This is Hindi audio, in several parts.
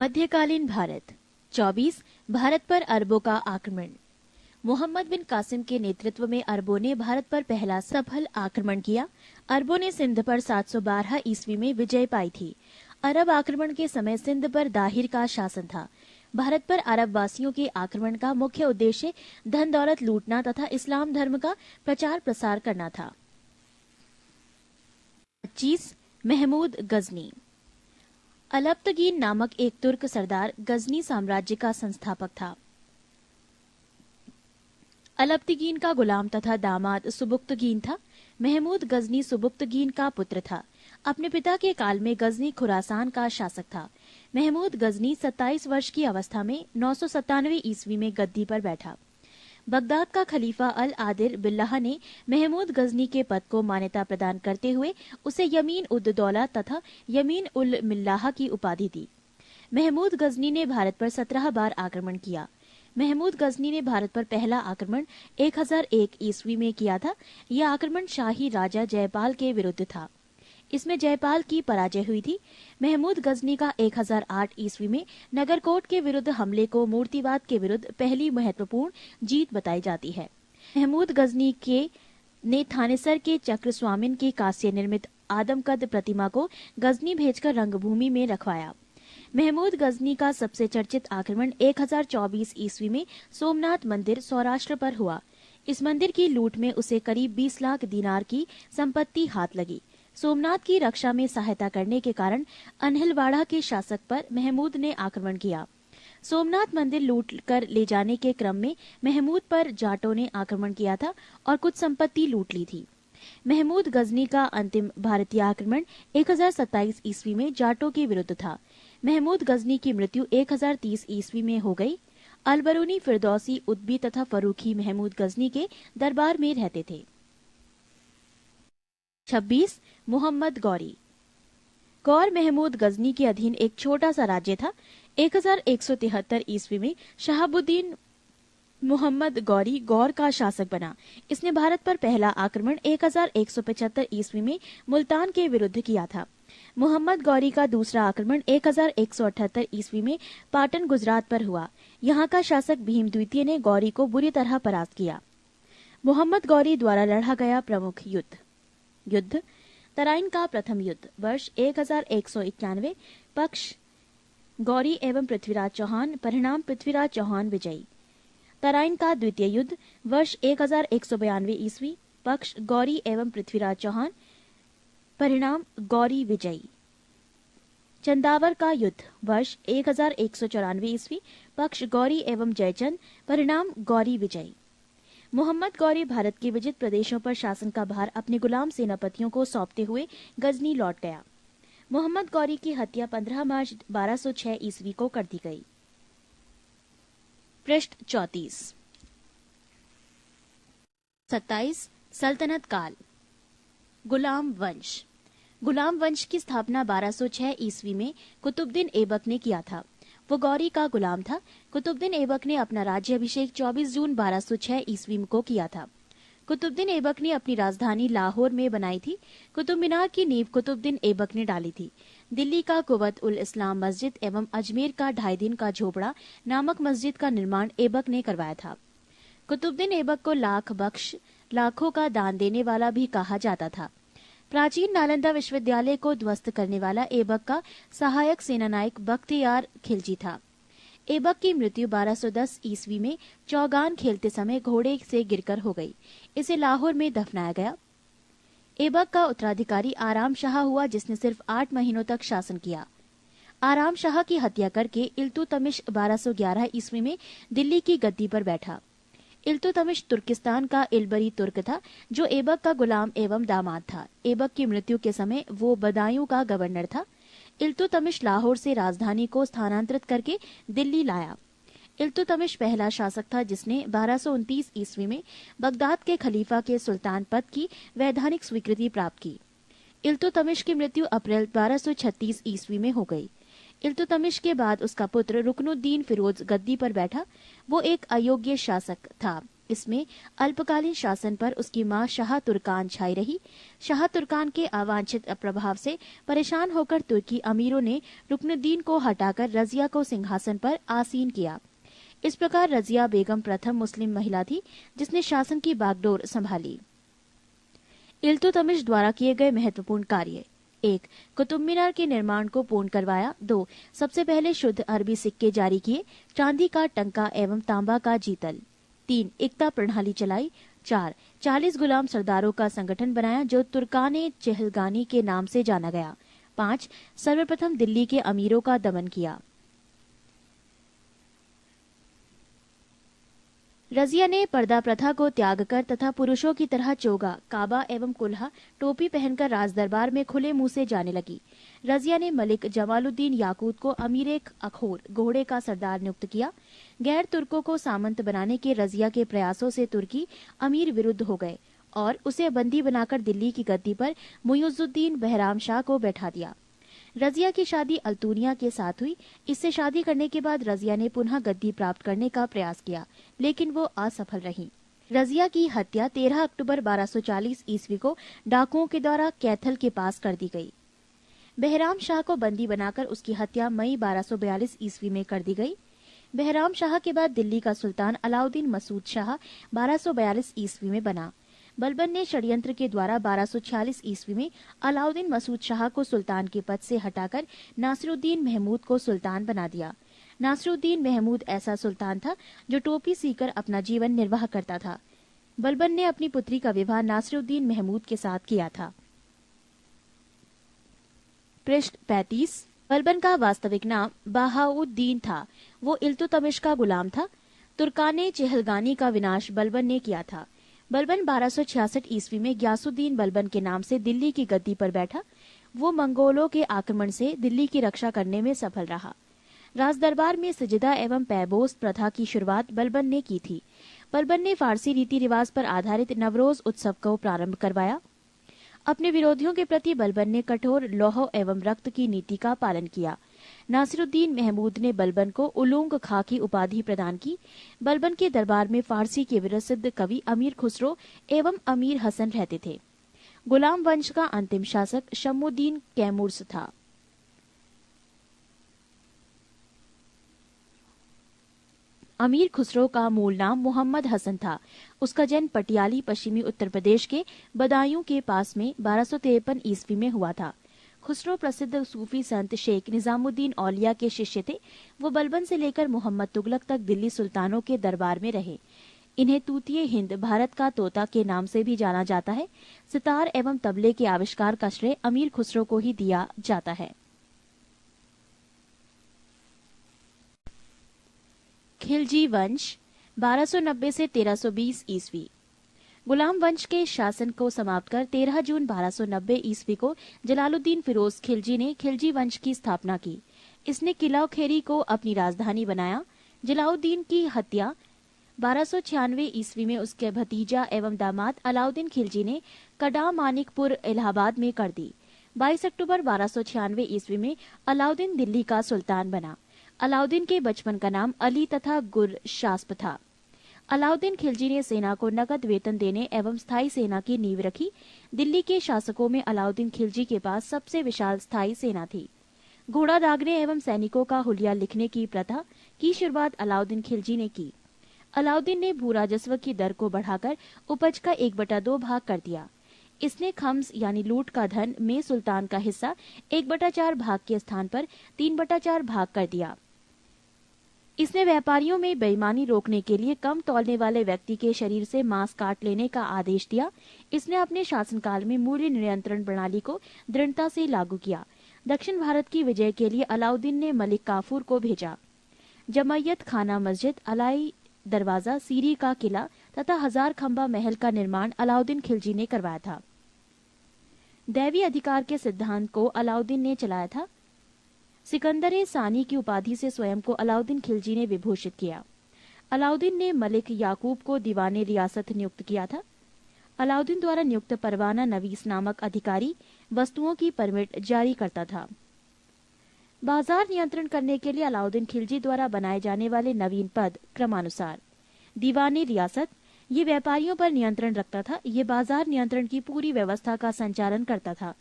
मध्यकालीन भारत। 24 भारत पर अरबों का आक्रमण। मोहम्मद बिन कासिम के नेतृत्व में अरबों ने भारत पर पहला सफल आक्रमण किया। अरबों ने सिंध पर 712 ईस्वी में विजय पाई थी। अरब आक्रमण के समय सिंध पर दाहिर का शासन था। भारत पर अरब वासियों के आक्रमण का मुख्य उद्देश्य धन दौलत लूटना तथा इस्लाम धर्म का प्रचार प्रसार करना था। 25 महमूद गजनी। अलब्तगीन नामक एक तुर्क सरदार गजनी साम्राज्य का संस्थापक था। अलब्तगीन का गुलाम तथा दामाद सुबुक्तगीन था। महमूद गजनी सुबुक्तगीन का पुत्र था। अपने पिता के काल में गजनी खुरासान का शासक था। महमूद गजनी 27 वर्ष की अवस्था में 997 ईस्वी में गद्दी पर बैठा। बगदाद का खलीफा अल आदिर बिल्लाह ने महमूद गजनी के पद को मान्यता प्रदान करते हुए उसे यमीन उद दौला तथा यमीन उल मिल्लाह की उपाधि दी। महमूद गजनी ने भारत पर 17 बार आक्रमण किया। महमूद गजनी ने भारत पर पहला आक्रमण 1001 ईस्वी में किया था। यह आक्रमण शाही राजा जयपाल के विरुद्ध था। इसमें जयपाल की पराजय हुई थी। महमूद गजनी का 1008 ईस्वी में नगरकोट के विरुद्ध हमले को मूर्तिवाद के विरुद्ध पहली महत्वपूर्ण जीत बताई जाती है। महमूद गजनी ने थानेसर के चक्र स्वामिन की कांस्य निर्मित आदमकद प्रतिमा को गजनी भेजकर रंगभूमि में रखवाया। महमूद गजनी का सबसे चर्चित आक्रमण 1024 ईस्वी में सोमनाथ मंदिर सौराष्ट्र पर हुआ। इस मंदिर की लूट में उसे करीब 20 लाख दिनार की संपत्ति हाथ लगी। सोमनाथ की रक्षा में सहायता करने के कारण अनहिलवाड़ा के शासक पर महमूद ने आक्रमण किया। सोमनाथ मंदिर लूट कर ले जाने के क्रम में महमूद पर जाटों ने आक्रमण किया था और कुछ संपत्ति लूट ली थी। महमूद गजनी का अंतिम भारतीय आक्रमण 1027 ईस्वी में जाटों के विरुद्ध था। महमूद गजनी की मृत्यु 1030 ईस्वी में हो गई। अलबरूनी, फिरदौसी, उद्बी तथा फरूखी महमूद गजनी के दरबार में रहते थे। 26 मोहम्मद गौरी। गौर महमूद गजनी के अधीन एक छोटा सा राज्य था। 1173 ईस्वी में शहाबुद्दीन मोहम्मद गौरी गौर का शासक बना। इसने भारत पर पहला आक्रमण 1175 ईस्वी में मुल्तान के विरुद्ध किया था। मोहम्मद गौरी का दूसरा आक्रमण 1178 ईस्वी में पाटन गुजरात पर हुआ। यहाँ का शासक भीम द्वितीय ने गौरी को बुरी तरह परास्त किया। मोहम्मद गौरी द्वारा लड़ा गया प्रमुख युद्ध तराइन का प्रथम युद्ध वर्ष 1191। पक्ष गौरी एवं पृथ्वीराज चौहान, परिणाम पृथ्वीराज चौहान विजयी। तराइन का द्वितीय युद्ध वर्ष 1192 ईस्वी। पक्ष गौरी एवं पृथ्वीराज चौहान, परिणाम गौरी विजयी। चंदावर का युद्ध वर्ष 1194 ईस्वी। पक्ष गौरी एवं जयचंद, परिणाम गौरी विजयी। मोहम्मद गौरी भारत के विजित प्रदेशों पर शासन का भार अपने गुलाम सेनापतियों को सौंपते हुए गजनी लौट गया। मोहम्मद गौरी की हत्या 15 मार्च 1206 ईस्वी को कर दी गई। पृष्ठ 34। 27 सल्तनत काल। गुलाम वंश। गुलाम वंश की स्थापना 1206 ईस्वी में कुतुबुद्दीन ऐबक ने किया था। वो गौरी का गुलाम था। कुतुबुद्दीन ऐबक ने अपना राज्याभिषेक 24 जून 1206 ईस्वी को किया था। कुतुबुद्दीन ऐबक ने अपनी राजधानी लाहौर में बनाई थी। कुतुब मीनार की नींव कुतुबुद्दीन ऐबक ने डाली थी। दिल्ली का कुवत उल इस्लाम मस्जिद एवं अजमेर का 2.5 दिन का झोपड़ा नामक मस्जिद का निर्माण ऐबक ने करवाया था। कुतुबुद्दीन ऐबक को लाख बख्श, लाखों का दान देने वाला भी कहा जाता था। प्राचीन नालंदा विश्वविद्यालय को ध्वस्त करने वाला ऐबक का सहायक सेनानायक बख्तियार खिलजी था। ऐबक की मृत्यु 1210 ईस्वी में चौगान खेलते समय घोड़े से गिरकर हो गई। इसे लाहौर में दफनाया गया। ऐबक का उत्तराधिकारी आराम शाह हुआ, जिसने सिर्फ 8 महीनों तक शासन किया। आराम शाह की हत्या करके इल्तुतमिश 1211 ईस्वी में दिल्ली की गद्दी पर बैठा। इल्तुतमिश तुर्किस्तान का इलबरी तुर्क था, जो ऐबक का गुलाम एवं दामाद था। ऐबक की मृत्यु के समय वो बदायूं का गवर्नर था। इल्तुतमिश लाहौर से राजधानी को स्थानांतरित करके दिल्ली लाया। इल्तुतमिश पहला शासक था जिसने 1229 ईस्वी में बगदाद के खलीफा के सुल्तान पद की वैधानिक स्वीकृति प्राप्त की। इल्तुतमिश की मृत्यु अप्रैल 1236 ईस्वी में हो गई। इल्तुतमिश के बाद उसका पुत्र रुकनुद्दीन फिरोज गद्दी पर बैठा। वो एक अयोग्य शासक था। इसमें अल्पकालीन शासन पर उसकी मां शाह तुर्कान छाई रही। शाह तुर्कान के अवांछित प्रभाव से परेशान होकर तुर्की अमीरों ने रुकनुद्दीन को हटाकर रजिया को सिंहासन पर आसीन किया। इस प्रकार रजिया बेगम प्रथम मुस्लिम महिला थी जिसने शासन की बागडोर संभाली। इल्तुतमिश द्वारा किए गए महत्वपूर्ण कार्य: 1. कुतुब मीनार के निर्माण को पूर्ण करवाया। 2. सबसे पहले शुद्ध अरबी सिक्के जारी किए, चांदी का टंका एवं तांबा का जीतल। 3. एकता प्रणाली चलाई। 4. 40 गुलाम सरदारों का संगठन बनाया जो तुर्काने चहलगानी के नाम से जाना गया। 5. सर्वप्रथम दिल्ली के अमीरों का दमन किया। रजिया ने पर्दा प्रथा को त्याग कर तथा पुरुषों की तरह चोगा, काबा एवं कुल्हा, टोपी पहनकर राजदरबार में खुले मुंह से जाने लगी। रजिया ने मलिक जमालुद्दीन याकूत को अमीर अखोर घोड़े का सरदार नियुक्त किया। गैर तुर्कों को सामंत बनाने के रजिया के प्रयासों से तुर्की अमीर विरुद्ध हो गए और उसे बंदी बनाकर दिल्ली की गद्दी पर मुइजुद्दीन बहराम शाह को बैठा दिया। रजिया की शादी अल्तूनिया के साथ हुई। इससे शादी करने के बाद रजिया ने पुनः गद्दी प्राप्त करने का प्रयास किया, लेकिन वो असफल रही। रजिया की हत्या 13 अक्टूबर 1240 ईस्वी को डाकुओं के द्वारा कैथल के पास कर दी गई। बहराम शाह को बंदी बनाकर उसकी हत्या मई 1242 ईस्वी में कर दी गई। बहराम शाह के बाद दिल्ली का सुल्तान अलाउद्दीन मसूद शाह 1242 ईस्वी में बना। बलबन ने षड्यंत्र के द्वारा 1246 ईस्वी में अलाउद्दीन मसूद शाह को सुल्तान के पद से हटाकर नासिरुद्दीन महमूद को सुल्तान बना दिया। नासिरुद्दीन महमूद ऐसा सुल्तान था जो टोपी सीकर अपना जीवन निर्वाह करता था। बलबन ने अपनी पुत्री का विवाह नासिरुद्दीन महमूद के साथ किया था। पृष्ठ 35। बलबन का वास्तविक नाम बहाउद्दीन था। वो इल्तुतमिश का गुलाम था। तुर्काने चहलगानी का विनाश बलबन ने किया था। बलबन 1266 ईस्वी में ग्यासुद्दीन बलबन के नाम से दिल्ली की गद्दी पर बैठा। वो मंगोलों के आक्रमण से दिल्ली की रक्षा करने में सफल रहा। राजदरबार में सजदा एवं पैबोस प्रथा की शुरुआत बलबन ने की थी। बलबन ने फारसी रीति रिवाज पर आधारित नवरोज उत्सव को प्रारंभ करवाया। अपने विरोधियों के प्रति बलबन ने कठोर लौह एवं रक्त की नीति का पालन किया। नासिरुद्दीन महमूद ने बलबन को उलूंग खां की उपाधि प्रदान की। बलबन के दरबार में फारसी के प्रसिद्ध कवि अमीर खुसरो एवं अमीर हसन रहते थे। गुलाम वंश का अंतिम शासक शम्मुद्दीन कैमूर्स था। अमीर खुसरो का मूल नाम मोहम्मद हसन था। उसका जन्म पटियाली पश्चिमी उत्तर प्रदेश के बदायूं के पास में 1253 ईस्वी में हुआ था। खुसरो प्रसिद्ध सूफी संत शेख निजामुद्दीन औलिया के शिष्य थे। वो बलबन से लेकर मोहम्मद तुगलक तक दिल्ली सुल्तानों के दरबार में रहे। इन्हें तूतीय हिंद, भारत का तोता के नाम से भी जाना जाता है। सितार एवं तबले के आविष्कार का श्रेय अमीर खुसरो को ही दिया जाता है। खिलजी वंश 1290 से 1320 ईस्वी। गुलाम वंश के शासन को समाप्त कर 13 जून 1290 ईस्वी को जलालुद्दीन फिरोज खिलजी ने खिलजी वंश की स्थापना की। इसने किला खेरी को अपनी राजधानी बनाया। जलालुद्दीन की हत्या 1296 ईस्वी में उसके भतीजा एवं दामाद अलाउद्दीन खिलजी ने कड़ा मानिकपुर इलाहाबाद में कर दी। 22 अक्टूबर 1296 ईस्वी में अलाउद्दीन दिल्ली का सुल्तान बना। अलाउद्दीन के बचपन का नाम अली तथा गुरशास्प था। अलाउद्दीन खिलजी ने सेना को नकद वेतन देने एवं स्थायी सेना की नींव रखी। दिल्ली के शासकों में अलाउद्दीन खिलजी के पास सबसे विशाल स्थायी सेना थी। घोड़ा दागने एवं सैनिकों का हुलिया लिखने की प्रथा की शुरुआत अलाउद्दीन खिलजी ने की। अलाउद्दीन ने भू राजस्व की दर को बढ़ाकर उपज का 1/2 भाग कर दिया। इसने खम्स यानी लूट का धन में सुल्तान का हिस्सा 1/4 भाग के स्थान पर 3/4 भाग कर दिया। इसने व्यापारियों में बेईमानी रोकने के लिए कम तौलने वाले व्यक्ति के शरीर से मांस काट लेने का आदेश दिया। इसने अपने शासनकाल में मूल्य नियंत्रण प्रणाली को दृढ़ता से लागू किया। दक्षिण भारत की विजय के लिए अलाउद्दीन ने मलिक काफूर को भेजा। जमैयत खाना मस्जिद, अलाई दरवाजा, सीरी का किला तथा 1000 खंबा महल का निर्माण अलाउद्दीन खिलजी ने करवाया था। दैवी अधिकार के सिद्धांत को अलाउद्दीन ने चलाया था। सिकंदर सानी की उपाधि से स्वयं को अलाउद्दीन खिलजी ने विभूषित किया। अलाउद्दीन ने मलिक याकूब को दीवाने रियासत नियुक्त किया था। अलाउद्दीन द्वारा नियुक्त परवाना नवीस नामक अधिकारी वस्तुओं की परमिट जारी करता था। बाजार नियंत्रण करने के लिए अलाउद्दीन खिलजी द्वारा बनाए जाने वाले नवीन पद क्रमानुसार: दीवाने रियासत, ये व्यापारियों पर नियंत्रण रखता था। ये बाजार नियंत्रण की पूरी व्यवस्था का संचालन करता था।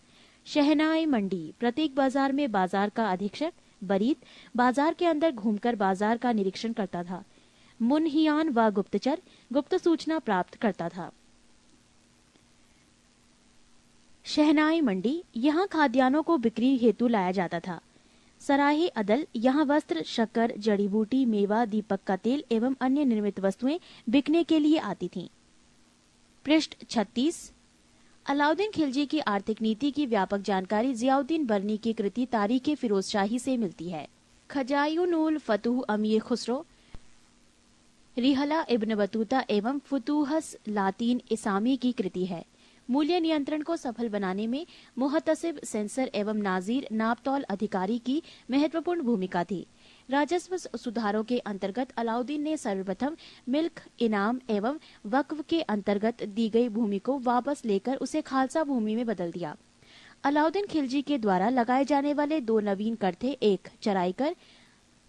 शहनाई मंडी, प्रत्येक बाजार में बाजार का अधीक्षक बरीद बाजार के अंदर घूमकर बाजार का निरीक्षण करता था। मुनहियान व गुप्तचर गुप्त सूचना प्राप्त करता था। शहनाई मंडी, यहाँ खाद्यान्नों को बिक्री हेतु लाया जाता था। सराहे अदल, यहाँ वस्त्र, शक्कर, जड़ी बूटी, मेवा, दीपक का तेल एवं अन्य निर्मित वस्तुएं बिकने के लिए आती थीं। पृष्ठ 36। अलाउद्दीन खिलजी की आर्थिक नीति की व्यापक जानकारी जियाउद्दीन बरनी की कृति तारीख फिरोज शाही से मिलती है। खजायुनुल फतूह अमीर खुसरो, रिहला इब्न बतूता एवं फुतूहस लातीन इसामी की कृति है। मूल्य नियंत्रण को सफल बनाने में मुहतसिब, सेंसर एवं नाजीर नापतौल अधिकारी की महत्वपूर्ण भूमिका थी। राजस्व सुधारों के अंतर्गत अलाउद्दीन ने सर्वप्रथम मिल्क, इनाम एवं वक्फ के अंतर्गत दी गई भूमि को वापस लेकर उसे खालसा भूमि में बदल दिया। अलाउद्दीन खिलजी के द्वारा लगाए जाने वाले दो नवीन कर थे। एक चराई कर,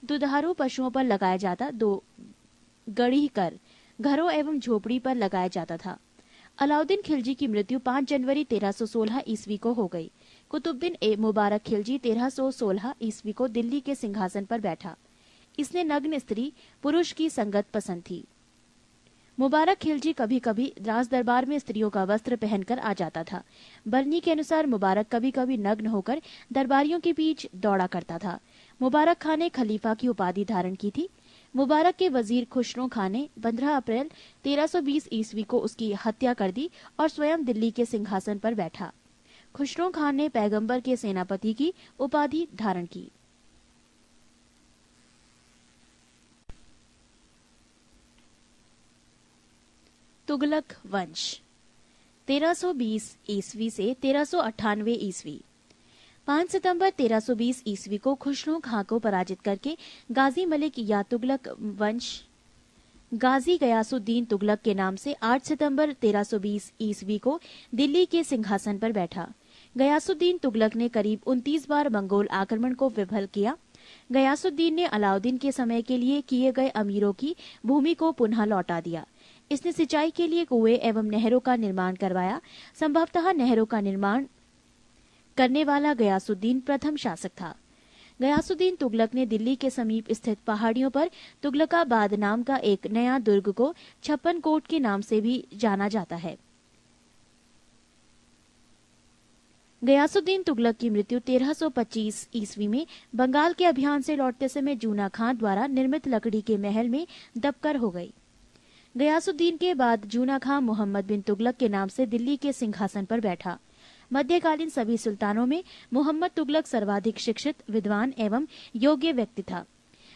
दुधारू पशुओं पर लगाया जाता। दो गढ़ी कर, घरों एवं झोपड़ी पर लगाया जाता था। अलाउद्दीन खिलजी की मृत्यु 5 जनवरी 1316 ईस्वी को हो गई। कुतुबुद्दीन ए मुबारक खिलजी 1316 ईस्वी को दिल्ली के सिंहासन पर बैठा। इसने नग्न स्त्री पुरुष की संगत पसंद थी। मुबारक खिलजी कभी कभी राज दरबार में स्त्रियों का वस्त्र पहनकर आ जाता था। बरनी के अनुसार मुबारक कभी कभी नग्न होकर दरबारियों के बीच दौड़ा करता था। मुबारक खान ने खलीफा की उपाधि धारण की थी। मुबारक के वजीर खुसरो खान ने 15 अप्रैल 1320 ईस्वी को उसकी हत्या कर दी और स्वयं दिल्ली के सिंहासन पर बैठा। खुसरो खान ने पैगंबर के सेनापति की उपाधि धारण की। तुगलक वंश 1320 ईस्वी से 1398 ईस्वी। 5 सितंबर 1320 ईस्वी को खुसरो खां को पराजित करके गाजी मलिक या तुगलक वंश गाजी गयासुद्दीन तुगलक के नाम से 8 सितंबर 1320 ईस्वी को दिल्ली के सिंहासन पर बैठा। गयासुद्दीन तुगलक ने करीब 29 बार मंगोल आक्रमण को विफल किया। गयासुद्दीन ने अलाउद्दीन के समय के लिए किए गए अमीरों की भूमि को पुनः लौटा दिया। इसने सिंचाई के लिए कुएं एवं नहरों का निर्माण करवाया। संभवतः नहरों का निर्माण करने वाला गयासुद्दीन प्रथम शासक था। गयासुद्दीन तुगलक ने दिल्ली के समीप स्थित पहाड़ियों पर तुगलकाबाद नाम का एक नया दुर्ग को 56 कोट के नाम से भी जाना जाता है। गयासुद्दीन तुगलक की मृत्यु 1325 ईस्वी में बंगाल के अभियान से लौटते समय जूना खां द्वारा निर्मित लकड़ी के महल में दबकर हो गई। गयासुद्दीन के बाद जूना खां मोहम्मद बिन तुगलक के नाम से दिल्ली के सिंहासन पर बैठा। मध्यकालीन सभी सुल्तानों में मोहम्मद तुगलक सर्वाधिक शिक्षित, विद्वान एवं योग्य व्यक्ति था।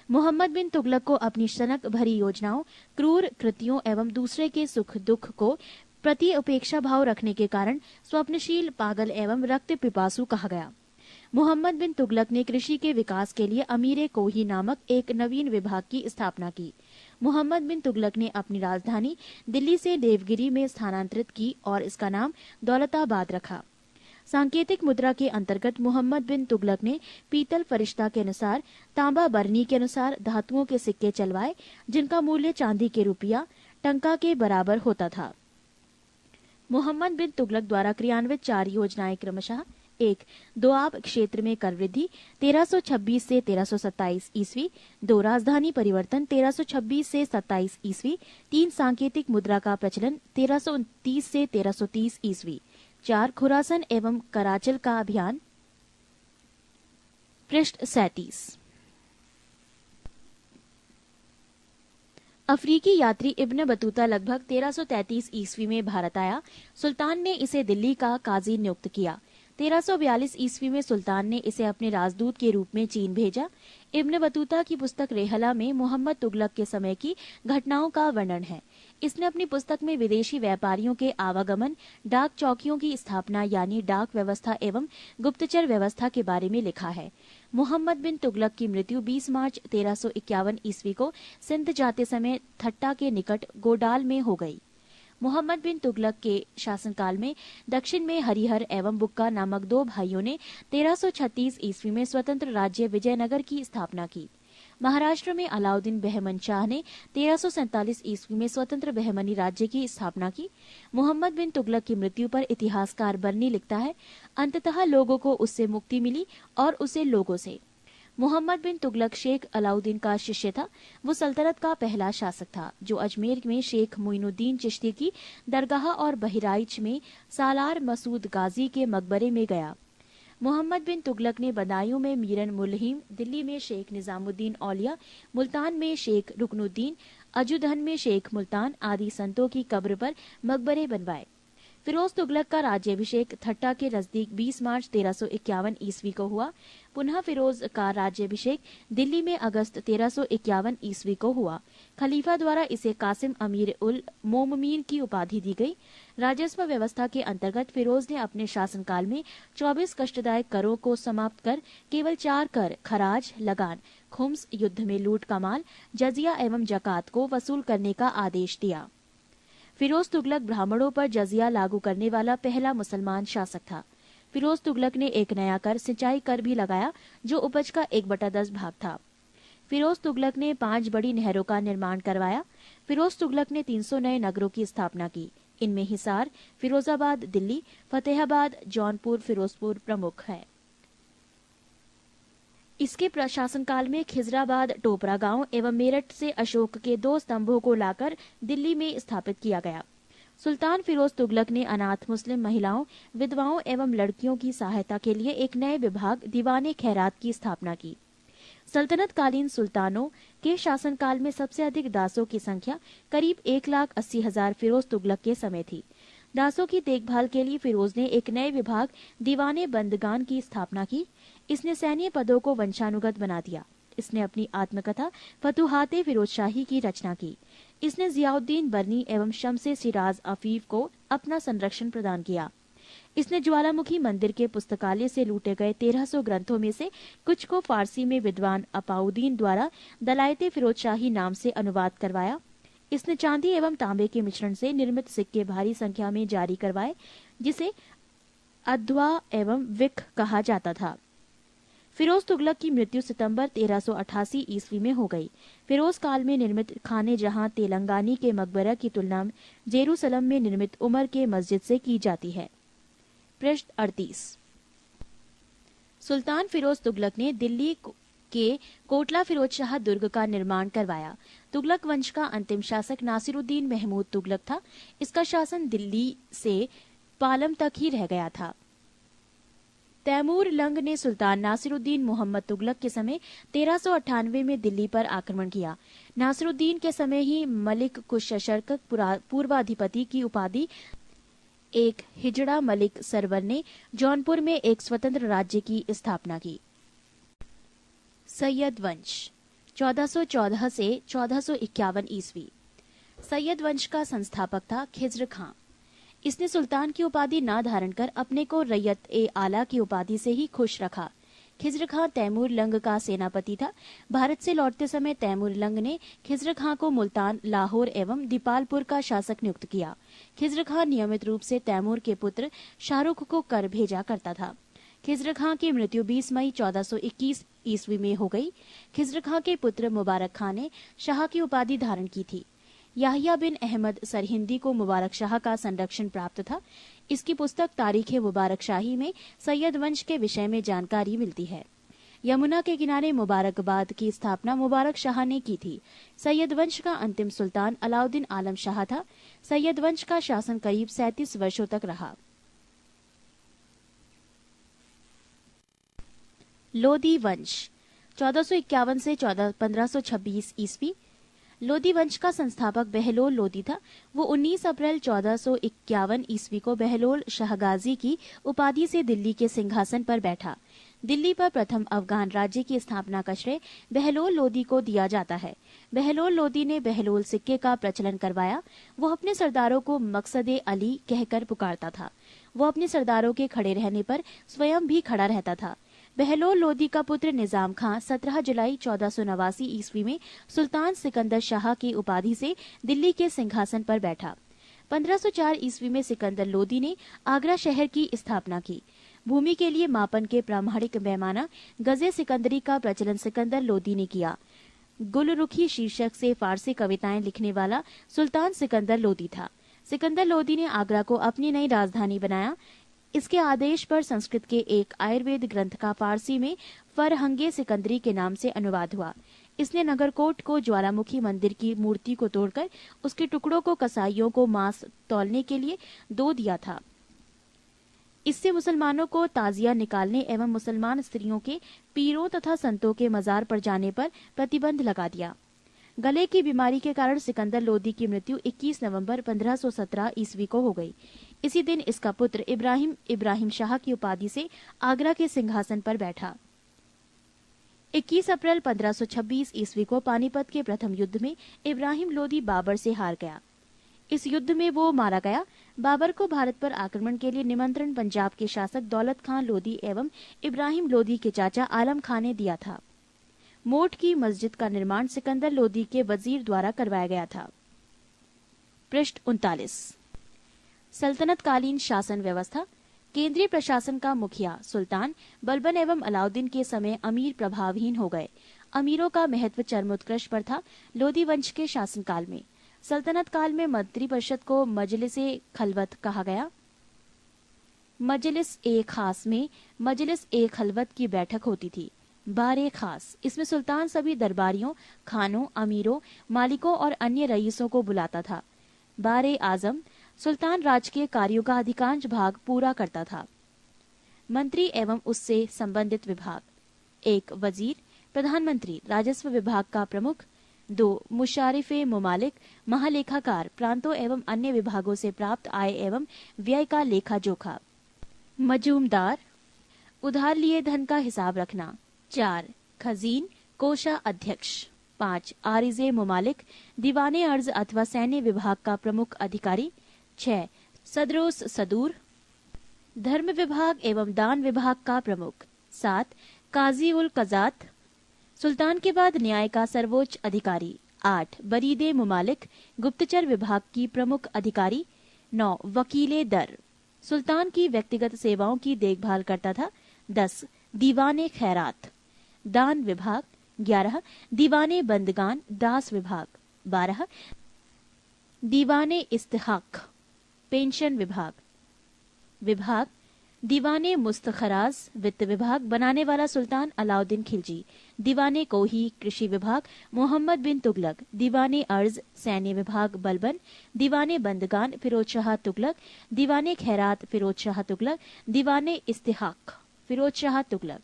मोहम्मद बिन तुगलक को अपनी सनक भरी योजनाओं, क्रूर कृतियों एवं दूसरे के सुख दुख को प्रति उपेक्षा भाव रखने के कारण स्वप्नशील, पागल एवं रक्त पिपासु कहा गया। मोहम्मद बिन तुगलक ने कृषि के विकास के लिए अमीर कोही नामक एक नवीन विभाग की स्थापना की। मोहम्मद बिन तुगलक ने अपनी राजधानी दिल्ली से देवगिरी में स्थानांतरित की और इसका नाम दौलताबाद रखा। सांकेतिक मुद्रा के अंतर्गत मोहम्मद बिन तुगलक ने पीतल फरिश्ता के अनुसार, तांबा बरनी के अनुसार धातुओं के सिक्के चलवाए, जिनका मूल्य चांदी के रुपया टंका के बराबर होता था। मोहम्मद बिन तुगलक द्वारा क्रियान्वित 4 योजनाएं क्रमशः: 1. दोआब क्षेत्र में कर वृद्धि 1326 से 1327 ईस्वी। 2. राजधानी परिवर्तन 1326 से 27 ईस्वी। 3. सांकेतिक मुद्रा का प्रचलन 1329 से 1330 ईस्वी। 4. खुरासन एवं कराचल का अभियान। पृष्ठ 37। अफ्रीकी यात्री इब्न बतूता लगभग 1333 ईस्वी में भारत आया। सुल्तान ने इसे दिल्ली का काजी नियुक्त किया। 1342 ईस्वी में सुल्तान ने इसे अपने राजदूत के रूप में चीन भेजा। इब्न बतूता की पुस्तक रेहला में मोहम्मद तुगलक के समय की घटनाओं का वर्णन है। इसने अपनी पुस्तक में विदेशी व्यापारियों के आवागमन, डाक चौकियों की स्थापना यानी डाक व्यवस्था एवं गुप्तचर व्यवस्था के बारे में लिखा है। मोहम्मद बिन तुगलक की मृत्यु 20 मार्च 1351 ईस्वी को सिंध जाते समय थट्टा के निकट गोडाल में हो गई। मोहम्मद बिन तुगलक के शासनकाल में दक्षिण में हरिहर एवं बुक्का नामक 2 भाइयों ने 1336 ईस्वी में स्वतंत्र राज्य विजयनगर की स्थापना की। महाराष्ट्र में अलाउद्दीन बहमन शाह ने 1347 ईस्वी में स्वतंत्र बहमनी राज्य की स्थापना की। मोहम्मद बिन तुगलक की मृत्यु पर इतिहासकार बर्नी लिखता है, अंततः लोगों को उससे मुक्ति मिली और उसे लोगों से। मोहम्मद बिन तुगलक शेख अलाउद्दीन का शिष्य था। वो सल्तनत का पहला शासक था जो अजमेर में शेख मोइनुद्दीन चिश्ती की दरगाह और बहराइच में सालार मसूद गाजी के मकबरे में गया। मोहम्मद बिन तुगलक ने बदायूं में मीरन मुल्हिम, दिल्ली में शेख निजामुद्दीन औलिया, मुल्तान में शेख रुकनुद्दीन, अजुदहन में शेख मुल्तान आदि संतों की कब्र पर मकबरे बनवाए। फिरोज तुगलक का राज्याभिषेक थट्टा के नजदीक 20 मार्च 1351 ईस्वी को हुआ। पुनः फिरोज का राज्याभिषेक दिल्ली में अगस्त 1351 ईस्वी को हुआ। खलीफा द्वारा इसे कासिम अमीर उल मोममीन की उपाधि दी गई। राजस्व व्यवस्था के अंतर्गत फिरोज ने अपने शासनकाल में 24 कष्टदायक करों को समाप्त कर केवल 4 कर खराज, लगान, खुम्स, युद्ध में लूट का माल, जजिया एवं जकात को वसूल करने का आदेश दिया। फिरोज तुगलक ब्राह्मणों पर जजिया लागू करने वाला पहला मुसलमान शासक था। फिरोज तुगलक ने एक नया कर, सिंचाई कर भी लगाया जो उपज का 1/10 भाग था। फिरोज तुगलक ने 5 बड़ी नहरों का निर्माण करवाया। फिरोज तुगलक ने 300 नए नगरों की स्थापना की। इनमें हिसार, फिरोजाबाद, दिल्ली, फतेहाबाद, जौनपुर, फिरोजपुर प्रमुख है। इसके प्रशासन काल में खिजराबाद, टोपरा गांव एवं मेरठ से अशोक के 2 स्तंभों को लाकर दिल्ली में स्थापित किया गया। सुल्तान फिरोज तुगलक ने अनाथ मुस्लिम महिलाओं, विधवाओं एवं लड़कियों की सहायता के लिए एक नए विभाग दीवाने खैरात की स्थापना की। सल्तनत कालीन सुल्तानों के शासनकाल में सबसे अधिक दासों की संख्या करीब 1,80,000 फिरोज तुगलक के समय थी। दासों की देखभाल के लिए फिरोज ने एक नए विभाग दीवाने बंदगान की स्थापना की। इसने सैन्य पदों को वंशानुगत बना दिया। इसने अपनी आत्मकथा फतुहाते फिरोजशाही की रचना की। इसने जियाउद्दीन बर्नी एवं शम्से सिराज अफीफ को अपना संरक्षण प्रदान किया। इसने ज्वालामुखी मंदिर के पुस्तकालय से लूटे गए 1300 ग्रंथों में से कुछ को फारसी में विद्वान अपाउद्दीन द्वारा दलायते फिरोजशाही नाम से अनुवाद करवाया। इसने चांदी एवं तांबे के मिश्रण से निर्मित सिक्के भारी संख्या में जारी करवाए, जिसे अद्वा एवं विक कहा जाता था। फिरोज तुगलक की मृत्यु सितंबर 1388 ईस्वी में हो गई। फिरोज काल में निर्मित खाने जहां तेलंगानी के मकबरा की तुलना जेरूसलम में निर्मित उमर के मस्जिद से की जाती है। पृष्ठ 38। सुल्तान फिरोज तुगलक ने दिल्ली के कोटला फिरोज शाह दुर्ग का निर्माण करवाया। तुगलक वंश का अंतिम शासक नासिरुद्दीन महमूद तुगलक था। इसका शासन दिल्ली से पालम तक ही रह गया था। तैमूर लंग ने सुल्तान नासिरुद्दीन मोहम्मद तुगलक के समय 1398 में दिल्ली पर आक्रमण किया। नासिरुद्दीन के समय ही मलिक कुशशर्क पूर्वाधिपति की उपाधि एक हिजड़ा मलिक सरवर ने जौनपुर में एक स्वतंत्र राज्य की स्थापना की। सैयद वंश 1414 से 1451 ईस्वी। सैयद वंश का संस्थापक था खिज्र खां। इसने सुल्तान की उपाधि न धारण कर अपने को रैयत ए आला की उपाधि से ही खुश रखा। खिज्र खां तैमूर लंग का सेनापति था। भारत से लौटते समय तैमूर लंग ने खिज्र खां को मुल्तान, लाहौर एवं दीपालपुर का शासक नियुक्त किया। खिज्र खां नियमित रूप से तैमूर के पुत्र शाहरुख को कर भेजा करता था। खिज्र खां की मृत्यु 20 मई 1421 ईस्वी में हो गई। खिज्र खां के पुत्र मुबारक खां ने शाह की उपाधि धारण की थी। याहिया बिन अहमद सरहिंदी को मुबारक शाह का संरक्षण प्राप्त था। इसकी पुस्तक तारीख मुबारक शाही में सैयद वंश के विषय में जानकारी मिलती है। यमुना के किनारे मुबारकबाद की स्थापना मुबारक शाह ने की थी। सैयद वंश का अंतिम सुल्तान अलाउद्दीन आलम शाह था। सैयद वंश का शासन करीब 37 वर्षों तक रहा। लोदी वंश 1451 से 1526 ईस्वी। लोदी वंश का संस्थापक बहलोल लोदी था। वो 19 अप्रैल 1451 ईस्वी को बहलोल शाहगाजी की उपाधि से दिल्ली के सिंहासन पर बैठा। दिल्ली पर प्रथम अफगान राज्य की स्थापना का श्रेय बहलोल लोदी को दिया जाता है। बहलोल लोदी ने बहलोल सिक्के का प्रचलन करवाया। वो अपने सरदारों को मकसदे अली कहकर पुकारता था। वो अपने सरदारों के खड़े रहने पर स्वयं भी खड़ा रहता था। बहलोल लोदी का पुत्र निजाम खां 17 जुलाई 1489 ईस्वी में सुल्तान सिकंदर शाह की उपाधि से दिल्ली के सिंहासन पर बैठा। 1504 ईस्वी में सिकंदर लोदी ने आगरा शहर की स्थापना की। भूमि के लिए मापन के प्रामाणिक पैमाना गजे सिकंदरी का प्रचलन सिकंदर लोदी ने किया। गुलरुखी शीर्षक से फारसी कविताएं लिखने वाला सुल्तान सिकंदर लोदी था। सिकंदर लोदी ने आगरा को अपनी नई राजधानी बनाया। इसके आदेश पर संस्कृत के एक आयुर्वेद ग्रंथ का फारसी में फरहंगे सिकंदरी के नाम से अनुवाद हुआ। इसने नगरकोट को ज्वालामुखी मंदिर की मूर्ति को तोड़कर उसके टुकड़ों को कसाईयों को मांस तौलने के लिए दो दिया था। इससे मुसलमानों को ताजिया निकालने एवं मुसलमान स्त्रियों के पीरों तथा संतों के मजार पर जाने पर प्रतिबंध लगा दिया। गले की बीमारी के कारण सिकंदर लोदी की मृत्यु 21 नवंबर 1517 ईस्वी को हो गई। इसी दिन इसका पुत्र इब्राहिम शाह की उपाधि से आगरा के सिंहासन पर बैठा। 21 अप्रैल 1526 ईस्वी को पानीपत के प्रथम युद्ध में इब्राहिम लोदी बाबर से हार गया। इस युद्ध में वो मारा गया। बाबर को भारत पर आक्रमण के लिए निमंत्रण पंजाब के शासक दौलत खान लोदी एवं इब्राहिम लोदी के चाचा आलम खान ने दिया था। मोट की मस्जिद का निर्माण सिकंदर लोदी के वजीर द्वारा करवाया गया था। पृष्ठ 39। सल्तनत कालीन शासन व्यवस्था। केंद्रीय प्रशासन का मुखिया सुल्तान बलबन एवं अलाउद्दीन के समय अमीर प्रभावहीन हो गए। अमीरों का महत्व चरमोत्कर्ष पर था। लोदी वंश के शासनकाल में सल्तनत काल में मंत्रिपरिषद को मजलिस-ए खलवत कहा गया। मजलिस-ए खास में मजलिस-ए खलवत की बैठक होती थी। बारे खास, इसमें सुल्तान सभी दरबारियों, खानों, अमीरों, मालिकों और अन्य रईसों को बुलाता था। बारे आजम, सुल्तान राजकीय कार्यों का अधिकांश भाग पूरा करता था। मंत्री एवं उससे संबंधित विभाग। 1 वजीर, प्रधानमंत्री, राजस्व विभाग का प्रमुख। 2 मुशारिफे मुमालिक, महालेखाकार, प्रांतों एवं अन्य विभागों से प्राप्त आय एवं व्यय का लेखा जोखा। मजूमदार, उधार लिए धन का हिसाब रखना। 4 खजीन, कोषा अध्यक्ष। 5 आरिजे मुमालिक, दीवाने अर्ज अथवा सैन्य विभाग का प्रमुख अधिकारी। 6 सदरोस सदूर, धर्म विभाग एवं दान विभाग का प्रमुख। 7 काजी उल कजात, सुल्तान के बाद न्याय का सर्वोच्च अधिकारी। 8 बरीदे मुमालिक, गुप्तचर विभाग की प्रमुख अधिकारी। 9 वकीले दर, सुल्तान की व्यक्तिगत सेवाओं की देखभाल करता था। 10 दीवाने खैरात, दान विभाग। 11 दीवाने बंदगान, दास विभाग। 12 दीवाने इस्तिहाक, पेंशन विभाग। दीवाने मुस्तखराज, वित्त विभाग, बनाने वाला सुल्तान अलाउद्दीन खिलजी। दीवाने कोही, कृषि विभाग, मोहम्मद बिन तुगलक। दीवाने अर्ज, सैन्य विभाग, बलबन। दीवाने बंदगान, फिरोज शाह तुगलक। दीवाने खैरात, फिरोज शाह तुगलक। दीवाने इस्तिहाक, फिरोज शाह तुगलक।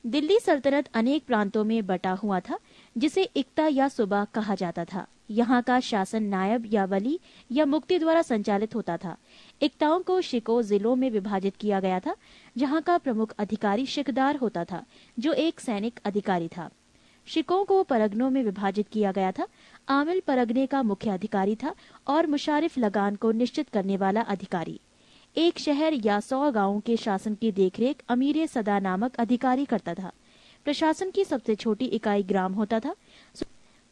दिल्ली सल्तनत अनेक प्रांतों में बटा हुआ था, जिसे इक्ता या सूबा कहा जाता था। यहाँ का शासन नायब या वली या मुक्ति द्वारा संचालित होता था। इक्ताओं को शिको जिलों में विभाजित किया गया था, जहाँ का प्रमुख अधिकारी शिकदार होता था, जो एक सैनिक अधिकारी था। शिकों को परगनों में विभाजित किया गया था। आमिल परगने का मुख्य अधिकारी था और मुशारिफ लगान को निश्चित करने वाला अधिकारी। एक शहर या 100 गांवों के शासन की देखरेख अमीर सदा नामक अधिकारी करता था। प्रशासन की सबसे छोटी इकाई ग्राम होता था।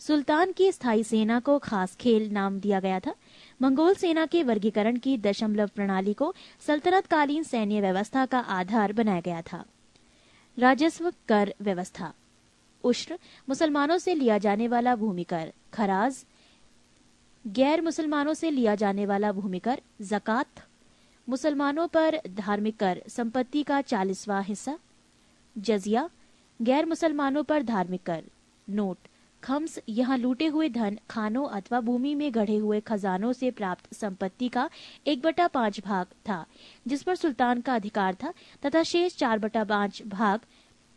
सुल्तान की स्थायी सेना को खास खेल नाम दिया गया था। मंगोल सेना के वर्गीकरण की दशमलव प्रणाली को सल्तनत कालीन सैन्य व्यवस्था का आधार बनाया गया था। राजस्व कर व्यवस्था। उश्र, मुसलमानों से लिया जाने वाला भूमिकर। खराज, गैर मुसलमानों से लिया जाने वाला भूमिकर। ज़कात, मुसलमानों पर धार्मिक कर, संपत्ति का 40वां हिस्सा। जजिया, गैर मुसलमानों पर धार्मिक कर। नोट, खम्स, यहाँ लूटे हुए धन, खानों अथवा भूमि में गढ़े हुए खजानों से प्राप्त संपत्ति का 1/5 भाग था, जिस पर सुल्तान का अधिकार था, तथा शेष 4/5 भाग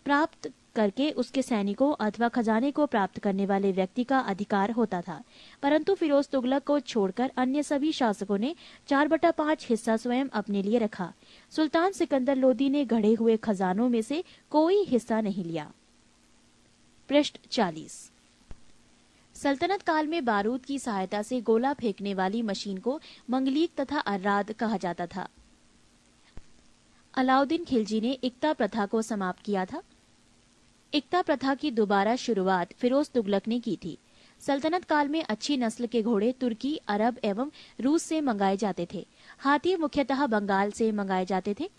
प्राप्त करके उसके सैनिकों अथवा खजाने को प्राप्त करने वाले व्यक्ति का अधिकार होता था। परंतु फिरोज तुगलक को छोड़कर अन्य सभी शासकों ने 4/5 हिस्सा स्वयं अपने लिए रखा। सुल्तान सिकंदर लोदी ने गढ़े हुए खजानों में से कोई हिस्सा नहीं लिया। पृष्ठ 40। सल्तनत काल में बारूद की सहायता से गोला फेंकने वाली मशीन को मंगलीक तथा अर्राद कहा जाता था। अलाउद्दीन खिलजी ने इक्ता प्रथा को समाप्त किया था। इक्ता प्रथा की दोबारा शुरुआत फिरोज तुगलक ने की थी। सल्तनत काल में अच्छी नस्ल के घोड़े तुर्की, अरब एवं रूस से मंगाए जाते थे। हाथी मुख्यतः बंगाल से मंगाए जाते थे।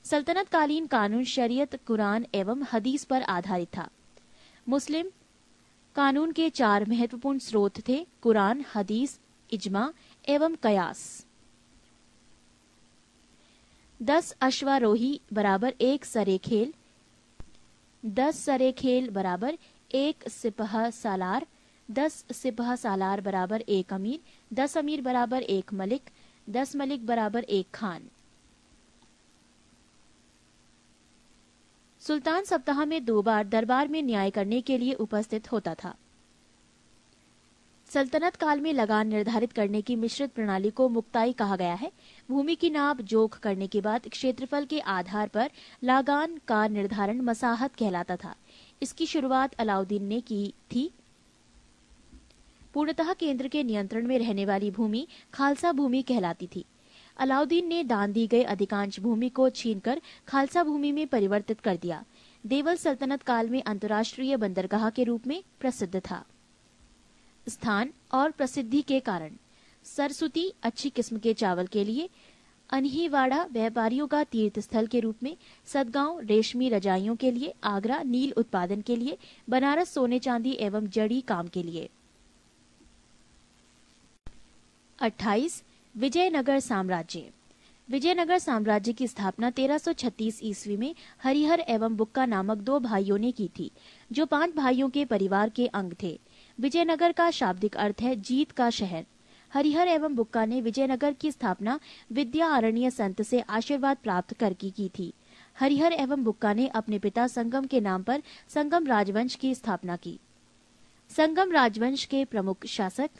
सल्तनत कालीन कानून शरीयत, कुरान एवं हदीस पर आधारित था। मुस्लिम कानून के 4 महत्वपूर्ण स्रोत थे: कुरान, हदीस, इजमा एवं कयास। 10 अश्वारोही बराबर 1 सरे खेल, 10 सरे खेल बराबर 1 सिपह सालार, 10 सिपह सालार बराबर 1 अमीर, 10 अमीर बराबर 1 मलिक, 10 मलिक बराबर 1 खान। सुल्तान सप्ताह में 2 बार दरबार में न्याय करने के लिए उपस्थित होता था। सल्तनत काल में लगान निर्धारित करने की मिश्रित प्रणाली को मुक्ताई कहा गया है। भूमि की नाप जोख करने के बाद क्षेत्रफल के आधार पर लगान का निर्धारण मसाहत कहलाता था। इसकी शुरुआत अलाउद्दीन ने की थी। पूर्णतः केंद्र के नियंत्रण में रहने वाली भूमि खालसा भूमि कहलाती थी। अलाउद्दीन ने दान दी गई अधिकांश भूमि को छीनकर खालसा भूमि में परिवर्तित कर दिया। देवल सल्तनत काल में अंतर्राष्ट्रीय बंदरगाह के रूप में प्रसिद्ध था। स्थान और प्रसिद्धि के कारण सरस्वती अच्छी किस्म के चावल के लिए, अनहीवाड़ा व्यापारियों का तीर्थ स्थल के रूप में, सदगांव रेशमी रजाइयों के लिए, आगरा नील उत्पादन के लिए, बनारस सोने चांदी एवं जड़ी काम के लिए। 28 विजयनगर साम्राज्य। विजयनगर साम्राज्य की स्थापना 1336 ईस्वी में हरिहर एवं बुक्का नामक 2 भाइयों ने की थी, जो 5 भाइयों के परिवार के अंग थे। विजयनगर का शाब्दिक अर्थ है जीत का शहर। हरिहर एवं बुक्का ने विजयनगर की स्थापना विद्या अरण्य संत से आशीर्वाद प्राप्त करके की थी। हरिहर एवं बुक्का ने अपने पिता संगम के नाम पर संगम राजवंश की स्थापना की। संगम राजवंश के प्रमुख शासक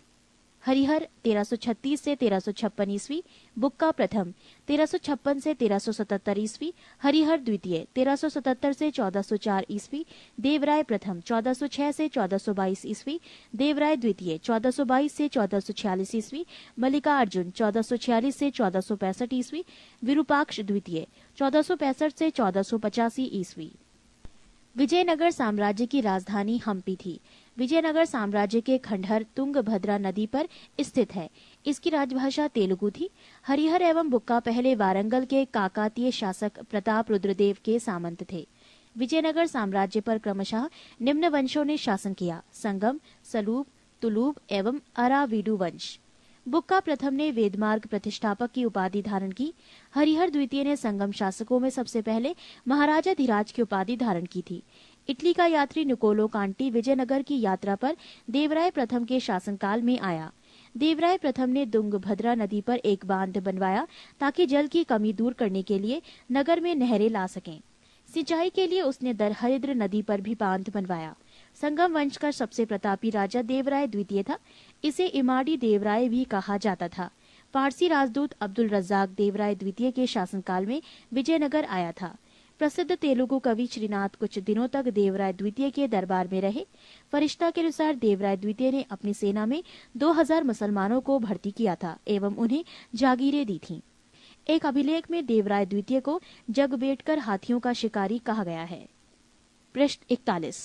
हरिहर 1336 से 1356 ईस्वी, बुक्का प्रथम 1356 से 1377 ईस्वी, हरिहर द्वितीय 1377 से 1404 ईस्वी, देवराय प्रथम 1406 से 1422 ईस्वी, देवराय द्वितीय 1422 से 1446 ईस्वी, मल्लिकार्जुन 1446 से 1465 ईस्वी, विरूपाक्ष द्वितीय 1465 से 1485 ईस्वी। विजयनगर साम्राज्य की राजधानी हम्पी थी। विजयनगर साम्राज्य के खंडहर तुंगभद्रा नदी पर स्थित है। इसकी राजभाषा तेलुगु थी। हरिहर एवं बुक्का पहले वारंगल के काकातीय शासक प्रताप रुद्रदेव के सामंत थे। विजयनगर साम्राज्य पर क्रमशः निम्न वंशों ने शासन किया: संगम, सलूब, तुलूब एवं अराविडु वंश। बुक्का प्रथम ने वेदमार्ग प्रतिष्ठापक की उपाधि धारण की। हरिहर द्वितीय ने संगम शासकों में सबसे पहले महाराजा धीराज की उपाधि धारण की थी। इटली का यात्री निकोलो कांटी विजयनगर की यात्रा पर देवराय प्रथम के शासनकाल में आया। देवराय प्रथम ने तुंगभद्रा नदी पर एक बांध बनवाया ताकि जल की कमी दूर करने के लिए नगर में नहरें ला सकें। सिंचाई के लिए उसने दरहरिद्र नदी पर भी बांध बनवाया। संगम वंश का सबसे प्रतापी राजा देवराय द्वितीय था। इसे इमाड़ी देवराय भी कहा जाता था। पारसी राजदूत अब्दुल रज्जाक देवराय द्वितीय के शासनकाल में विजयनगर आया था। प्रसिद्ध तेलुगु कवि श्रीनाथ कुछ दिनों तक देवराय द्वितीय के दरबार में रहे। फरिश्ता के अनुसार देवराय द्वितीय ने अपनी सेना में 2000 मुसलमानों को भर्ती किया था एवं उन्हें जागीरें दी थीं। एक अभिलेख में देवराय द्वितीय को जगबेटकर हाथियों का शिकारी कहा गया है। पृष्ठ 41।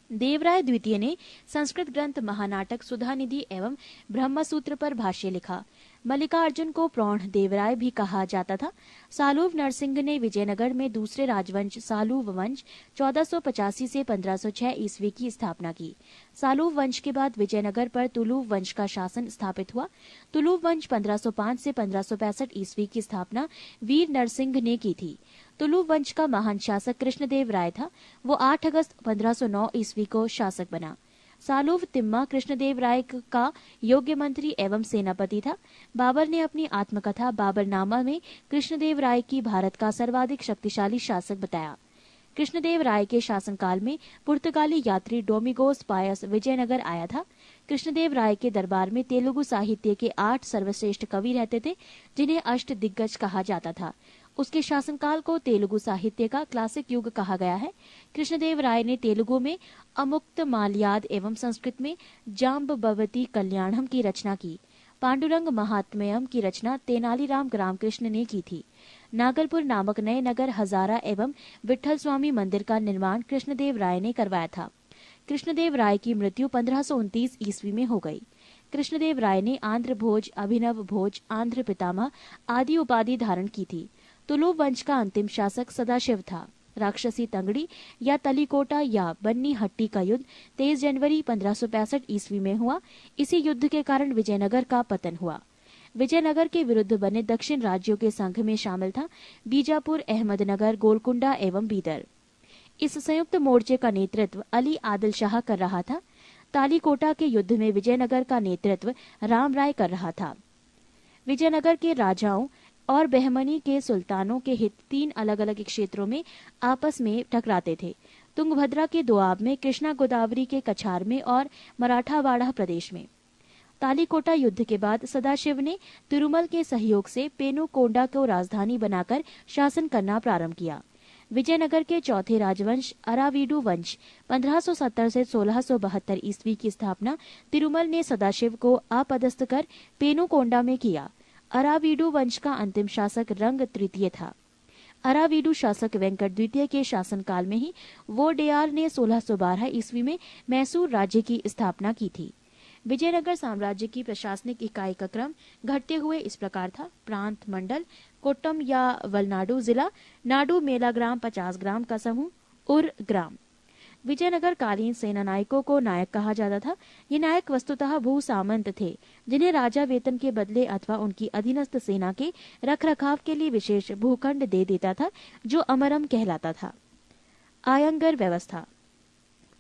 देवराय द्वितीय ने संस्कृत ग्रंथ महानाटक सुधानिधि एवं ब्रह्मसूत्र पर भाष्य लिखा। मल्लिकार्जुन को प्रौढ़ देवराय भी कहा जाता था। सालूव नरसिंह ने विजयनगर में दूसरे राजवंश सालूव वंश 1485 से 1506 ईस्वी की स्थापना की। सालूव वंश के बाद विजयनगर पर तुलुव वंश का शासन स्थापित हुआ। तुलुव वंश 1505 से 1565 ईस्वी की स्थापना वीर नरसिंह ने की थी। तुलुव वंश का महान शासक कृष्णदेव राय था। वो 8 अगस्त 1509 ईस्वी को शासक बना। सालूव तिम्मा कृष्णदेव राय का योग्य मंत्री एवं सेनापति था। बाबर ने अपनी आत्मकथा बाबरनामा में कृष्णदेव राय की भारत का सर्वाधिक शक्तिशाली शासक बताया। कृष्णदेव राय के शासनकाल में पुर्तगाली यात्री डोमिगोस पायस विजयनगर आया था। कृष्णदेव राय के दरबार में तेलुगु साहित्य के 8 सर्वश्रेष्ठ कवि रहते थे, जिन्हें अष्ट दिग्गज कहा जाता था। उसके शासनकाल को तेलुगु साहित्य का क्लासिक युग कहा गया है। कृष्णदेव राय ने तेलुगु में अमुक्त माल्याद एवं संस्कृत में जाम्बवती कल्याणम की रचना की। पांडुरंग महात्म्यम की रचना तेनालीराम रामकृष्ण ने की थी। नागलपुर नामक नए नगर हजारा एवं विठल स्वामी मंदिर का निर्माण कृष्णदेव राय ने करवाया था। कृष्णदेव राय की मृत्यु 1529 ईस्वी में हो गई। कृष्णदेव राय ने आंध्र भोज, अभिनव भोज, आंध्र पितामह आदि उपाधि धारण की थी। तुलुव वंश का अंतिम शासक सदाशिव था। राक्षसी तंगड़ी या तलीकोटा या बन्नी हट्टी का युद्ध 23 जनवरी 1565 ईस्वी में हुआ। इसी युद्ध के कारण विजयनगर का पतन हुआ। विजयनगर के विरुद्ध बने दक्षिण राज्यों के संघ में शामिल था बीजापुर, अहमदनगर, गोलकुंडा एवं बीदर। इस संयुक्त मोर्चे का नेतृत्व अली आदिल शाह कर रहा था। तालीकोटा के युद्ध में विजयनगर का नेतृत्व राम राय कर रहा था। विजयनगर के राजाओं और बहमनी के सुल्तानों के हित 3 अलग अलग क्षेत्रों में आपस में टकराते थे। तुंगभद्रा के दोआब में, कृष्णा गोदावरी के कछार में और मराठावाड़ा प्रदेश में। तालीकोटा युद्ध के बाद सदाशिव ने तिरुमल के सहयोग से पेनुकोंडा को राजधानी बनाकर शासन करना प्रारंभ किया। विजयनगर के चौथे राजवंश अरावीडु वंश 1570 से 1672 ईस्वी की स्थापना तिरुमल ने सदाशिव को अपदस्थ कर पेनुकोंडा में किया। अरावीडु वंश का अंतिम शासक रंग तृतीय था। अरावीडु शासक वेंकट द्वितीय के शासनकाल में ही वोडेयार ने 1612 ईस्वी में मैसूर राज्य की स्थापना की थी। विजयनगर साम्राज्य की प्रशासनिक इकाई का क्रम घटते हुए इस प्रकार था: प्रांत, मंडल, कोट्टम या वलनाडु जिला, नाडु मेला ग्राम 50 ग्राम का समूह, उर ग्राम। विजयनगर कालीन सेना नायकों को नायक कहा जाता था। ये नायक वस्तुतः भू सामंत थे, जिन्हें राजा वेतन के बदले अथवा उनकी अधीनस्थ सेना के रखरखाव के लिए विशेष भूखंड दे देता था, जो अमरम कहलाता था। आयंगर व्यवस्था।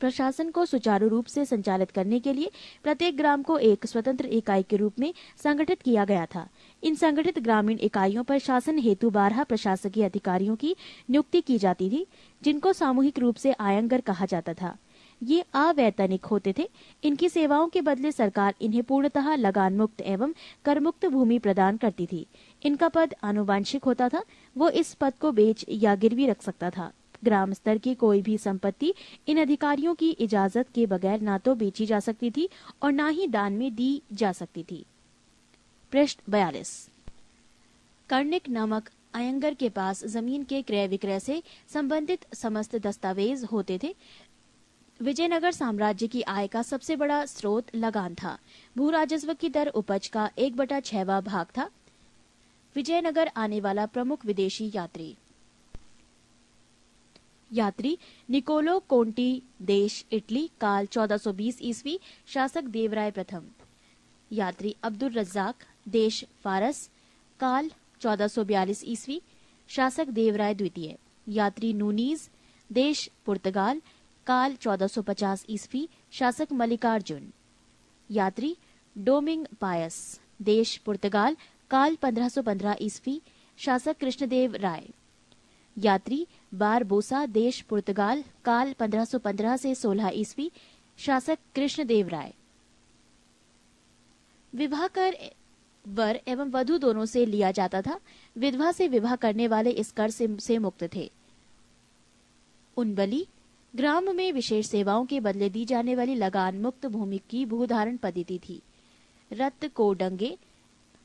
प्रशासन को सुचारू रूप से संचालित करने के लिए प्रत्येक ग्राम को एक स्वतंत्र इकाई के रूप में संगठित किया गया था। इन संगठित ग्रामीण इकाइयों पर शासन हेतु 12 प्रशासकीय अधिकारियों की नियुक्ति की जाती थी, जिनको सामूहिक रूप से आयंगर कहा जाता था। ये अवैतनिक होते थे। इनकी सेवाओं के बदले सरकार इन्हें पूर्णतः लगान मुक्त एवं करमुक्त भूमि प्रदान करती थी। इनका पद आनुवांशिक होता था। वो इस पद को बेच या गिरवी रख सकता था। ग्राम स्तर की कोई भी संपत्ति इन अधिकारियों की इजाजत के बगैर ना तो बेची जा सकती थी और ना ही दान में दी जा सकती थी। पृष्ठ 42। कर्णिक नामक आयंगर के पास जमीन के क्रय विक्रय से संबंधित समस्त दस्तावेज होते थे। विजयनगर साम्राज्य की आय का सबसे बड़ा स्रोत लगान था। भू राजस्व की दर उपज का 1/6वां भाग था। विजयनगर आने वाला प्रमुख विदेशी यात्री निकोलो कोंटी, देश इटली, काल 1420 ईस्वी, शासक देवराय प्रथम। यात्री अब्दुल रज्जाक, देश फारस, काल 1442 ईस्वी, शासक देवराय द्वितीय। यात्री नूनीज, देश पुर्तगाल, काल 1450 ईस्वी, शासक मल्लिकार्जुन। यात्री डोमिंग पायस, देश पुर्तगाल, काल 1515 ईस्वी, शासक कृष्णदेव राय। यात्री बारबोसा, देश पुर्तगाल, काल 1515 से 16 ईस्वी, शासक कृष्णदेव राय। विवाह कर वर एवं वधू दोनों से लिया जाता था। विधवा से विवाह करने वाले इस कर से मुक्त थे। उनबली ग्राम में विशेष सेवाओं के बदले दी जाने वाली लगान मुक्त भूमि की भूधारण पद्धति थी। रत को डंगे,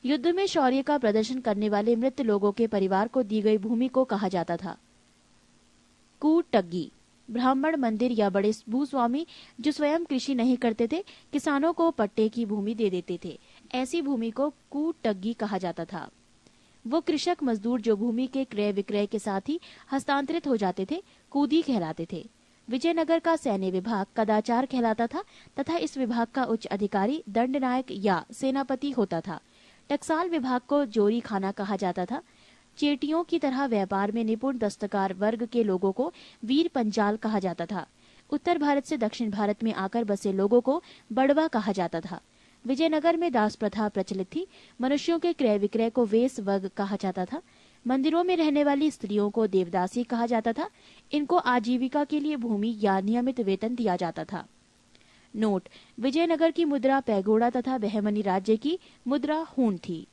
युद्ध में शौर्य का प्रदर्शन करने वाले मृत लोगों के परिवार को दी गई भूमि को कहा जाता था। कूटग्गी, ब्राह्मण, मंदिर या बड़े भूस्वामी जो स्वयं कृषि नहीं करते थे, किसानों को पट्टे की भूमि दे देते थे। ऐसी भूमि को कूटग्गी कहा जाता था। वो कृषक मजदूर जो भूमि के क्रय विक्रय के साथ ही हस्तांतरित हो जाते थे, कूदी कहलाते थे। विजयनगर का सैन्य विभाग कदाचार कहलाता था तथा इस विभाग का उच्च अधिकारी दंडनायक या सेनापति होता था। टकसाल विभाग को जोरी खाना कहा जाता था। चेटियों की तरह व्यापार में निपुण दस्तकार वर्ग के लोगों को वीर पंचाल कहा जाता था। उत्तर भारत से दक्षिण भारत में आकर बसे लोगों को बड़वा कहा जाता था। विजयनगर में दास प्रथा प्रचलित थी। मनुष्यों के क्रय विक्रय को वेस वर्ग कहा जाता था। मंदिरों में रहने वाली स्त्रियों को देवदासी कहा जाता था। इनको आजीविका के लिए भूमि या नियमित वेतन दिया जाता था। नोट: विजयनगर की मुद्रा पैगोड़ा तथा बहमनी राज्य की मुद्रा हून थी।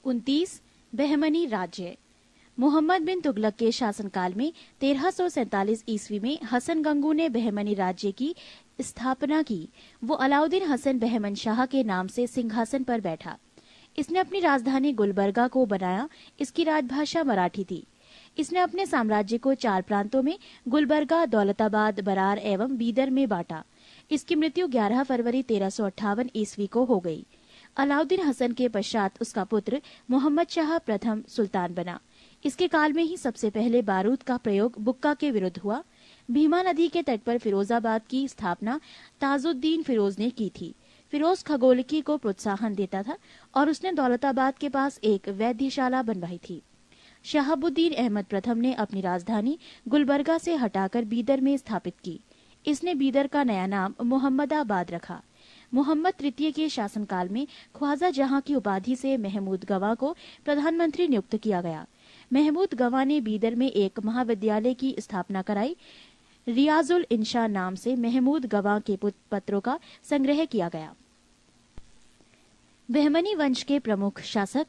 29. बहमनी राज्य। मोहम्मद बिन तुगलक के शासनकाल में 1347 ईस्वी में हसन गंगू ने बहमनी राज्य की स्थापना की। वो अलाउद्दीन हसन बहमन शाह के नाम से सिंहासन पर बैठा। इसने अपनी राजधानी गुलबर्गा को बनाया। इसकी राजभाषा मराठी थी। इसने अपने साम्राज्य को 4 प्रांतों में गुलबर्गा, दौलताबाद, बरार एवं बीदर में बांटा। इसकी मृत्यु 11 फरवरी 1358 ईस्वी को हो गई। अलाउद्दीन हसन के पश्चात उसका पुत्र मोहम्मद शाह प्रथम सुल्तान बना। इसके काल में ही सबसे पहले बारूद का प्रयोग बुक्का के विरुद्ध हुआ। भीमा नदी के तट पर फिरोजाबाद की स्थापना ताजुद्दीन फिरोज ने की थी। फिरोज खगोलकी को प्रोत्साहन देता था और उसने दौलताबाद के पास एक वैद्यशाला बनवाई थी। शहाबुद्दीन अहमद प्रथम ने अपनी राजधानी गुलबर्गा से हटाकर बीदर में स्थापित की। इसने बीदर का नया नाम मोहम्मदाबाद रखा। मोहम्मद तृतीय के शासनकाल में ख्वाजा जहां की उपाधि से महमूद गवा को प्रधानमंत्री नियुक्त किया गया। महमूद गवा ने बीदर में एक महाविद्यालय की स्थापना कराई। रियाजुल इंशा नाम से महमूद गवा के पत्रों का संग्रह किया गया। बहमनी वंश के प्रमुख शासक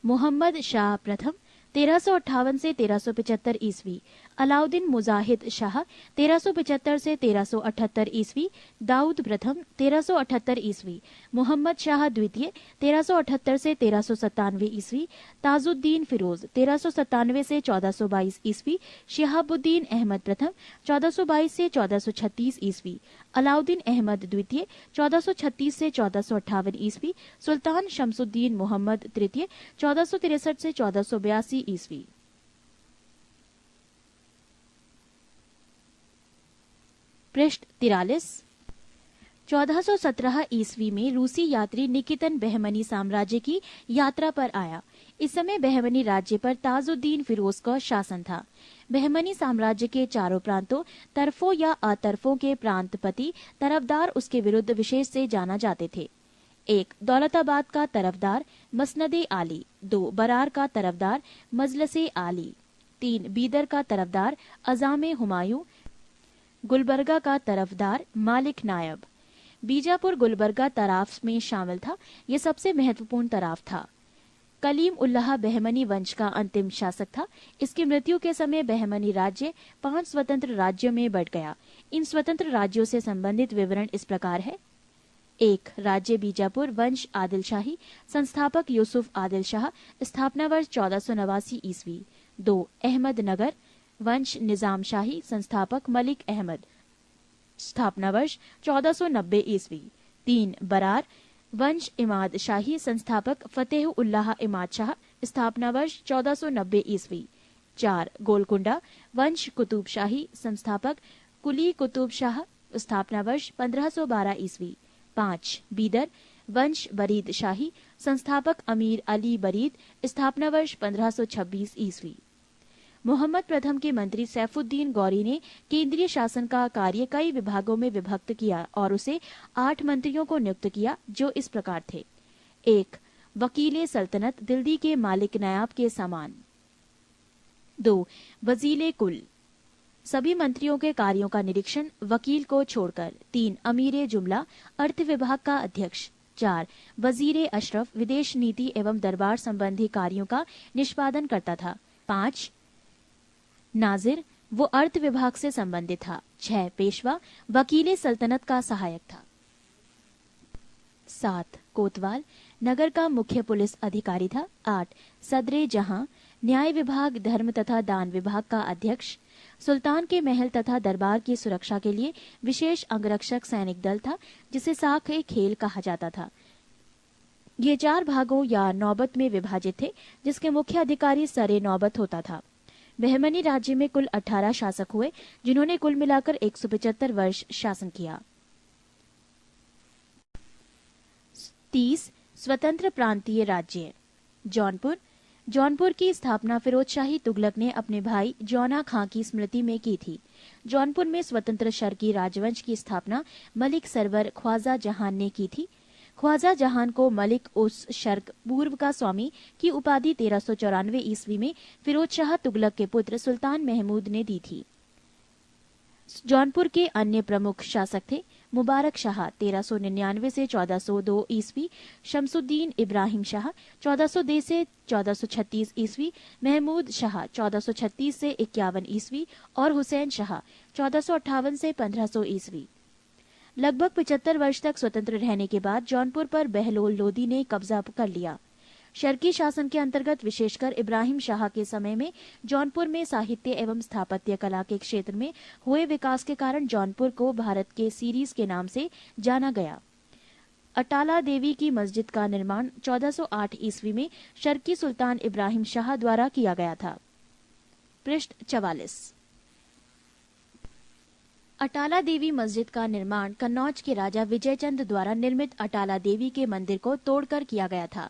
मोहम्मद शाह प्रथम 1358 से 1375 ईस्वी, अलाउद्दीन मुजाहिद शाह 1375 से 1378 ईस्वी, दाऊद प्रथम 1378 ईस्वी, मोहम्मद शाह द्वितीय 1378 से 1397 ईस्वी, ताजुद्दीन फिरोज 1397 से 1422 ईस्वी, शिहाबुद्दीन अहमद प्रथम 1422 से 1436 ईस्वी, अलाउद्दीन अहमद द्वितीय 1436 से 1458 ईस्वी, सुल्तान शमसुद्दीन मोहम्मद तृतीय 1463 से 1482 ईस्वी। पृष्ठ 43। 1417 ईस्वी में रूसी यात्री निकितन बहमनी साम्राज्य की यात्रा पर आया। इस समय बहमनी राज्य पर ताजुद्दीन फिरोज का शासन था। बहमनी साम्राज्य के चारों प्रांतों, तरफों या अतरफों के प्रांतपति तरफदार उसके विरुद्ध विशेष से जाना जाते थे। 1. दौलताबाद का तरफदार मसनदे आली। 2. बरार का तरफदार मजलसे आली। 3. बीदर का तरफदार अजामे हुमायूं। गुलबर्गा का तरफदार मालिक नायब। बीजापुर गुलबर्गा तराफ में शामिल था। यह सबसे महत्वपूर्ण तराफ था। कलीम उल्लाह बहमनी वंश का अंतिम शासक था। इसकी मृत्यु के समय बहमनी राज्य 5 स्वतंत्र राज्यों में बढ़ गया। इन स्वतंत्र राज्यों से संबंधित विवरण इस प्रकार है। 1. राज्य बीजापुर वंश आदिल शाही, संस्थापक यूसुफ आदिल शाह, स्थापना वर्ष 1489 ईस्वी। 2. अहमद नगर वंश निजाम शाही, संस्थापक मलिक अहमद, स्थापना वर्ष 1490 ईस्वी। 3. बरार वंश इमाद शाही, संस्थापक फतेह उल्लाह इमाद शाह, स्थापना वर्ष 1490 ईस्वी। 4. गोलकुंडा वंश कुतुब शाही, संस्थापक कुली कुतुब शाह, स्थापना वर्ष 1512 ईस्वी। 5. बीदर वंश बरीद शाही, संस्थापक अमीर अली बरीद, स्थापना वर्ष 1526 ईस्वी। मोहम्मद प्रथम के मंत्री सैफुद्दीन गौरी ने केंद्रीय शासन का कार्य कई विभागों में विभक्त किया और उसे 8 मंत्रियों को नियुक्त किया, जो इस प्रकार थे। 1. वकीले सल्तनत, दिल्ली के मालिक नायाब के समान। 2. वजीले कुल, सभी मंत्रियों के कार्यों का निरीक्षण वकील को छोड़कर। 3. अमीरे जुमला, अर्थ विभाग का अध्यक्ष। 4. वजीरे अशरफ, विदेश नीति एवं दरबार संबंधी कार्यों का निष्पादन करता था। 5. नाजिर, वो अर्थ विभाग से संबंधित था। 6. पेशवा, वकीले सल्तनत का सहायक था। 7. कोतवाल, नगर का मुख्य पुलिस अधिकारी था। 8. सदरे जहां, न्याय विभाग, धर्म तथा दान विभाग का अध्यक्ष। सुल्तान के महल तथा दरबार की सुरक्षा के लिए विशेष अंगरक्षक सैनिक दल था, जिसे साख-ए खेल कहा जाता था। ये 4 भागों या नौबत में विभाजित थे, जिसके मुख्य अधिकारी सरे नौबत होता था। बहमनी राज्य में कुल 18 शासक हुए, जिन्होंने कुल मिलाकर 175 वर्ष शासन किया। 30. स्वतंत्र प्रांतीय राज्य। जौनपुर। जौनपुर की स्थापना फिरोज शाही तुगलक ने अपने भाई जौना खां की स्मृति में की थी। जौनपुर में स्वतंत्र शर्की राजवंश की स्थापना मलिक सरवर ख्वाजा जहान ने की थी। ख्वाजा जहान को मलिक उस शर्क पूर्व का स्वामी की उपाधि 1394 ईस्वी में फिरोज शाह तुगलक के पुत्र सुल्तान महमूद ने दी थी। जौनपुर के अन्य प्रमुख शासक थे मुबारक शाह 1399 से 1402 ईस्वी, शमसुद्दीन इब्राहिम शाह 1402 से 1436 ईस्वी, महमूद शाह 1436 से 51 ईस्वी और हुसैन शाह 1458 से 1500 ईस्वी। लगभग 75 वर्ष तक स्वतंत्र रहने के बाद जौनपुर पर बहलोल लोदी ने कब्जा कर लिया। शर्की शासन के अंतर्गत विशेषकर इब्राहिम शाह के समय में जौनपुर में साहित्य एवं स्थापत्य कला के क्षेत्र में हुए विकास के कारण जौनपुर को भारत के सीरीज के नाम से जाना गया। अटाला देवी की मस्जिद का निर्माण 1408 ईस्वी में शर्की सुल्तान इब्राहिम शाह द्वारा किया गया था। पृष्ठ 44। अटाला देवी मस्जिद का निर्माण कन्नौज के राजा विजयचंद द्वारा निर्मित अटाला देवी के मंदिर को तोड़कर किया गया था।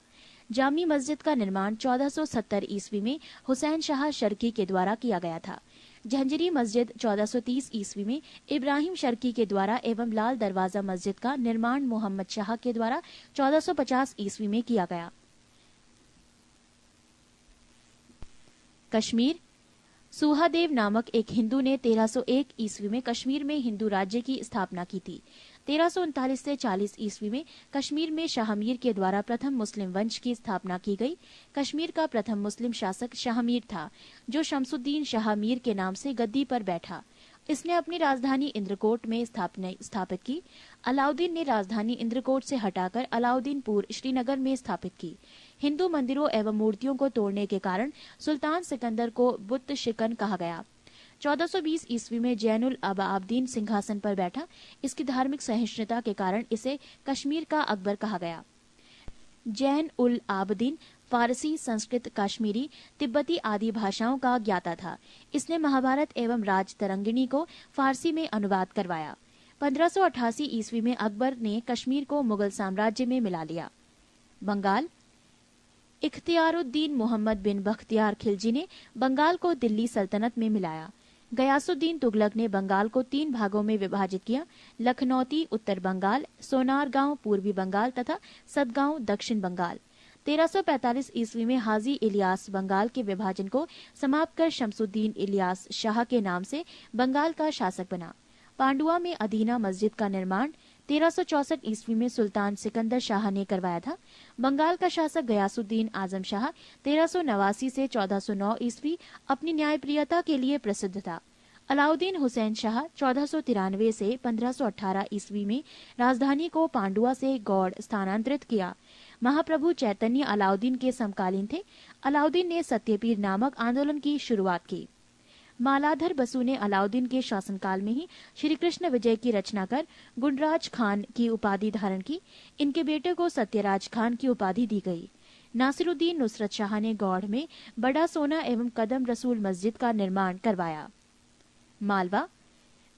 जामी मस्जिद का निर्माण 1470 ईस्वी में हुसैन शाह शर्की के द्वारा किया गया था। झंझरी मस्जिद 1430 ईस्वी में इब्राहिम शर्की के द्वारा एवं लाल दरवाजा मस्जिद का निर्माण मोहम्मद शाह के द्वारा 1450 ईस्वी में किया गया। कश्मीर। सुहादेव नामक एक हिंदू ने 1301 ईस्वी में कश्मीर में हिंदू राज्य की स्थापना की थी। 1339 से 40 ईस्वी में कश्मीर में शाहमीर के द्वारा प्रथम मुस्लिम वंश की स्थापना की गई। कश्मीर का प्रथम मुस्लिम शासक शाहमीर था, जो शमसुद्दीन शाहमीर के नाम से गद्दी पर बैठा। इसने अपनी राजधानी इंद्रकोट में स्थापित की। अलाउद्दीन ने राजधानी इंद्रकोट से हटाकर अलाउद्दीनपुर श्रीनगर में स्थापित की। हिंदू मंदिरों एवं मूर्तियों को तोड़ने के कारण सुल्तान सिकंदर को बुत शिकन कहा गया। 1420 ईस्वी में जैनुल अबादीन सिंहासन पर बैठा। इसकी धार्मिक सहिष्णुता के कारण इसे कश्मीर का अकबर कहा गया। जैन उल आबदीन फारसी, संस्कृत, कश्मीरी, तिब्बती आदि भाषाओं का ज्ञाता था। इसने महाभारत एवं राज तरंगिणी को फारसी में अनुवाद करवाया। 1588 ईस्वी में अकबर ने कश्मीर को मुगल साम्राज्य में मिला लिया। बंगाल। इख्तियारुद्दीन मोहम्मद बिन बख्तियार खिलजी ने बंगाल को दिल्ली सल्तनत में मिलाया। गयासुद्दीन तुगलक ने बंगाल को 3 भागों में विभाजित किया: लखनौती उत्तर बंगाल, सोनारगांव पूर्वी बंगाल तथा सदगांव दक्षिण बंगाल। 1345 ईस्वी में हाजी इलियास बंगाल के विभाजन को समाप्त कर शमसुद्दीन इलियास शाह के नाम से बंगाल का शासक बना। पांडुआ में अदीना मस्जिद का निर्माण 1364 ईस्वी में सुल्तान सिकंदर शाह ने करवाया था। बंगाल का शासक गयासुद्दीन आजम शाह 1389 से 1409 ईस्वी अपनी न्यायप्रियता के लिए प्रसिद्ध था। अलाउद्दीन हुसैन शाह 1493 से 1518 ईस्वी में राजधानी को पांडुआ से गौड़ स्थानांतरित किया। महाप्रभु चैतन्य अलाउद्दीन के समकालीन थे। अलाउद्दीन ने सत्यपीर नामक आंदोलन की शुरुआत की। मालाधर बसु ने अलाउद्दीन के शासनकाल में ही श्री कृष्ण विजय की रचना कर गुंडराज खान की उपाधि धारण की। इनके बेटे को सत्यराज खान की उपाधि दी गई। नासिरुद्दीन नुसरत शाह ने गौड़ में बड़ा सोना एवं कदम रसूल मस्जिद का निर्माण करवाया। मालवा।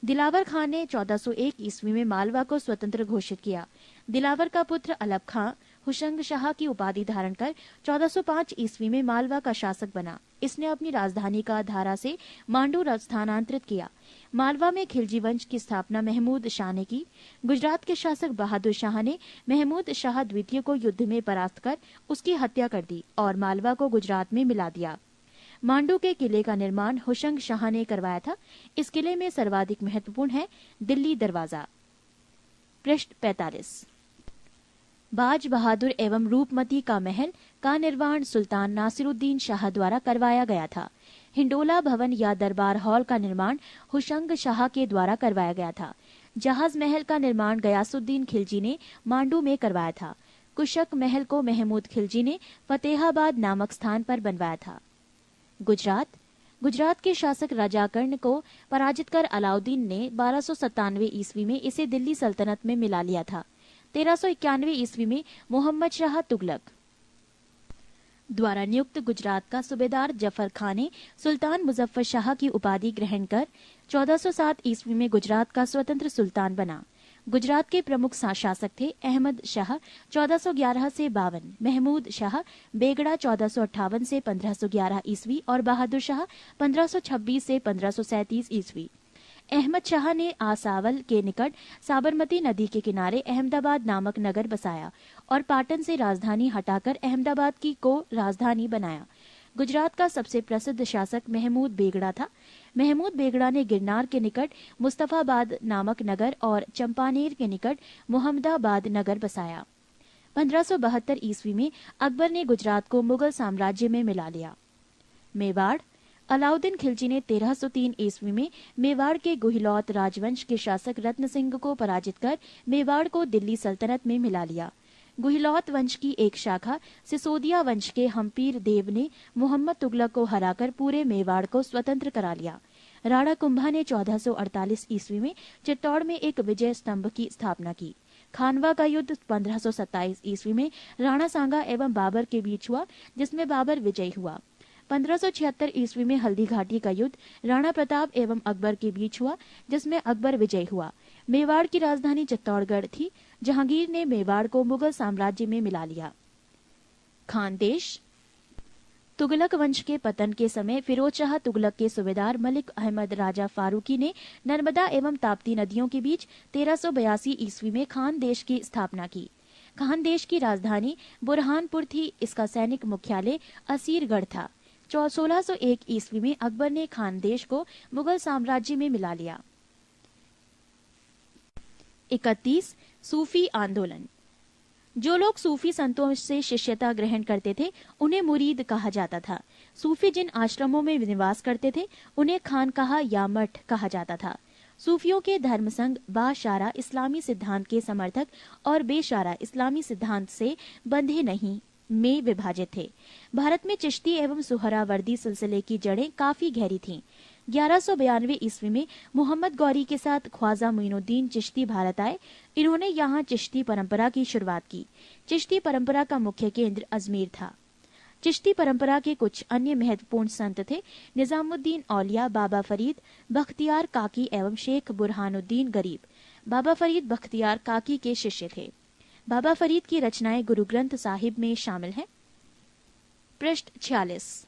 दिलावर खान ने 1401 ईस्वी में मालवा को स्वतंत्र घोषित किया। दिलावर का पुत्र अलब खां हुशंग शाह की उपाधि धारण कर 1405 ईस्वी में मालवा का शासक बना। इसने अपनी राजधानी का धारा से मांडू स्थानांतरित किया। मालवा में खिलजी वंश की स्थापना महमूद शाह ने की। गुजरात के शासक बहादुर शाह ने महमूद शाह द्वितीय को युद्ध में परास्त कर उसकी हत्या कर दी और मालवा को गुजरात में मिला दिया। मांडू के किले का निर्माण हुशंग शाह ने करवाया था। इस किले में सर्वाधिक महत्वपूर्ण है दिल्ली दरवाजा। पृष्ठ 45। बाज बहादुर एवं रूपमती का महल का निर्माण सुल्तान नासिरुद्दीन शाह द्वारा करवाया गया था। हिंडोला भवन या दरबार हॉल का निर्माण हुशंग शाह के द्वारा करवाया गया था। जहाज महल का निर्माण गयासुद्दीन खिलजी ने मांडू में करवाया था। कुशक महल को महमूद खिलजी ने फतेहाबाद नामक स्थान पर बनवाया था। गुजरात। गुजरात के शासक राजाकर्ण को पराजित कर अलाउद्दीन ने 1297 ईस्वी में इसे दिल्ली सल्तनत में मिला लिया था। 1391 ईस्वी में मोहम्मद शाह तुगलक द्वारा नियुक्त गुजरात का सूबेदार जफर खान ने सुल्तान मुजफ्फर शाह की उपाधि ग्रहण कर 1407 ईस्वी में गुजरात का स्वतंत्र सुल्तान बना। गुजरात के प्रमुख शासक थे अहमद शाह 1411 से 52, महमूद शाह बेगड़ा 1458 से 1511 ईस्वी और बहादुर शाह 1526 से 1537 ईस्वी। अहमद शाह ने आसावल के निकट साबरमती नदी के किनारे अहमदाबाद नामक नगर बसाया और पाटन से राजधानी हटाकर अहमदाबाद को राजधानी बनाया। गुजरात का सबसे प्रसिद्ध शासक महमूद बेगड़ा था। महमूद बेगड़ा ने गिरनार के निकट मुस्तफाबाद नामक नगर और चंपानेर के निकट मुहम्मदाबाद नगर बसाया। 1572 ईस्वी में अकबर ने गुजरात को मुगल साम्राज्य में मिला लिया। मेवाड़। अलाउद्दीन खिलजी ने 1303 ईस्वी में मेवाड़ के गुहिलौत राजवंश के शासक रत्न सिंह को पराजित कर मेवाड़ को दिल्ली सल्तनत में मिला लिया। गुहिलौत वंश की एक शाखा सिसोदिया वंश के हम्पीर देव ने मोहम्मद तुगलक को हराकर पूरे मेवाड़ को स्वतंत्र करा लिया। राणा कुंभा ने 1448 ईस्वी में चित्तौड़ में एक विजय स्तंभ की स्थापना की। खानवा का युद्ध 1527 ईस्वी में राणा सांगा एवं बाबर के बीच हुआ, जिसमें बाबर विजयी हुआ। 1576 ईस्वी में हल्दी घाटी का युद्ध राणा प्रताप एवं अकबर के बीच हुआ, जिसमें अकबर विजयी हुआ। मेवाड़ की राजधानी चित्तौड़गढ़ थी। जहांगीर ने मेवाड़ को मुगल साम्राज्य में मिला लिया। खानदेश। तुगलक वंश के पतन के समय फिरोज शाह तुगलक के सूबेदार मलिक अहमद राजा फारूकी ने नर्मदा एवं ताप्ती नदियों के बीच 1382 ईस्वी में खानदेश की स्थापना की। खानदेश की राजधानी बुरहानपुर थी। इसका सैनिक मुख्यालय असीरगढ़ था। 1601 ईस्वी में अकबर ने खानदेश को मुगल साम्राज्य में मिला लिया। 31 सूफी आंदोलन। जो लोग सूफी संतों से शिष्यता ग्रहण करते थे उन्हें मुरीद कहा जाता था। सूफी जिन आश्रमों में निवास करते थे उन्हें खानकाहा या मठ कहा जाता था। सूफियों के धर्म संघ बाशारा इस्लामी सिद्धांत के समर्थक और बेशारा इस्लामी सिद्धांत से बंधे नहीं में विभाजित थे। भारत में चिश्ती एवं सुहरावर्दी सिलसिले की जड़ें काफी गहरी थीं। 1192 ईस्वी में मोहम्मद गौरी के साथ ख्वाजा मोइनुद्दीन चिश्ती भारत आए। इन्होंने यहाँ चिश्ती परंपरा की शुरुआत की। चिश्ती परंपरा का मुख्य केंद्र अजमेर था। चिश्ती परंपरा के कुछ अन्य महत्वपूर्ण संत थे निजामुद्दीन औलिया, बाबा फरीद, बख्तियार काकी एवं शेख बुरहानुद्दीन गरीब। बाबा फरीद बख्तियार काकी के शिष्य थे। बाबा फरीद की रचनाएं गुरु ग्रंथ साहिब में शामिल हैं। पृष्ठ 46।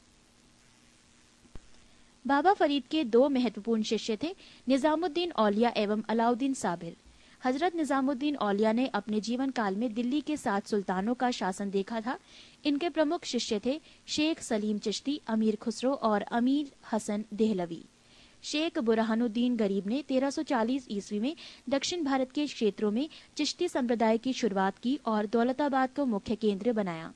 बाबा फरीद के दो महत्वपूर्ण शिष्य थे निजामुद्दीन औलिया एवं अलाउद्दीन साबिर। हजरत निजामुद्दीन औलिया ने अपने जीवन काल में दिल्ली के 7 सुल्तानों का शासन देखा था। इनके प्रमुख शिष्य थे शेख सलीम चिश्ती, अमीर खुसरो और अमीर हसन देहलवी। शेख बुरहानुद्दीन गरीब ने 1340 ईस्वी में दक्षिण भारत के क्षेत्रों में चिश्ती संप्रदाय की शुरुआत की और दौलताबाद को मुख्य केंद्र बनाया।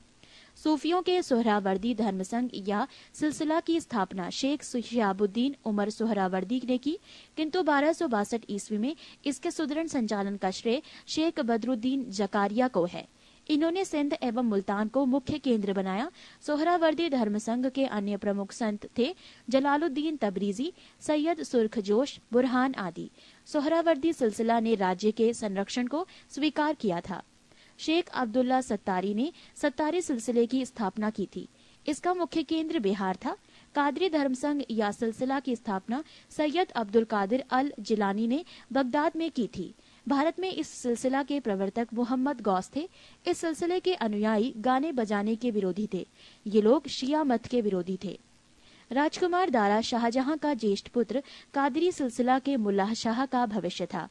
सूफियों के सोहरावर्दी धर्मसंघ या सिलसिला की स्थापना शेख शिहाबुद्दीन उमर सोहरावर्दी ने की, किंतु 1262 ईस्वी में इसके सुदृढ़ संचालन का श्रेय शेख बदरुद्दीन जकारिया को है। इन्होंने सिंध एवं मुल्तान को मुख्य केंद्र बनाया। सोहरावर्दी धर्मसंघ के अन्य प्रमुख संत थे जलालुद्दीन तबरीजी, सैयद सुर्खजोश, बुरहान आदि। सोहरावर्दी सिलसिला ने राज्य के संरक्षण को स्वीकार किया था। शेख अब्दुल्ला सत्तारी ने सत्तारी सिलसिले की स्थापना की थी। इसका मुख्य केंद्र बिहार था। कादरी धर्मसंघ या सिलसिला की स्थापना सैयद अब्दुल कादिर अल जिलानी ने बगदाद में की थी। भारत में इस सिलसिला के प्रवर्तक मोहम्मद गौस थे। इस सिलसिले के अनुयायी गाने बजाने के विरोधी थे। ये लोग शिया मत के विरोधी थे। राजकुमार दारा शाहजहां का ज्येष्ठ पुत्र कादरी सिलसिला के मुल्लाह शाह का भविष्य था।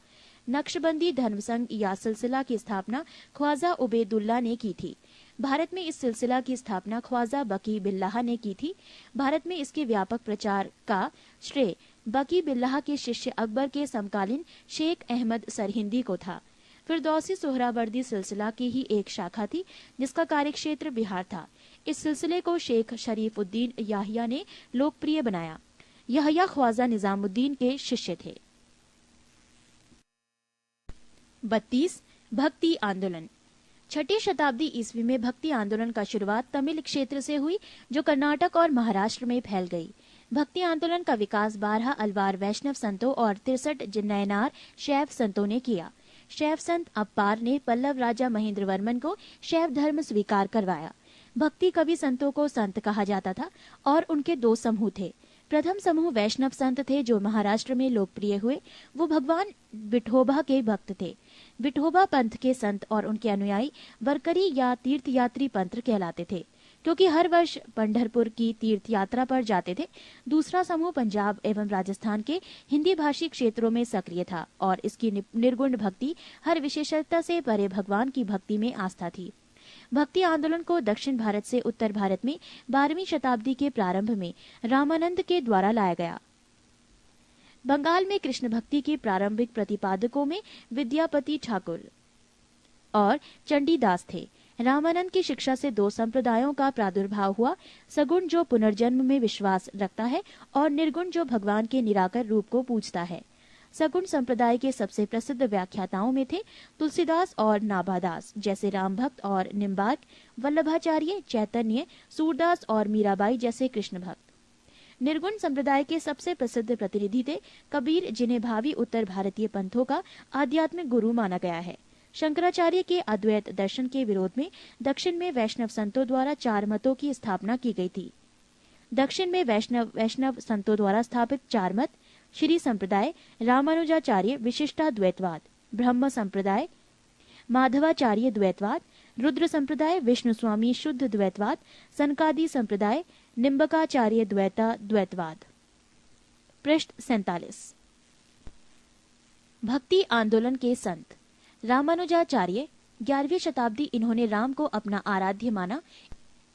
नक्शबंदी धर्मसंघ या सिलसिला की स्थापना ख्वाजा उबैदुल्ला ने की थी। भारत में इस सिलसिला की स्थापना ख्वाजा बकी बिल्लाह ने की थी। भारत में इसके व्यापक प्रचार का श्रेय बकी बिल्लाह के शिष्य अकबर के समकालीन शेख अहमद सरहिंदी को था। फिरदौसी सोहरावर्दी सिलसिला की ही एक शाखा थी जिसका कार्यक्षेत्र बिहार था। इस सिलसिले को शेख शरीफुद्दीन याहिया ने लोकप्रिय बनाया। याहिया ख्वाजा निजामुद्दीन के शिष्य थे। 32 भक्ति आंदोलन। 6ठी शताब्दी ईस्वी में भक्ति आंदोलन का शुरुआत तमिल क्षेत्र से हुई जो कर्नाटक और महाराष्ट्र में फैल गई। भक्ति आंदोलन का विकास 12 अलवार वैष्णव संतों और 63 जिन्नैनार शैव संतों ने किया। शैव संत अप्पार ने पल्लव राजा महेंद्र वर्मन को शैव धर्म स्वीकार करवाया। भक्ति कवि संतों को संत कहा जाता था और उनके 2 समूह थे। प्रथम समूह वैष्णव संत थे जो महाराष्ट्र में लोकप्रिय हुए। वो भगवान विठोबा के भक्त थे। विठोबा पंथ के संत और उनके अनुयायी वरकरी या तीर्थयात्री पंथ कहलाते थे क्योंकि हर वर्ष पंढरपुर की तीर्थ यात्रा पर जाते थे। दूसरा समूह पंजाब एवं राजस्थान के हिंदी भाषी क्षेत्रों में सक्रिय था और इसकी निर्गुण भक्ति हर विशेषता से परे भगवान की भक्ति में आस्था थी। भक्ति आंदोलन को दक्षिण भारत से उत्तर भारत में 12वीं शताब्दी के प्रारंभ में रामानंद के द्वारा लाया गया। बंगाल में कृष्ण भक्ति के प्रारंभिक प्रतिपादकों में विद्यापति ठाकुर और चंडीदास थे। रामानंद की शिक्षा से 2 संप्रदायों का प्रादुर्भाव हुआ, सगुण जो पुनर्जन्म में विश्वास रखता है और निर्गुण जो भगवान के निराकर रूप को पूजता है। सगुण संप्रदाय के सबसे प्रसिद्ध व्याख्याताओं में थे तुलसीदास और नाभादास जैसे राम भक्त और निम्बार्क, वल्लभाचार्य, चैतन्य, सूरदास और मीराबाई जैसे कृष्ण भक्त। निर्गुण संप्रदाय के सबसे प्रसिद्ध प्रतिनिधि थे कबीर, जिन्हें भावी उत्तर भारतीय पंथों का आध्यात्मिक गुरु माना गया है। शंकराचार्य के अद्वैत दर्शन के विरोध में दक्षिण में वैष्णव संतों द्वारा 4 मतों की स्थापना की गई थी। दक्षिण में वैष्णव संतों द्वारा स्थापित 4 मत श्री संप्रदाय, रामानुजाचार्य विशिष्टाद्वैतवाद, ब्रह्म संप्रदाय माधवाचार्य द्वैतवाद, रुद्र संप्रदाय विष्णु स्वामी शुद्ध द्वैतवाद, सनकादि संप्रदाय निम्बकाचार्य द्वैतवाद। पृष्ठ 47। भक्ति आंदोलन के संत रामानुजाचार्य 11वीं शताब्दी। इन्होंने राम को अपना आराध्य माना।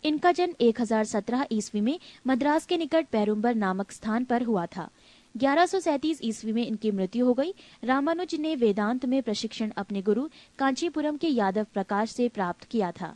इनका जन्म 1017 ईस्वी में मद्रास के निकट पेरुम्बर नामक स्थान पर हुआ था। 1137 ईस्वी में इनकी मृत्यु हो गई। रामानुज ने वेदांत में प्रशिक्षण अपने गुरु कांचीपुरम के यादव प्रकाश से प्राप्त किया था।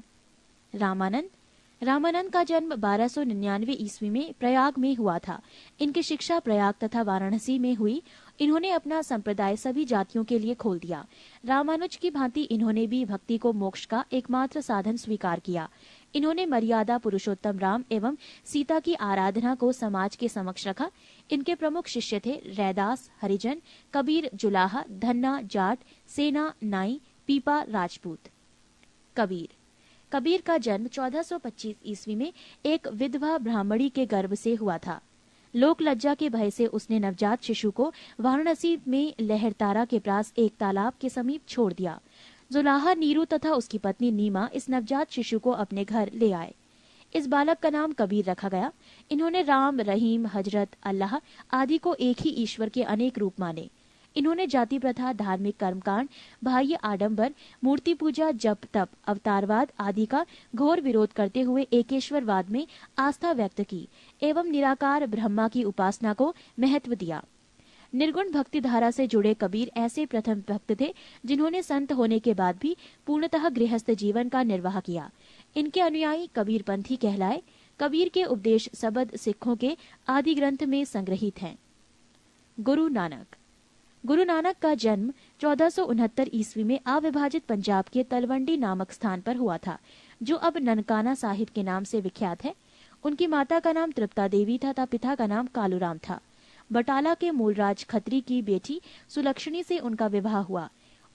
रामानंद का जन्म 1299 ईस्वी में प्रयाग में हुआ था। इनकी शिक्षा प्रयाग तथा वाराणसी में हुई। इन्होंने अपना संप्रदाय सभी जातियों के लिए खोल दिया। रामानुज की भांति इन्होंने भी भक्ति को मोक्ष का एकमात्र साधन स्वीकार किया। इन्होंने मर्यादा पुरुषोत्तम राम एवं सीता की आराधना को समाज के समक्ष रखा। इनके प्रमुख शिष्य थे रैदास, हरिजन, कबीर, जुलाहा, धन्ना, जाट, सेना, नाई, पीपा, राजपूत। कबीर का जन्म 1425 ईस्वी में एक विधवा ब्राह्मणी के गर्भ से हुआ था। लोक लज्जा के भय से उसने नवजात शिशु को वाराणसी में लहरतारा के पास एक तालाब के समीप छोड़ दिया। जुलाहा, नीरू तथा उसकी पत्नी नीमा इस नवजात शिशु को अपने घर ले आए। इस बालक का नाम कबीर रखा गया। इन्होंने राम, रहीम, हजरत, अल्लाह आदि को एक ही ईश्वर के अनेक रूप माने। इन्होंने जाति प्रथा, धार्मिक कर्मकांड, बाह्य आडंबर, मूर्ति पूजा, जप तप, अवतारवाद आदि का घोर विरोध करते हुए एकेश्वरवाद में आस्था व्यक्त की एवं निराकार ब्रह्मा की उपासना को महत्व दिया। निर्गुण भक्ति धारा से जुड़े कबीर ऐसे प्रथम भक्त थे जिन्होंने संत होने के बाद भी पूर्णतः गृहस्थ जीवन का निर्वाह किया। इनके अनुयायी कबीरपंथी कहलाए। कबीर के उपदेश सबद सिखों के आदि ग्रंथ में संग्रहित हैं। गुरु नानक का जन्म 1469 ईस्वी में अविभाजित पंजाब के तलवंडी नामक स्थान पर हुआ था, जो अब ननकाना साहिब के नाम से विख्यात है। उनकी माता का नाम तृप्ता देवी था तथा पिता का नाम कालूराम था। बटाला के मूलराज खत्री की बेटी सुलक्षणी से उनका विवाह हुआ।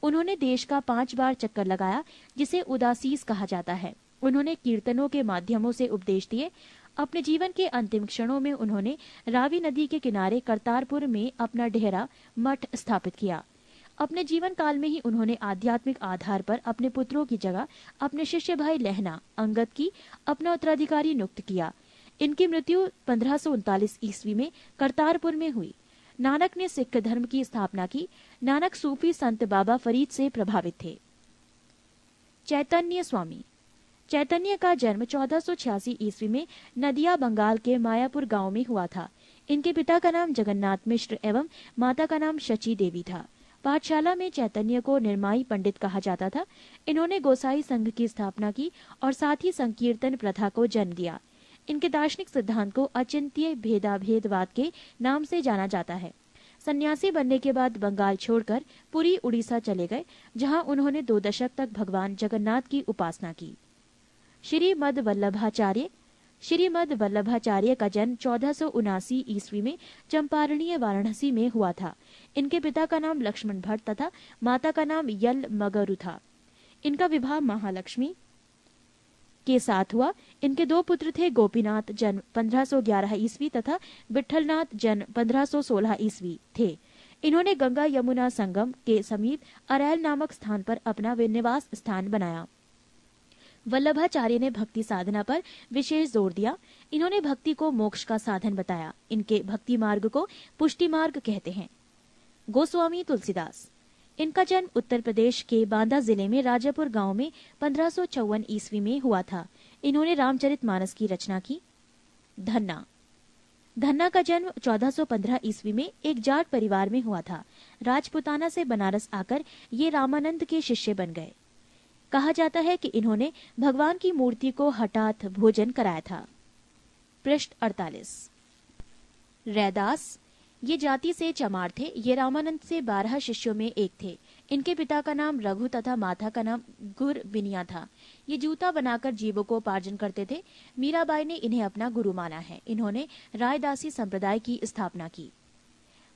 उन्होंने देश का 5 बार चक्कर लगाया, जिसे उदासीस कहा जाता है। उन्होंने कीर्तनों के माध्यमों से उपदेश दिए। अपने जीवन के अंतिम क्षणों में उन्होंने रावी नदी के किनारे करतारपुर में अपना डेरा मठ स्थापित किया। अपने जीवन काल में ही उन्होंने आध्यात्मिक आधार पर अपने पुत्रों की जगह अपने शिष्य भाई लहना अंगद की अपना उत्तराधिकारी नियुक्त किया। इनकी मृत्यु 1539 ईस्वी में करतारपुर में हुई। नानक ने सिख धर्म की स्थापना की। नानक सूफी संत बाबा फरीद से प्रभावित थे। चैतन्य का जन्म 1486 ईस्वी में नदिया बंगाल के मायापुर गांव में हुआ था। इनके पिता का नाम जगन्नाथ मिश्र एवं माता का नाम शची देवी था। पाठशाला में चैतन्य को निर्माई पंडित कहा जाता था। इन्होंने गोसाई संघ की स्थापना की और साथ ही संकीर्तन प्रथा को जन्म दिया। इनके दार्शनिक सिद्धांत को अचिंत्य भेदाभेदवाद के नाम से जाना जाता है। सन्यासी बनने के बाद बंगाल छोड़कर पुरी उड़ीसा चले गए, जहां उन्होंने 2 दशक तक भगवान जगन्नाथ की उपासना की। श्रीमद वल्लभाचार्य का जन्म 1479 ईस्वी में चंपारणीय वाराणसी में हुआ था। इनके पिता का नाम लक्ष्मण भट्ट तथा माता का नाम यल मगरु था। इनका विवाह महालक्ष्मी के साथ हुआ। इनके 2 पुत्र थे। गोपीनाथ जन्म 1511 ईस्वी तथा विठलनाथ जन्म 1516 ईस्वी थे। इन्होंने गंगा यमुना संगम के समीप अरैल नामक स्थान पर अपना निवास स्थान बनाया। वल्लभाचार्य ने भक्ति साधना पर विशेष जोर दिया। इन्होंने भक्ति को मोक्ष का साधन बताया। इनके भक्ति मार्ग को पुष्टि मार्ग कहते हैं। गोस्वामी तुलसीदास। इनका जन्म उत्तर प्रदेश के बांदा जिले में राजापुर गांव में 1554 ईस्वी में हुआ था। इन्होंने रामचरितमानस की रचना की। धन्ना का जन्म 1415 ईस्वी में एक जाट परिवार में हुआ था। राजपुताना से बनारस आकर ये रामानंद के शिष्य बन गए। कहा जाता है कि इन्होंने भगवान की मूर्ति को हठात भोजन कराया था। पृष्ठ 48। रैदास ये जाति से चमार थे। ये रामानंद से 12 शिष्यों में एक थे। इनके पिता का नाम रघु तथा माता का नाम गुरबिनिया था। ये जूता बनाकर जीवों को उपार्जन करते थे। मीराबाई ने इन्हें अपना गुरु माना है। इन्होंने रायदासी संप्रदाय की स्थापना की।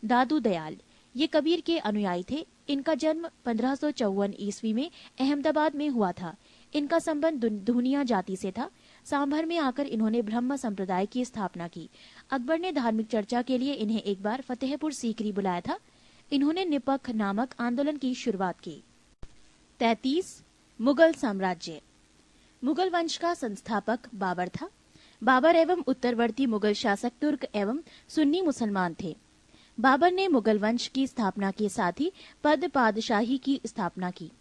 दादू दयाल ये कबीर के अनुयायी थे। इनका जन्म 1554 ईस्वी में अहमदाबाद में हुआ था। इनका संबंध धुनिया जाति से था। सांभर में आकर इन्होंने ब्रह्म संप्रदाय की स्थापना की। अकबर ने धार्मिक चर्चा के लिए इन्हें एक बार फतेहपुर सीकरी बुलाया था। इन्होंने निपख नामक आंदोलन की शुरुआत की। 33 मुगल साम्राज्य। मुगल वंश का संस्थापक बाबर था। बाबर एवं उत्तरवर्ती मुगल शासक तुर्क एवं सुन्नी मुसलमान थे। बाबर ने मुगल वंश की स्थापना के साथ ही पद पादशाही की स्थापना की,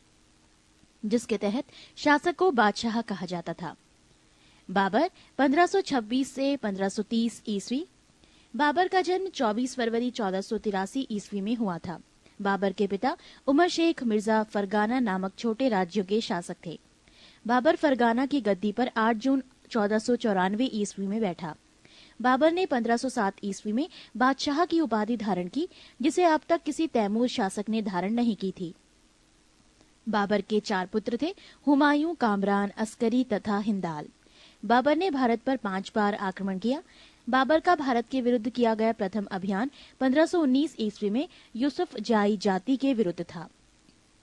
जिसके तहत शासक को बादशाह कहा जाता था। बाबर 1526 से 1530 ईस्वी। बाबर का जन्म 24 फरवरी 1483 ईस्वी में हुआ था। बाबर के पिता उमर शेख मिर्जा फरगाना नामक छोटे राज्यों के शासक थे। बाबर फरगाना की गद्दी पर 8 जून 1494 ईस्वी में बैठा। बाबर ने 1507 ईस्वी में बादशाह की उपाधि धारण की, जिसे अब तक किसी तैमूर शासक ने धारण नहीं की थी। बाबर के 4 पुत्र थे, हुमायूं, कामरान, अस्करी तथा हिंदाल। बाबर ने भारत पर 5 बार आक्रमण किया। बाबर का भारत के विरुद्ध किया गया प्रथम अभियान 1519 ईस्वी में यूसुफ जाई जाति के विरुद्ध था।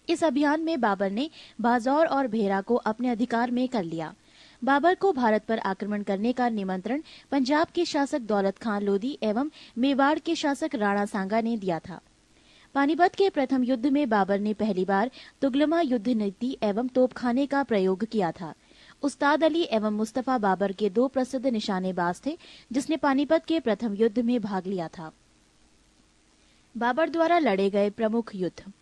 इस अभियान में बाबर ने बाजौर और भेरा को अपने अधिकार में कर लिया। बाबर को भारत पर आक्रमण करने का निमंत्रण पंजाब के शासक दौलत खान लोधी एवं मेवाड़ के शासक राणा सांगा ने दिया था। पानीपत के प्रथम युद्ध में बाबर ने पहली बार तुगलमा युद्ध नीति एवं तोपखाने का प्रयोग किया था। उस्ताद अली एवं मुस्तफा बाबर के 2 प्रसिद्ध निशानेबाज थे, जिसने पानीपत के प्रथम युद्ध में भाग लिया था। बाबर द्वारा लड़े गए प्रमुख युद्ध।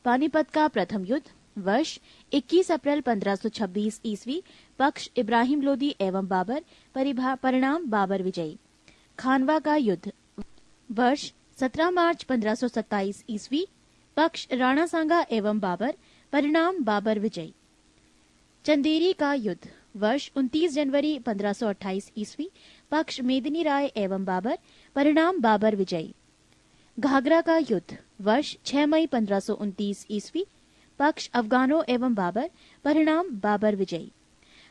पानीपत का प्रथम युद्ध। वर्ष 21 अप्रैल 1526 ईस्वी। पक्ष इब्राहिम लोदी एवं बाबर। परिणाम बाबर विजयी। खानवा का युद्ध। वर्ष 17 मार्च 1527 ईस्वी। पक्ष राणा सांगा एवं बाबर। परिणाम बाबर विजयी। चंदेरी का युद्ध। वर्ष 29 जनवरी 1528 ईस्वी। पक्ष मेदिनी राय एवं बाबर। परिणाम बाबर विजयी। घाघरा का युद्ध। वर्ष 6 मई 1529 ईस्वी। पक्ष अफगानों एवं बाबर। परिणाम बाबर विजयी।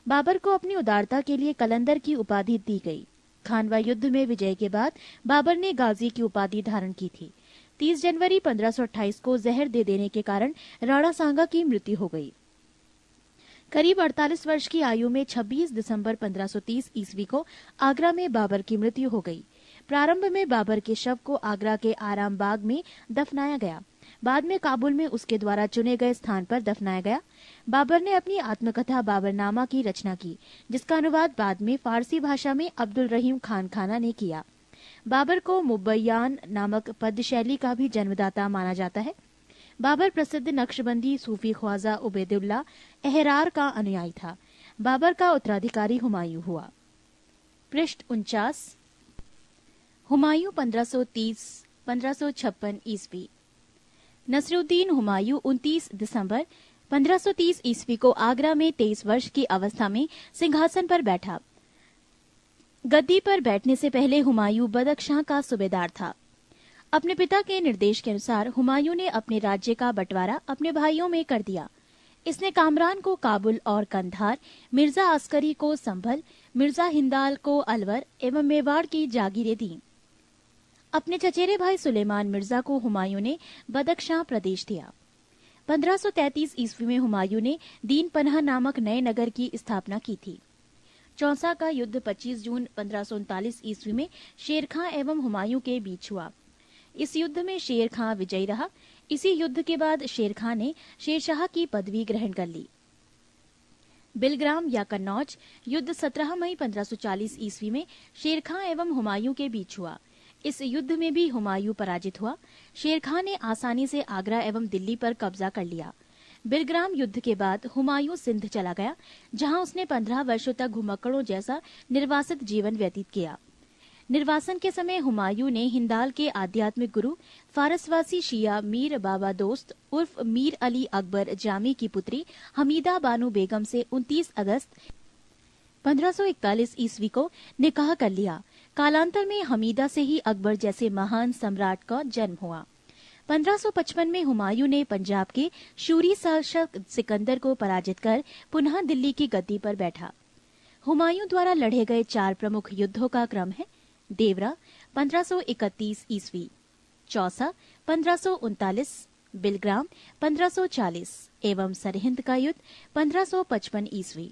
बाबर को अपनी उदारता के लिए कलंदर की उपाधि दी गई। खानवा युद्ध में विजय के बाद बाबर ने गाजी की उपाधि धारण की थी। 30 जनवरी 1528 को जहर दे देने के कारण राणा सांगा की मृत्यु हो गई। करीब 48 वर्ष की आयु में 26 दिसंबर 1530 ईस्वी को आगरा में बाबर की मृत्यु हो गई। प्रारंभ में बाबर के शव को आगरा के आराम बाग में दफनाया गया। बाद में काबुल में उसके द्वारा चुने गए स्थान पर दफनाया गया। बाबर ने अपनी आत्मकथा बाबरनामा की रचना की, जिसका अनुवाद बाद में फारसी भाषा में अब्दुल रहीम खान खाना ने किया। बाबर को मुबैयान नामक पद्य शैली का भी जन्मदाता माना जाता है। बाबर प्रसिद्ध नक्शबंदी सूफी ख्वाजा उबैदुल्ला एहरार का अनुयायी था। बाबर का उत्तराधिकारी हुमायूं हुआ। पृष्ठ 49। हुमायूं 1530-1556 ईस्वी। नसरुद्दीन हुमायूं 29 दिसंबर 1530 ईस्वी को आगरा में 23 वर्ष की अवस्था में सिंहासन पर बैठा। गद्दी पर बैठने से पहले हुमायूं बदख्शां का सूबेदार था। अपने पिता के निर्देश के अनुसार हुमायूं ने अपने राज्य का बंटवारा अपने भाइयों में कर दिया। इसने कामरान को काबुल और कंधार, मिर्जा अस्करी को संभल, मिर्जा हिंदाल को अलवर एवं मेवाड़ की जागीरें दी। अपने चचेरे भाई सुलेमान मिर्जा को हुमायूं ने बदख्शां प्रदेश दिया। 1533 ईस्वी में हुमायूं ने दीन पनाह नामक नए नगर की स्थापना की थी। चौसा का युद्ध 25 जून 1539 ईस्वी में शेर खां एवं हुमायूं के बीच हुआ। इस युद्ध में शेर खां विजयी रहा। इसी युद्ध के बाद शेर खां ने शेरशाह की पदवी ग्रहण कर ली। बिलग्राम या कन्नौज युद्ध 17 मई 1540 ईस्वी में शेर खां एवं हुमायूं के बीच हुआ। इस युद्ध में भी हुमायूं पराजित हुआ। शेर खां ने आसानी से आगरा एवं दिल्ली पर कब्जा कर लिया। बिलग्राम युद्ध के बाद हुमायूं सिंध चला गया, जहां उसने 15 वर्षों तक घुमक्कड़ों जैसा निर्वासित जीवन व्यतीत किया। निर्वासन के समय हुमायूं ने हिंदाल के आध्यात्मिक गुरु फारसवासी शिया मीर बाबा दोस्त उर्फ मीर अली अकबर जामी की पुत्री हमीदा बानू बेगम से 29 अगस्त 1541 ईस्वी को निकाह कर लिया। कालांतर में हमीदा से ही अकबर जैसे महान सम्राट का जन्म हुआ। 1555 में हुमायूं ने पंजाब के शूरी शासक सिकंदर को पराजित कर पुनः दिल्ली की गद्दी पर बैठा। हुमायूं द्वारा लड़े गए 4 प्रमुख युद्धों का क्रम है। देवरा 1531 ईस्वी, चौसा 1539, बिलग्राम 1540 एवं सरहिंद का युद्ध 1555 ईस्वी।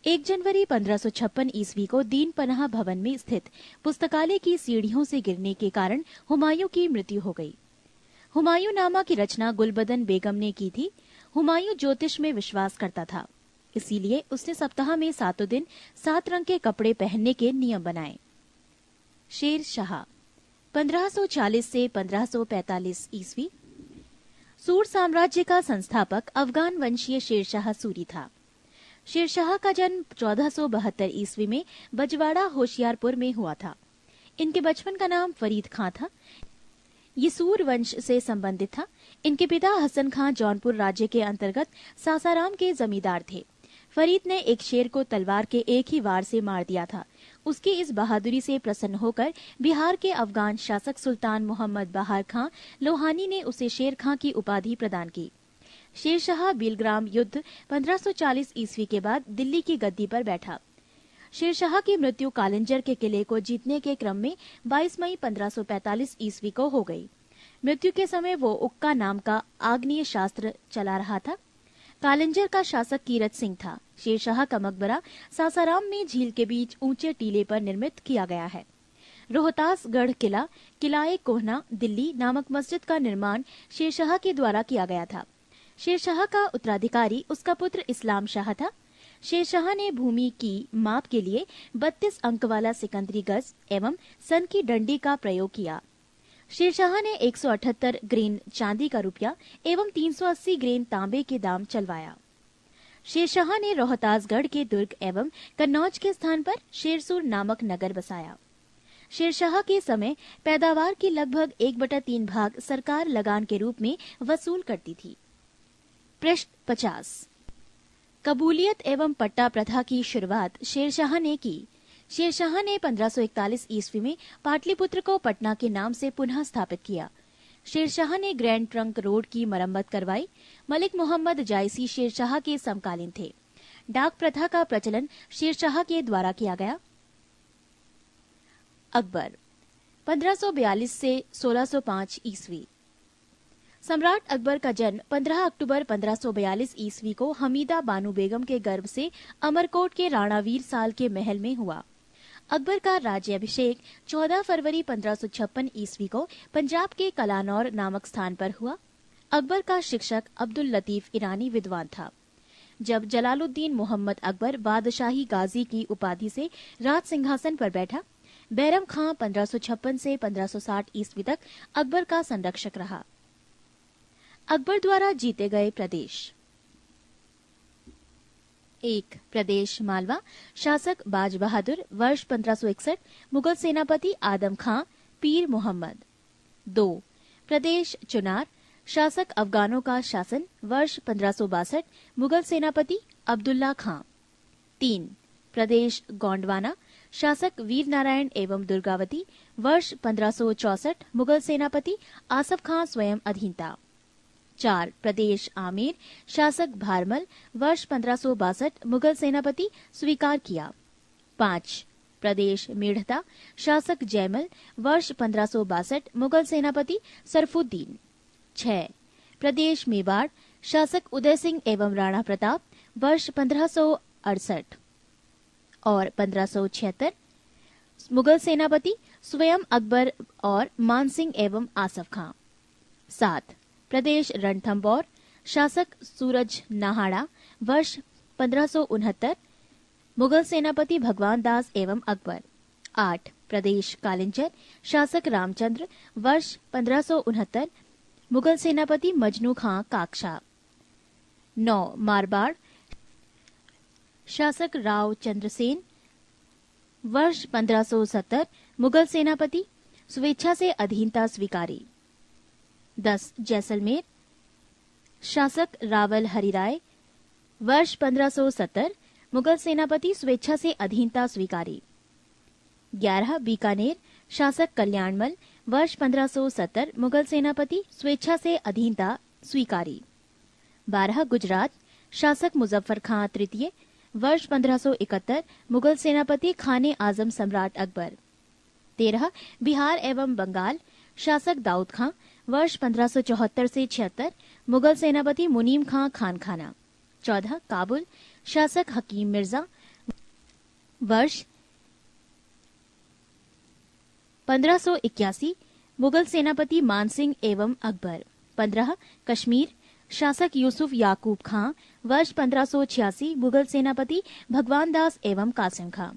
1 जनवरी 1556 ईस्वी को दीन पनाह भवन में स्थित पुस्तकालय की सीढ़ियों से गिरने के कारण हुमायूं की मृत्यु हो गई। हुमायूं नामा की रचना गुलबदन बेगम ने की थी। हुमायूं ज्योतिष में विश्वास करता था, इसीलिए उसने सप्ताह में 7 दिन 7 रंग के कपड़े पहनने के नियम बनाए। शेर शाह 1540 से 1545 ईस्वी। सूर साम्राज्य का संस्थापक अफगान वंशीय शेरशाह सूरी था। शेरशाह का जन्म 1472 ईस्वी में बजवाड़ा होशियारपुर में हुआ था। इनके बचपन का नाम फरीद खां था। ये सूर वंश से संबंधित था। इनके पिता हसन खां जौनपुर राज्य के अंतर्गत सासाराम के जमींदार थे। फरीद ने एक शेर को तलवार के एक ही वार से मार दिया था। उसकी इस बहादुरी से प्रसन्न होकर बिहार के अफगान शासक सुल्तान मोहम्मद बहार खां लोहानी ने उसे शेर खां की उपाधि प्रदान की। शेरशाह बिलग्राम युद्ध 1540 ईस्वी के बाद दिल्ली की गद्दी पर बैठा। शेरशाह की मृत्यु कालिंजर के किले को जीतने के क्रम में 22 मई 1545 ईस्वी को हो गई। मृत्यु के समय वो उक्का नाम का आग्नेय शास्त्र चला रहा था। कालिंजर का शासक कीरत सिंह था। शेरशाह का मकबरा सासाराम में झील के बीच ऊंचे टीले पर निर्मित किया गया है। रोहतासगढ़ किला किलाए कोहना दिल्ली नामक मस्जिद का निर्माण शेरशाह के द्वारा किया गया था। शेरशाह का उत्तराधिकारी उसका पुत्र इस्लाम शाह था। शेरशाह ने भूमि की माप के लिए 32 अंक वाला सिकंदरी गज एवं सन की डंडी का प्रयोग किया। शेरशाह ने 178 ग्रेन चांदी का रुपया एवं 380 ग्रेन तांबे के दाम चलवाया। शेरशाह ने रोहतासगढ़ के दुर्ग एवं कन्नौज के स्थान पर शेरसुर नामक नगर बसाया। शेरशाह के समय पैदावार की लगभग 1/3 भाग सरकार लगान के रूप में वसूल करती थी। पृष्ठ 50। कबूलियत एवं पट्टा प्रथा की शुरुआत शेरशाह ने की। शेरशाह ने 1541 ईस्वी में पाटलिपुत्र को पटना के नाम से पुनः स्थापित किया। शेरशाह ने ग्रैंड ट्रंक रोड की मरम्मत करवाई। मलिक मोहम्मद जायसी शेरशाह के समकालीन थे। डाक प्रथा का प्रचलन शेरशाह के द्वारा किया गया। अकबर 1542 से 1605 ईस्वी। सम्राट अकबर का जन्म 15 अक्टूबर 1542 ईस्वी को हमीदा बानो बेगम के गर्भ से अमरकोट के राणावीर साल के महल में हुआ। अकबर का राज्याभिषेक 14 फरवरी 1556 ईस्वी को पंजाब के कलानौर नामक स्थान पर हुआ। अकबर का शिक्षक अब्दुल लतीफ ईरानी विद्वान था। जब जलालुद्दीन मोहम्मद अकबर बादशाही गाजी की उपाधि से राज सिंहासन पर बैठा, बैरम खां 1556 से 1560 ईस्वी तक अकबर का संरक्षक रहा। अकबर द्वारा जीते गए प्रदेश। 1 प्रदेश मालवा, शासक बाज बहादुर, वर्ष 1561, मुगल सेनापति आदम खां, पीर मोहम्मद। 2 प्रदेश चुनार, शासक अफगानों का शासन, वर्ष 1562, मुगल सेनापति अब्दुल्ला खां। 3 प्रदेश गोंडवाना, शासक वीर नारायण एवं दुर्गावती, वर्ष 1564, मुगल सेनापति आसफ खां स्वयं अधीनता। 4 प्रदेश आमेर, शासक भारमल, वर्ष 1562, मुगल सेनापति स्वीकार किया। 5 प्रदेश मेढ़ता, शासक जयमल, वर्ष 1562, मुगल सेनापति सरफुद्दीन। 6 प्रदेश मेवाड़, शासक उदय सिंह एवं राणा प्रताप, वर्ष 1568 और 1576, मुगल सेनापति स्वयं अकबर और मानसिंह एवं आसफ खां। 7 प्रदेश रणथंबोर, शासक सूरज नाहाड़ा, वर्ष 1569, मुगल सेनापति भगवान दास एवं अकबर। 8 प्रदेश कालिंचर, शासक रामचंद्र, वर्ष 1569, मुगल सेनापति मजनू खां काकशा। 9 मारवाड़, शासक राव चंद्रसेन, वर्ष 1570, मुगल सेनापति स्वेच्छा से अधीनता स्वीकारी। 10 जैसलमेर, शासक रावल हरिराय, वर्ष 1570, मुगल सेनापति स्वेच्छा से अधीनता स्वीकारी। 11 बीकानेर, शासक कल्याणमल, वर्ष 1570, मुगल सेनापति स्वेच्छा से अधीनता स्वीकारी। 12 गुजरात, शासक मुजफ्फर खां तृतीय, वर्ष 1571, मुगल सेनापति खाने आजम सम्राट अकबर। 13 बिहार एवं बंगाल, शासक दाऊद खां वर्ष 1574 से 76, मुगल सेनापति मुनीम खां खानखाना। 14 काबुल, शासक हकीम मिर्जा वर्ष 1581, मुगल सेनापति मानसिंह एवं अकबर। 15 कश्मीर, शासक यूसुफ याकूब खां वर्ष 1586, मुगल सेनापति भगवान दास एवं कासिम खां।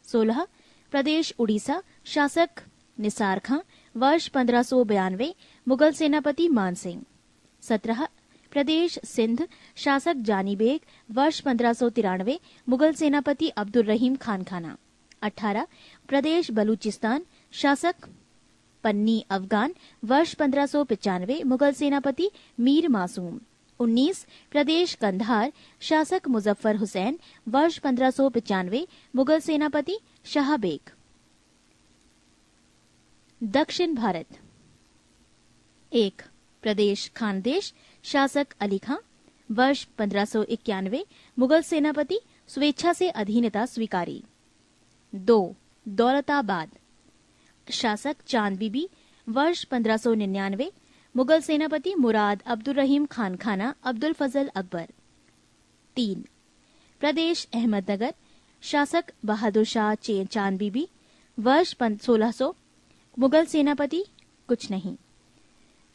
16 प्रदेश उड़ीसा, शासक निसार खां वर्ष 1592, मुगल सेनापति मानसिंह। 17 प्रदेश सिंध, शासक जानी बेग वर्ष 1593, मुगल सेनापति अब्दुल रहीम खानखाना। 18 प्रदेश बलूचिस्तान, शासक पन्नी अफगान वर्ष 1595, मुगल सेनापति मीर मासूम। 19 प्रदेश कंधार, शासक मुजफ्फर हुसैन वर्ष 1595, मुगल सेनापति शाह बेग। दक्षिण भारत। 1 प्रदेश खानदेश, शासक अली खां वर्ष 1591, मुगल सेनापति स्वेच्छा से अधीनता स्वीकारी। 2 दौलताबाद, शासक चांद बीबी वर्ष 1599, मुगल सेनापति मुराद अब्दुल रहीम खानखाना अब्दुल फजल अकबर। 3 प्रदेश अहमदनगर, शासक बहादुर शाह चांद बीबी वर्ष 1600, मुगल सेनापति कुछ नहीं।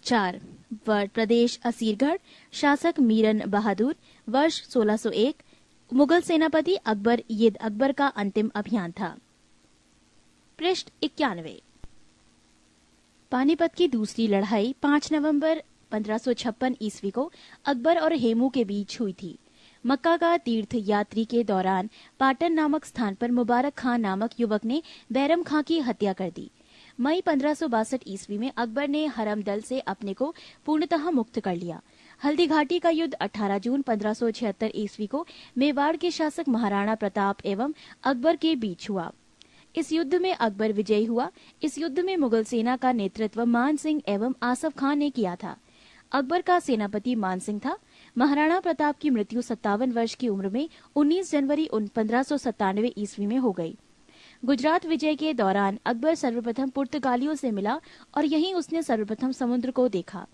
4 प्रदेश असीरगढ़, शासक मीरन बहादुर वर्ष 1601, मुगल सेनापति अकबर। ये अकबर का अंतिम अभियान था। पृष्ठ 91। पानीपत की दूसरी लड़ाई 5 नवंबर 1556 ईस्वी को अकबर और हेमू के बीच हुई थी। मक्का का तीर्थ यात्री के दौरान पाटन नामक स्थान पर मुबारक खां नामक युवक ने बैरम खां की हत्या कर दी। मई 1562 ईस्वी में अकबर ने हरम दल से अपने को पूर्णतः मुक्त कर लिया। हल्दी घाटी का युद्ध 18 जून 1576 ईस्वी को मेवाड़ के शासक महाराणा प्रताप एवं अकबर के बीच हुआ। इस युद्ध में अकबर विजयी हुआ। इस युद्ध में मुगल सेना का नेतृत्व मान सिंह एवं आसफ खां ने किया था। अकबर का सेनापति मान सिंह था। महाराणा प्रताप की मृत्यु 57 वर्ष की उम्र में 19 जनवरी 1597 ईस्वी में हो गई। गुजरात विजय के दौरान अकबर सर्वप्रथम पुर्तगालियों से मिला और यहीं उसने सर्वप्रथम समुद्र को देखा।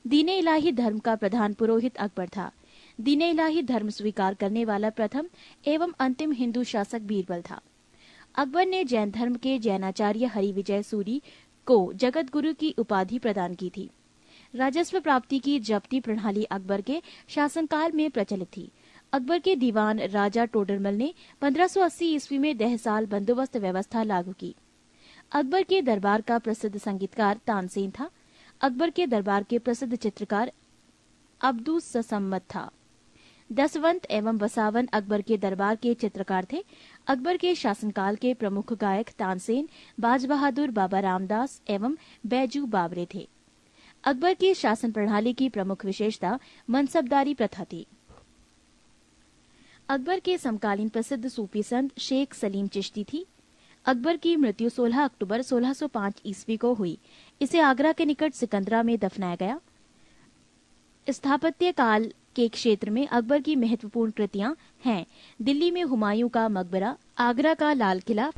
दीने इलाही धर्म का प्रधान पुरोहित अकबर था। दीने इलाही धर्म स्वीकार करने वाला प्रथम एवं अंतिम हिंदू शासक बीरबल था। अकबर ने जैन धर्म के जैनाचार्य हरि विजय सूरी को जगत गुरु की उपाधि प्रदान की थी। राजस्व प्राप्ति की जब्ती प्रणाली अकबर के शासनकाल में प्रचलित थी। अकबर के दीवान राजा टोडरमल ने 1580 ईस्वी में 10 साल बंदोबस्त व्यवस्था लागू की। अकबर के दरबार का प्रसिद्ध संगीतकार तानसेन था। अकबर के दरबार के प्रसिद्ध चित्रकार अब्दुस सम्मत था। दसवंत एवं बसावन अकबर के दरबार के चित्रकार थे। अकबर के शासनकाल के प्रमुख गायक तानसेन, बाज बहादुर, बाबा रामदास एवं बैजू बाबरे थे। अकबर की शासन प्रणाली की प्रमुख विशेषता मनसबदारी प्रथा थी। अकबर के समकालीन प्रसिद्ध सूफी संत शेख सलीम चिश्ती थी। अकबर की मृत्यु 16 अक्टूबर 1605 ईस्वी को हुई। इसे आगरा के निकट सिकंदरा में दफनाया गया। स्थापत्य काल के क्षेत्र में अकबर की महत्वपूर्ण कृतियां हैं दिल्ली में हुमायूं का मकबरा, आगरा का लाल किला,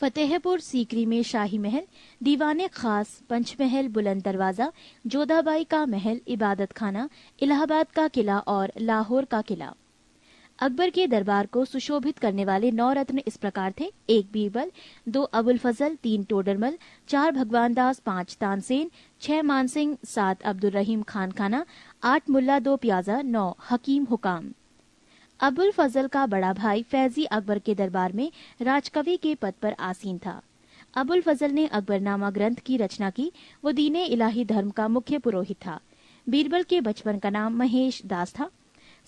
फतेहपुर सीकरी में शाही महल, दीवाने खास, पंचमहल, बुलंद दरवाजा, जोधाबाई का महल, इबादत खाना, इलाहाबाद का किला और लाहौर का किला। अकबर के दरबार को सुशोभित करने वाले 9 रत्न इस प्रकार थे: 1 बीरबल, 2 अबुल फजल, 3 टोडरमल, 4 भगवान दास, 5 तानसेन, 6 मानसिंह, 7 अब्दुल रहीम खानखाना, 8 मुल्ला 2 प्याजा, 9 हकीम हुकाम। अबुल फजल का बड़ा भाई फैजी अकबर के दरबार में राजकवि के पद पर आसीन था। अबुल फजल ने अकबरनामा ग्रंथ की रचना की। वो दीने इलाही धर्म का मुख्य पुरोहित था। बीरबल के बचपन का नाम महेश दास था।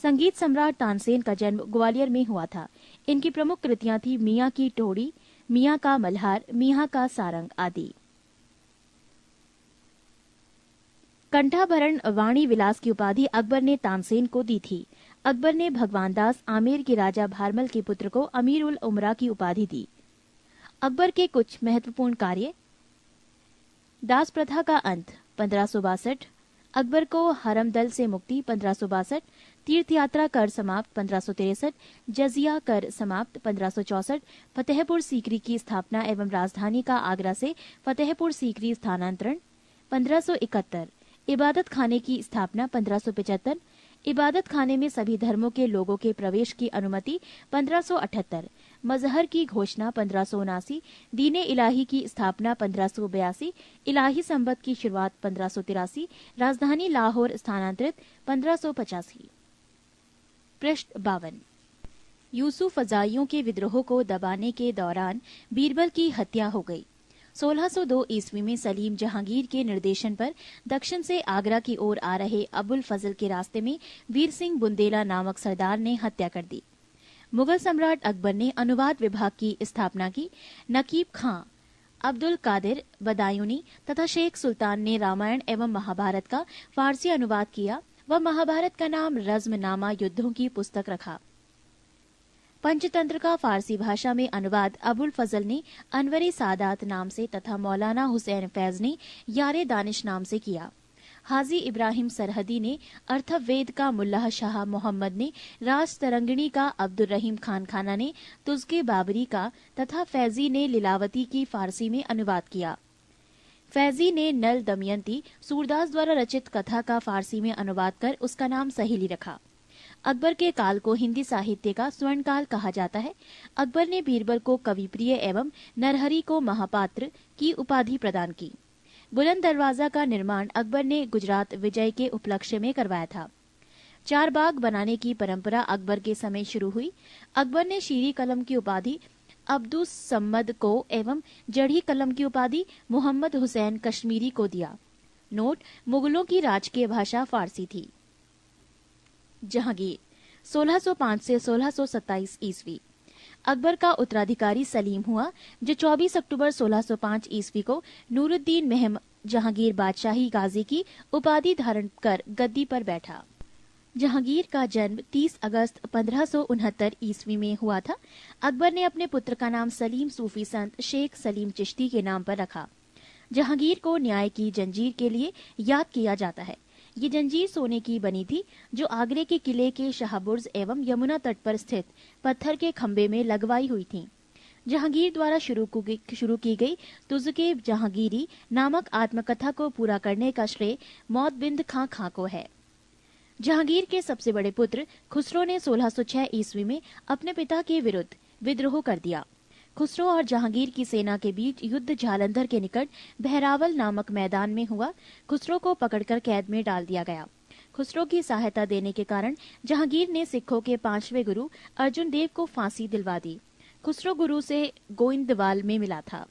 संगीत सम्राट तानसेन का जन्म ग्वालियर में हुआ था। इनकी प्रमुख कृतियां थी मियाँ की टोड़ी, मियाँ का मल्हार, मियाँ का सारंग आदि। कंठाभरण वाणी विलास की उपाधि अकबर ने तानसेन को दी थी। अकबर ने भगवान दास आमेर के राजा भारमल के पुत्र को अमीर उल उमरा की उपाधि दी। अकबर के कुछ महत्वपूर्ण कार्य: दास प्रथा का अंत 1562, अकबर को हरम दल से मुक्ति 1562, तीर्थ यात्रा कर समाप्त 1563, जजिया कर समाप्त 1564, फतेहपुर सीकरी की स्थापना एवं राजधानी का आगरा से फतेहपुर सीकरी स्थानांतरण 1571, इबादत खाने की स्थापना 1575, इबादत खाने में सभी धर्मों के लोगों के प्रवेश की अनुमति 1578, मजहर की घोषणा 1579, दीने इलाही की स्थापना 1582, इलाही संबत की शुरुआत 1583, राजधानी लाहौर स्थानांतरित 1585। पृष्ठ 52। यूसुफ फजाइयों के विद्रोह को दबाने के दौरान बीरबल की हत्या हो गई। 1602 ईस्वी में सलीम जहांगीर के निर्देशन पर दक्षिण से आगरा की ओर आ रहे अबुल फजल के रास्ते में वीर सिंह बुंदेला नामक सरदार ने हत्या कर दी। मुगल सम्राट अकबर ने अनुवाद विभाग की स्थापना की। नकीब खां, अब्दुल कादिर बदायूनी तथा शेख सुल्तान ने रामायण एवं महाभारत का फारसी अनुवाद किया व महाभारत का नाम रज़्मनामा युद्धों की पुस्तक रखा। पंचतंत्र का फारसी भाषा में अनुवाद अबुल फजल ने अनवरी सादात नाम से तथा मौलाना हुसैन फैज ने यारे दानिश नाम से किया। हाजी इब्राहिम सरहदी ने अर्थवेद का मुल्लाह शाह मोहम्मद ने राज तरंगिणी का अब्दुल रहीम खान खाना ने तुज़के बाबरी का तथा फैजी ने लीलावती की फारसी में अनुवाद किया। फैजी ने नल दमयंती सूरदास द्वारा रचित कथा का फारसी में अनुवाद कर उसका नाम सहेली रखा। अकबर के काल को हिंदी साहित्य का स्वर्ण काल कहा जाता है। अकबर ने बीरबल को कविप्रिय एवं नरहरि को महापात्र की उपाधि प्रदान की। बुलंद दरवाजा का निर्माण अकबर ने गुजरात विजय के उपलक्ष्य में करवाया था। 4 बाग बनाने की परंपरा अकबर के समय शुरू हुई। अकबर ने शीरी कलम की उपाधि अब्दुस सम्मद को एवं जड़ी कलम की उपाधि मोहम्मद हुसैन कश्मीरी को दिया। नोट: मुगलों की राजकीय भाषा फारसी थी। जहांगीर 1605 से 1627 ईस्वी। अकबर का उत्तराधिकारी सलीम हुआ, जो 24 अक्टूबर 1605 ईस्वी को नूरुद्दीन महम जहांगीर बादशाही गाजी की उपाधि धारण कर गद्दी पर बैठा। जहांगीर का जन्म 30 अगस्त 1569 ईस्वी में हुआ था। अकबर ने अपने पुत्र का नाम सलीम सूफी संत शेख सलीम चिश्ती के नाम पर रखा। जहांगीर को न्याय की जंजीर के लिए याद किया जाता है। ये जंजीर सोने की बनी थी, जो आगरे के किले के शाहबुर्ज एवं यमुना तट पर स्थित पत्थर के खंबे में लगवाई हुई थी। जहांगीर द्वारा शुरू की गई तुज़के जहांगीरी नामक आत्मकथा को पूरा करने का श्रेय मौतबिंद खां को है। जहांगीर के सबसे बड़े पुत्र खुसरो ने 1606 ईस्वी में अपने पिता के विरुद्ध विद्रोह कर दिया। खुसरो और जहांगीर की सेना के बीच युद्ध जालंधर के निकट बहरावल नामक मैदान में हुआ। खुसरो को पकड़कर कैद में डाल दिया गया। खुसरो की सहायता देने के कारण जहांगीर ने सिखों के 5वें गुरु अर्जुन देव को फांसी दिलवा दी। खुसरो गुरु से गोइंदवाल में मिला था।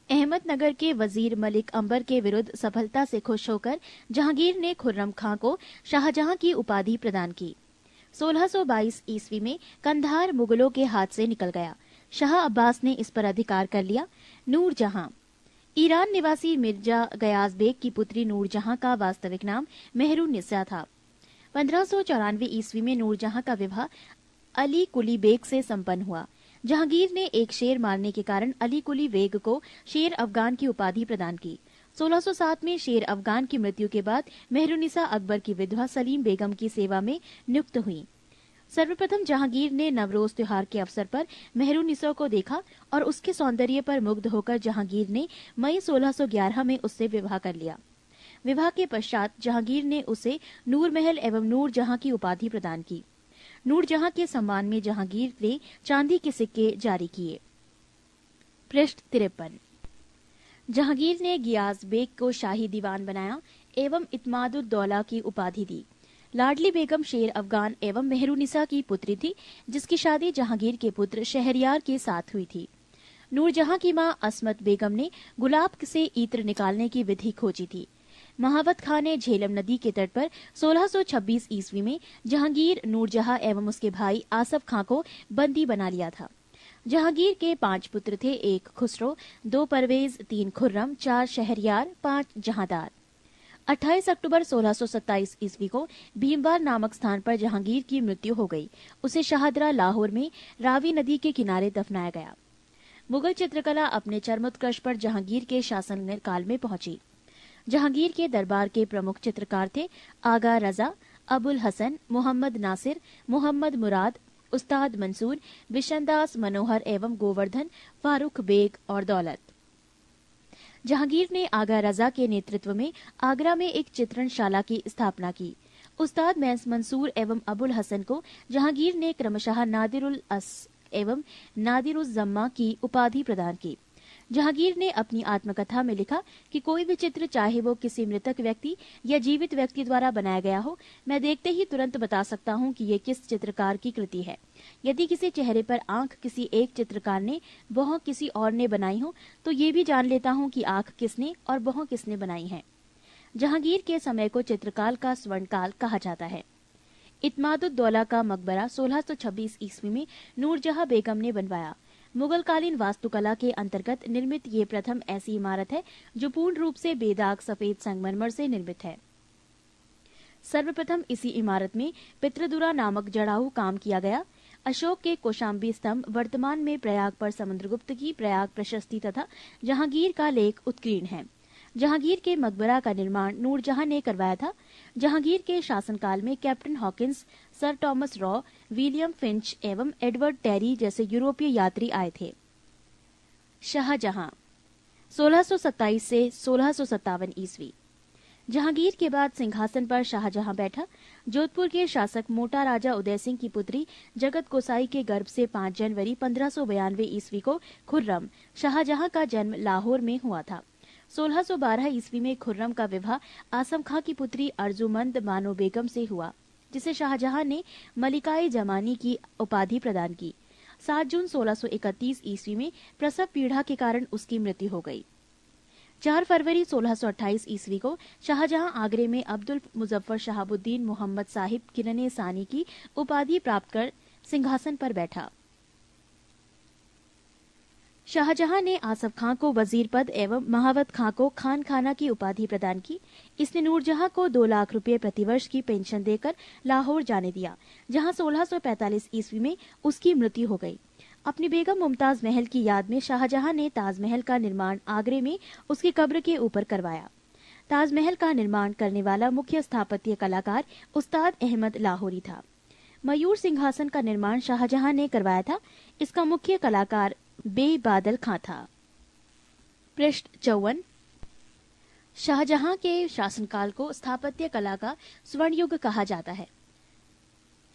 अहमदनगर के वजीर मलिक अंबर के विरुद्ध सफलता से खुश होकर जहांगीर ने खुर्रम खां को शाहजहां की उपाधि प्रदान की। 1622 ईस्वी में कंधार मुगलों के हाथ से निकल गया। शाह अब्बास ने इस पर अधिकार कर लिया। नूरजहां ईरान निवासी मिर्जा गयाज बेग की पुत्री नूरजहां का वास्तविक नाम मेहरुन्निसा था। 1594 ईस्वी में नूरजहां का विवाह अली कुली बेग से संपन्न हुआ। जहांगीर ने एक शेर मारने के कारण अली कुली बेग को शेर अफगान की उपाधि प्रदान की। 1607 में शेर अफगान की मृत्यु के बाद मेहरुन्निसा अकबर की विधवा सलीम बेगम की सेवा में नियुक्त हुई। सर्वप्रथम जहांगीर ने नवरोज त्योहार के अवसर पर मेहरुन्निसा को देखा और उसके सौंदर्य पर मुग्ध होकर जहांगीर ने मई 1611 में उससे विवाह कर लिया। विवाह के पश्चात जहांगीर ने उसे नूरमहल एवं नूरजहां की उपाधि प्रदान की। नूरजहां के सम्मान में जहांगीर ने चांदी के सिक्के जारी किए। पृष्ठ 53। जहांगीर ने गियाज बेग को शाही दीवान बनाया एवं इत्मादुद्दौला की उपाधि दी। लाडली बेगम शेर अफगान एवं मेहरुन्निसा की पुत्री थी, जिसकी शादी जहांगीर के पुत्र शहरयार के साथ हुई थी। नूरजहां की मां असमत बेगम ने गुलाब से इत्र निकालने की विधि खोजी थी। महावत खां ने झेलम नदी के तट पर 1626 ईस्वी में जहांगीर, नूरजहां एवं उसके भाई आसफ खां को बंदी बना लिया था। जहांगीर के 5 पुत्र थे, 1 खुसरो, 2 परवेज, 3 खुर्रम, 4 शहरयार, 5 जहांदार। 28 अक्टूबर 1627 ईस्वी को भीमवार नामक स्थान पर जहांगीर की मृत्यु हो गई। उसे शाहदरा लाहौर में रावी नदी के किनारे दफनाया गया। मुगल चित्रकला अपने चरमोत्कर्ष पर जहांगीर के शासन काल में पहुंची। जहांगीर के दरबार के प्रमुख चित्रकार थे आगा रजा, अबुल हसन, मोहम्मद नासिर, मोहम्मद मुराद, उस्ताद मंसूर, बिशनदास मनोहर एवं गोवर्धन, फारूक बेग और दौलत। जहांगीर ने आगा रजा के नेतृत्व में आगरा में एक चित्रणशाला की स्थापना की। उस्ताद मंसूर एवं अबुल हसन को जहांगीर ने क्रमशः नादिरुल अस एवं नादिरुल जम्मा की उपाधि प्रदान की। जहांगीर ने अपनी आत्मकथा में लिखा कि कोई भी चित्र, चाहे वो किसी मृतक व्यक्ति या जीवित व्यक्ति द्वारा बनाया गया हो, मैं देखते ही तुरंत बता सकता हूँ कि ये किस चित्रकार की कृति है। यदि किसी चेहरे पर आंख किसी एक चित्रकार ने, भौं किसी और ने बनाई हो, तो ये भी जान लेता हूँ कि आंख किसने और भौं किसने बनाई है। जहांगीर के समय को चित्रकाल का स्वर्णकाल कहा जाता है। इत्मादुद्दौला का मकबरा 1626 ईस्वी में नूरजहां बेगम ने बनवाया। मुगल कालीन वास्तुकला के अंतर्गत निर्मित ये प्रथम ऐसी इमारत है जो पूर्ण रूप से बेदाग सफेद संगमरमर से निर्मित है। सर्वप्रथम इसी इमारत में पितृदुरा नामक जड़ाऊ काम किया गया। अशोक के कौशाम्बी स्तंभ वर्तमान में प्रयाग पर समुद्रगुप्त की प्रयाग प्रशस्ति तथा जहांगीर का लेख उत्कीर्ण है। जहांगीर के मकबरा का निर्माण नूरजहां ने करवाया था। जहांगीर के शासनकाल में captain Hawkins, sir Thomas raw, William Finch एवं एडवर्ड टेरी जैसे यूरोपीय यात्री आए थे। शाहजहां 1627 से 1657 ईस्वी। जहांगीर के बाद सिंहासन पर शाहजहां बैठा। जोधपुर के शासक मोटा राजा उदय सिंह की पुत्री जगत गोसाई के गर्भ से 5 जनवरी 1592 ईस्वी को खुर्रम शाहजहां का जन्म लाहौर में हुआ था। 1612 ईस्वी में खुर्रम का विवाह आसम खां की पुत्री अर्जुमंद बानो बेगम से हुआ, जिसे शाहजहां ने मलिकाए जमानी की उपाधि प्रदान की। 7 जून 1631 ईस्वी में प्रसव पीड़ा के कारण उसकी मृत्यु हो गई। 4 फरवरी 1628 ईस्वी को शाहजहां आगरे में अब्दुल मुजफ्फर शहाबुद्दीन मोहम्मद साहिब किरने सानी की उपाधि प्राप्त कर सिंहासन पर बैठा। शाहजहां ने आसफ खां को वजीर पद एवं महावत खां को खान खाना की उपाधि प्रदान की। इसने नूरजहां को 2 लाख रुपए प्रतिवर्ष की पेंशन देकर लाहौर जाने दिया, जहां 1645 ईस्वी में उसकी मृत्यु हो गई। अपनी बेगम मुमताज महल की याद में शाहजहां ने ताजमहल का निर्माण आगरे में उसकी कब्र के ऊपर करवाया। ताजमहल का निर्माण करने वाला मुख्य स्थापत्य कलाकार उस्ताद अहमद लाहौरी था। मयूर सिंहासन का निर्माण शाहजहां ने करवाया था। इसका मुख्य कलाकार बे बादल खां था। पृष्ठ 54। शाहजहां के शासनकाल को स्थापत्य कला का स्वर्ण युग कहा जाता है।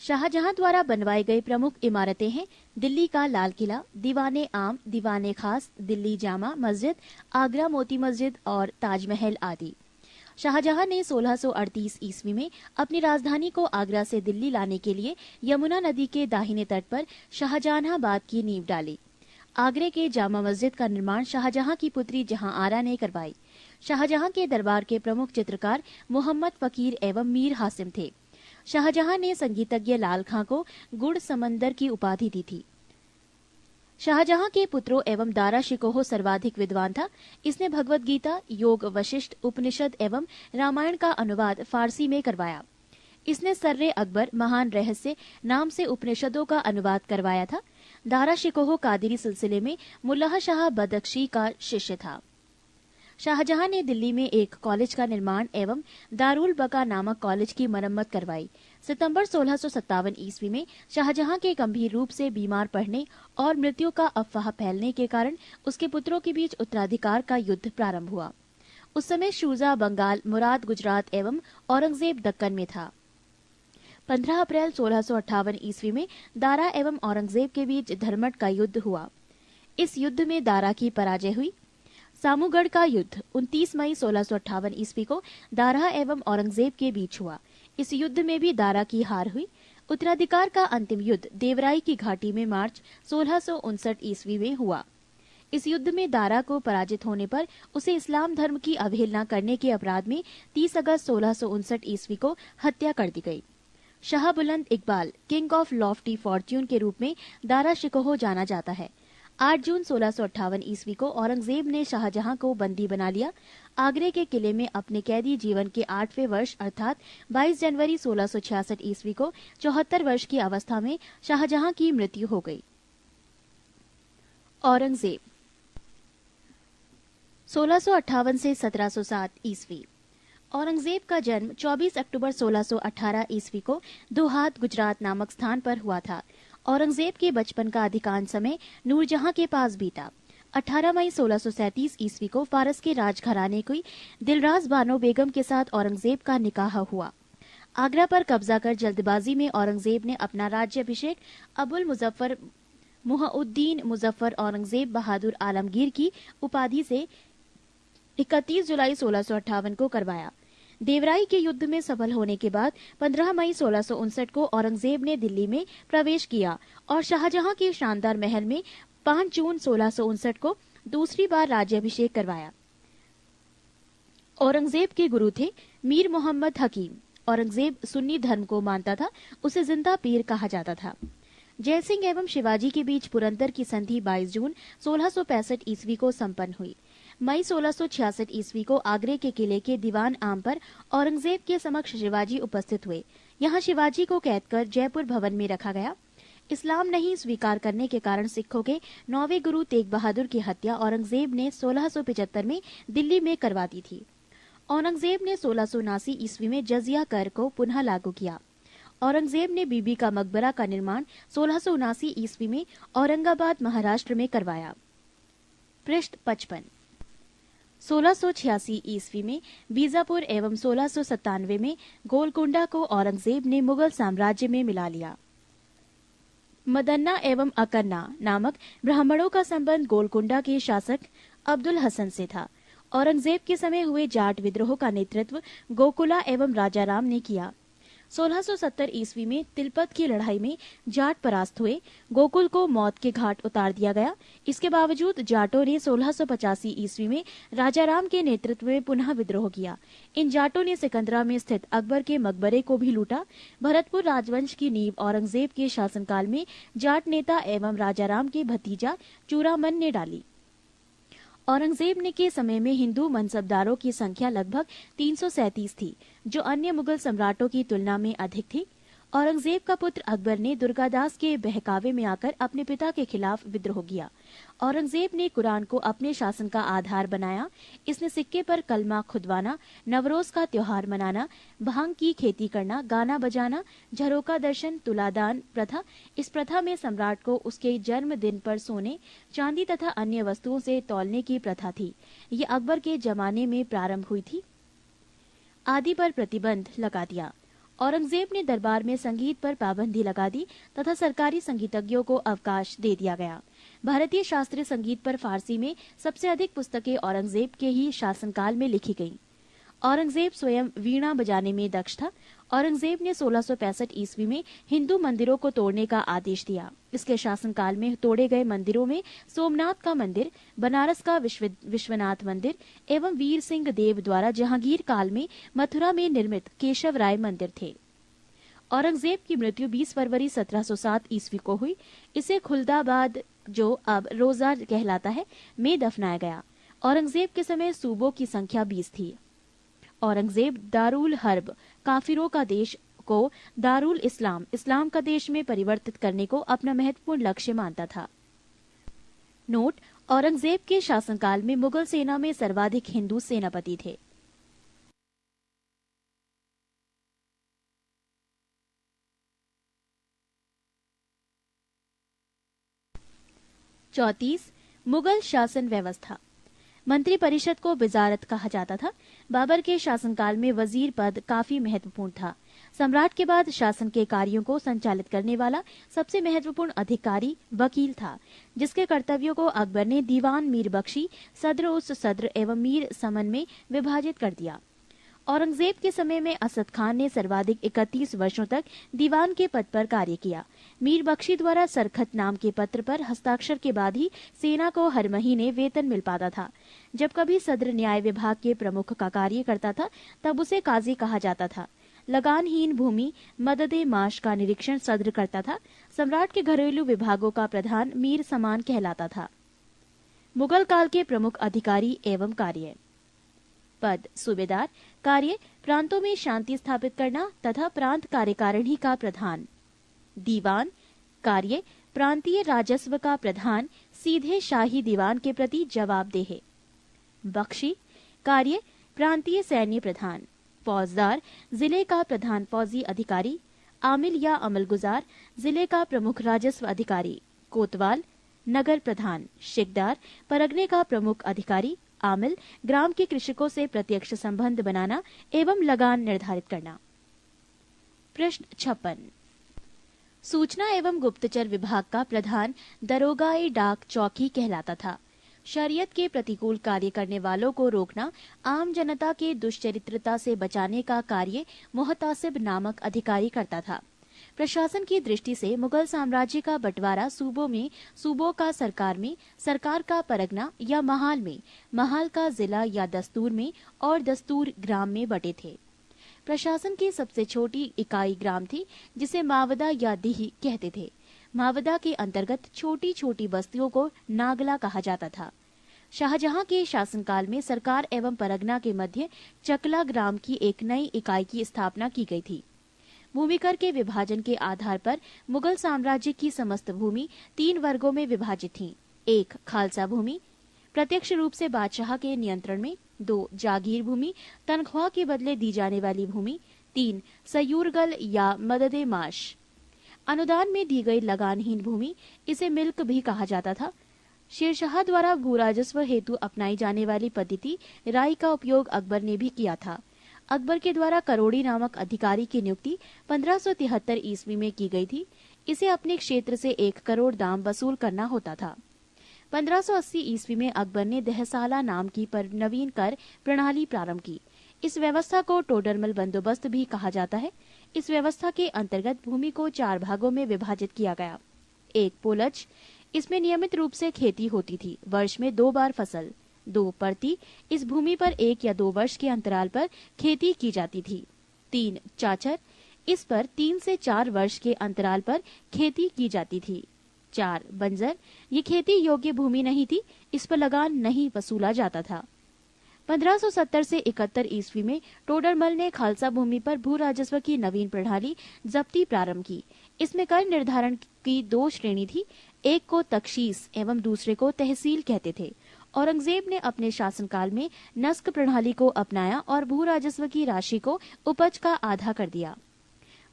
शाहजहां द्वारा बनवाई गई प्रमुख इमारतें हैं दिल्ली का लाल किला, दीवाने आम, दीवाने खास, दिल्ली जामा मस्जिद, आगरा मोती मस्जिद और ताजमहल आदि। शाहजहां ने 1638 ईस्वी में अपनी राजधानी को आगरा से दिल्ली लाने के लिए यमुना नदी के दाहिने तट पर शाहजहानाबाद की नींव डाली। आगरे के जामा मस्जिद का निर्माण शाहजहां की पुत्री जहां आरा ने करवाई। शाहजहां के दरबार के प्रमुख चित्रकार मोहम्मद फकीर एवं मीर हासिम थे। शाहजहां ने संगीतज्ञ लाल खां को गुड़ समंदर की उपाधि दी थी। शाहजहां के पुत्रों एवं दारा शिकोह सर्वाधिक विद्वान था। इसने भगवत गीता, योग, वशिष्ठ, उपनिषद एवं रामायण का अनुवाद फारसी में करवाया। इसने सर्रे अकबर महान रहस्य नाम से उपनिषदों का अनुवाद करवाया था। दारा शिकोह कादिरी सिलसिले में मुल्लाह शाह बदख्शी का शिष्य था। शाहजहां ने दिल्ली में एक कॉलेज का निर्माण एवं दारुल बका नामक कॉलेज की मरम्मत करवाई। सितंबर 1657 ईस्वी में शाहजहां के गंभीर रूप से बीमार पड़ने और मृत्यु का अफवाह फैलने के कारण उसके पुत्रों के बीच उत्तराधिकार का युद्ध प्रारंभ हुआ। उस समय शुजा बंगाल, मुराद गुजरात एवं औरंगजेब दक्कन में था। 15 अप्रैल 1658 ईस्वी में दारा एवं औरंगजेब के बीच धर्मट का युद्ध हुआ। इस युद्ध में दारा की पराजय हुई। सामूगढ़ का युद्ध 29 मई 1658 ईस्वी को दारा एवं औरंगजेब के बीच हुआ। इस युद्ध में भी दारा की हार हुई। उत्तराधिकार का अंतिम युद्ध देवराई की घाटी में मार्च 1659 ईस्वी में हुआ। इस युद्ध में दारा को पराजित होने पर उसे इस्लाम धर्म की अवहेलना करने के अपराध में 30 अगस्त 1659 ईस्वी को हत्या कर दी गई। शाह बुलंद Iqbal, king of Lofty Fortune के रूप में दारा शिकोह जाना जाता है। 8 जून 1658 ईस्वी को औरंगजेब ने शाहजहां को बंदी बना लिया। आगरे के किले में अपने कैदी जीवन के 8वें वर्ष अर्थात 22 जनवरी 1666 ईस्वी को 74 वर्ष की अवस्था में शाहजहां की मृत्यु हो गई। औरंगजेब 1658 से 1707 ईस्वी। औरंगजेब का जन्म 24 अक्टूबर 1618 ईस्वी को दोहात गुजरात नामक स्थान पर हुआ था। औरंगजेब के बचपन का अधिकांश समय नूरजहां के पास बीता। 18 मई 1637 ईस्वी को फारस के राजघराने की दिलराज बानो बेगम के साथ औरंगजेब का निकाह हुआ। आगरा पर कब्जा कर जल्दबाजी में औरंगजेब ने अपना राज्याभिषेक अबुल मुजफ्फर मुहउद्दीन मुजफ्फर औरंगजेब बहादुर आलमगीर की उपाधि से 31 जुलाई 1658 को करवाया। देवराई के युद्ध में सफल होने के बाद 15 मई 1659 को औरंगजेब ने दिल्ली में प्रवेश किया और शाहजहां के शानदार महल में 5 जून 1659 को दूसरी बार राज्याभिषेक करवाया। औरंगजेब के गुरु थे मीर मोहम्मद हकीम। औरंगजेब सुन्नी धर्म को मानता था, उसे जिंदा पीर कहा जाता था। जयसिंह एवं शिवाजी के बीच पुरंदर की संधि 22 जून 1665 ईस्वी को संपन्न हुई। मई 1666 ईस्वी को आगरे के किले के दीवान आम पर औरंगजेब के समक्ष शिवाजी उपस्थित हुए। यहाँ शिवाजी को कैद कर जयपुर भवन में रखा गया। इस्लाम नहीं स्वीकार करने के कारण सिखों के 9वें गुरु तेग बहादुर की हत्या औरंगजेब ने 1675 में दिल्ली में करवा दी थी। औरंगजेब ने 1679 ईस्वी में जजिया कर को पुनः लागू किया। औरंगजेब ने बीबी का मकबरा का निर्माण 1679 ईस्वी में औरंगाबाद महाराष्ट्र में करवाया। पृष्ठ 55। 1686 ईस्वी में बीजापुर एवं 1697 में गोलकुंडा को औरंगजेब ने मुगल साम्राज्य में मिला लिया। मदन्ना एवं अकन्ना नामक ब्राह्मणों का संबंध गोलकुंडा के शासक अब्दुल हसन से था। औरंगजेब के समय हुए जाट विद्रोह का नेतृत्व गोकुला एवं राजाराम ने किया। 1670 ईस्वी में तिलपत की लड़ाई में जाट परास्त हुए। गोकुल को मौत के घाट उतार दिया गया। इसके बावजूद जाटों ने 1685 ईस्वी में राजाराम के नेतृत्व में पुनः विद्रोह किया। इन जाटों ने सिकंदरा में स्थित अकबर के मकबरे को भी लूटा। भरतपुर राजवंश की नींव औरंगजेब के शासनकाल में जाट नेता एवं राजाराम के भतीजा चूड़ामन ने डाली। औरंगजेब ने के समय में हिंदू मनसबदारों की संख्या लगभग 337 थी, जो अन्य मुगल सम्राटों की तुलना में अधिक थी। औरंगजेब का पुत्र अकबर ने दुर्गादास के बहकावे में आकर अपने पिता के खिलाफ विद्रोह किया। औरंगजेब ने कुरान को अपने शासन का आधार बनाया। इसने सिक्के पर कलमा खुदवाना, नवरोज का त्योहार मनाना, भांग की खेती करना, गाना बजाना, झरोका दर्शन, तुलादान प्रथा। इस प्रथा में सम्राट को उसके जन्मदिन पर सोने, चांदी तथा अन्य वस्तुओं से तौलने की प्रथा थी। ये अकबर के जमाने में प्रारंभ हुई थी। आदि पर प्रतिबंध लगा दिया। औरंगजेब ने दरबार में संगीत पर पाबंदी लगा दी तथा सरकारी संगीतज्ञों को अवकाश दे दिया गया। भारतीय शास्त्रीय संगीत पर फारसी में सबसे अधिक पुस्तकें औरंगजेब के ही शासनकाल में लिखी गईं। औरंगजेब स्वयं वीणा बजाने में दक्ष था। औरंगजेब ने 1665 ईस्वी में हिंदू मंदिरों को तोड़ने का आदेश दिया। इसके शासनकाल में तोड़े गए मंदिरों में सोमनाथ का मंदिर, बनारस का विश्वनाथ मंदिर एवं वीर सिंह देव द्वारा जहांगीर काल में मथुरा में निर्मित केशव राय मंदिर थे। औरंगजेब की मृत्यु 20 फरवरी 1707 ईस्वी को हुई। इसे खुलदाबाद, जो अब रोजा कहलाता है, में दफनाया गया। औरंगजेब के समय सूबों की संख्या 20 थी। औरंगजेब दारुल हर्ब, काफिरों का देश, को दारुल इस्लाम, इस्लाम का देश में परिवर्तित करने को अपना महत्वपूर्ण लक्ष्य मानता था। नोट: औरंगजेब के शासनकाल में मुगल सेना में सर्वाधिक हिंदू सेनापति थे। चौतीस, मुगल शासन व्यवस्था। मंत्री परिषद को वजारत कहा जाता था। बाबर के शासनकाल में वजीर पद काफी महत्वपूर्ण था। सम्राट के बाद शासन के कार्यों को संचालित करने वाला सबसे महत्वपूर्ण अधिकारी वकील था, जिसके कर्तव्यों को अकबर ने दीवान मीर बख्शी, सद्र उस सद्र एवं मीर समन में विभाजित कर दिया। औरंगजेब के समय में असद खान ने सर्वाधिक 31 वर्षों तक दीवान के पद पर कार्य किया। मीर बख्शी द्वारा सरखत नाम के पत्र पर हस्ताक्षर के बाद ही सेना को हर महीने वेतन मिल पाता था। जब कभी सद्र न्याय विभाग के प्रमुख का कार्य करता था, तब उसे काजी कहा जाता था। लगानहीन भूमि मददे माश का निरीक्षण सद्र करता था। सम्राट के घरेलू विभागों का प्रधान मीर समान कहलाता था। मुगल काल के प्रमुख अधिकारी एवं कार्य: पद सूबेदार, कार्य प्रांतों में शांति स्थापित करना तथा प्रांत कार्यकारिणी का प्रधान। दीवान, कार्य प्रांतीय राजस्व का प्रधान सीधे शाही दीवान के प्रति जवाबदेह। बख्शी, कार्य प्रांतीय सैन्य प्रधान। फौजदार, जिले का प्रधान फौजी अधिकारी। आमिल या अमलगुजार, जिले का प्रमुख राजस्व अधिकारी। कोतवाल, नगर प्रधान, शिकदार, परगने का प्रमुख अधिकारी, आमिल, ग्राम के कृषकों से प्रत्यक्ष संबंध बनाना एवं लगान निर्धारित करना। प्रश्न 56। सूचना एवं गुप्तचर विभाग का प्रधान दरोगाई डाक चौकी कहलाता था। शरीयत के प्रतिकूल कार्य करने वालों को रोकना, आम जनता के दुष्चरित्रता से बचाने का कार्य मुहतासिब नामक अधिकारी करता था। प्रशासन की दृष्टि से मुगल साम्राज्य का बंटवारा सूबों में, सूबों का सरकार में, सरकार का परगना या महाल में, महाल का जिला या दस्तूर में और दस्तूर ग्राम में बटे थे। प्रशासन की सबसे छोटी इकाई ग्राम थी, जिसे मावदा या दीह कहते थे। मावदा के अंतर्गत छोटी छोटी बस्तियों को नागला कहा जाता था। शाहजहां के शासनकाल में सरकार एवं परगना के मध्य चकला ग्राम की एक नई इकाई की स्थापना की गई थी। भूमिकर के विभाजन के आधार पर मुगल साम्राज्य की समस्त भूमि 3 वर्गों में विभाजित थी। 1 खालसा भूमि, प्रत्यक्ष रूप से बादशाह के नियंत्रण में। 2 जागीर भूमि, तनख्वाह के बदले दी जाने वाली भूमि। 3 सयूरगल या मददे माश, अनुदान में दी गई लगानहीन भूमि, इसे मिल्क भी कहा जाता था। शेरशाह द्वारा भूराजस्व हेतु अपनाई जाने वाली पद्धति राय का उपयोग अकबर ने भी किया था। अकबर के द्वारा करोड़ी नामक अधिकारी की नियुक्ति 1573 ईस्वी में की गई थी। इसे अपने क्षेत्र से 1 करोड़ दाम वसूल करना होता था। 1580 ईस्वी में अकबर ने दहसाला नाम की पर नवीन कर प्रणाली प्रारंभ की। इस व्यवस्था को टोडरमल बंदोबस्त भी कहा जाता है। इस व्यवस्था के अंतर्गत भूमि को 4 भागों में विभाजित किया गया। 1 पोलज, इसमें नियमित रूप से खेती होती थी, वर्ष में 2 बार फसल। 2 परती, इस भूमि पर 1 या 2 वर्ष के अंतराल पर खेती की जाती थी। 3 चाचर, इस पर 3 से 4 वर्ष के अंतराल पर खेती की जाती थी। 4 बंजर, ये खेती योग्य भूमि नहीं थी, इस पर लगान नहीं वसूला जाता था। 1570 से 71 ईस्वी में टोडरमल ने खालसा भूमि पर भू राजस्व की नवीन प्रणाली जब्ती प्रारंभ की। इसमें कर निर्धारण की 2 श्रेणी थी, एक को तख्शीस एवं दूसरे को तहसील कहते थे। औरंगजेब ने अपने शासनकाल में नस्क प्रणाली को अपनाया और भू राजस्व की राशि को उपज का आधा कर दिया।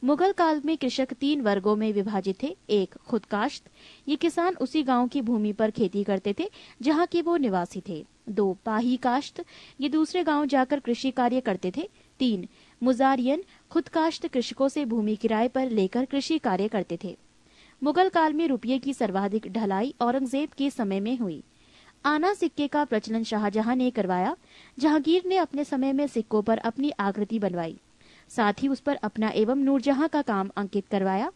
मुगल काल में कृषक 3 वर्गों में विभाजित थे। 1 खुदकाश्त, ये किसान उसी गांव की भूमि पर खेती करते थे जहां के वो निवासी थे। 2 पाही काश्त, ये दूसरे गांव जाकर कृषि कार्य करते थे। 3 मुजारियन, खुदकाश्त कृषकों से भूमि किराए पर लेकर कृषि कार्य करते थे। मुगल काल में रुपये की सर्वाधिक ढलाई औरंगजेब के समय में हुई। आना सिक्के का प्रचलन शाहजहां ने करवाया। जहांगीर ने अपने समय में सिक्कों पर अपनी आकृति बनवाई, साथ ही उस पर अपना एवं नूरजहां का काम अंकित करवाया।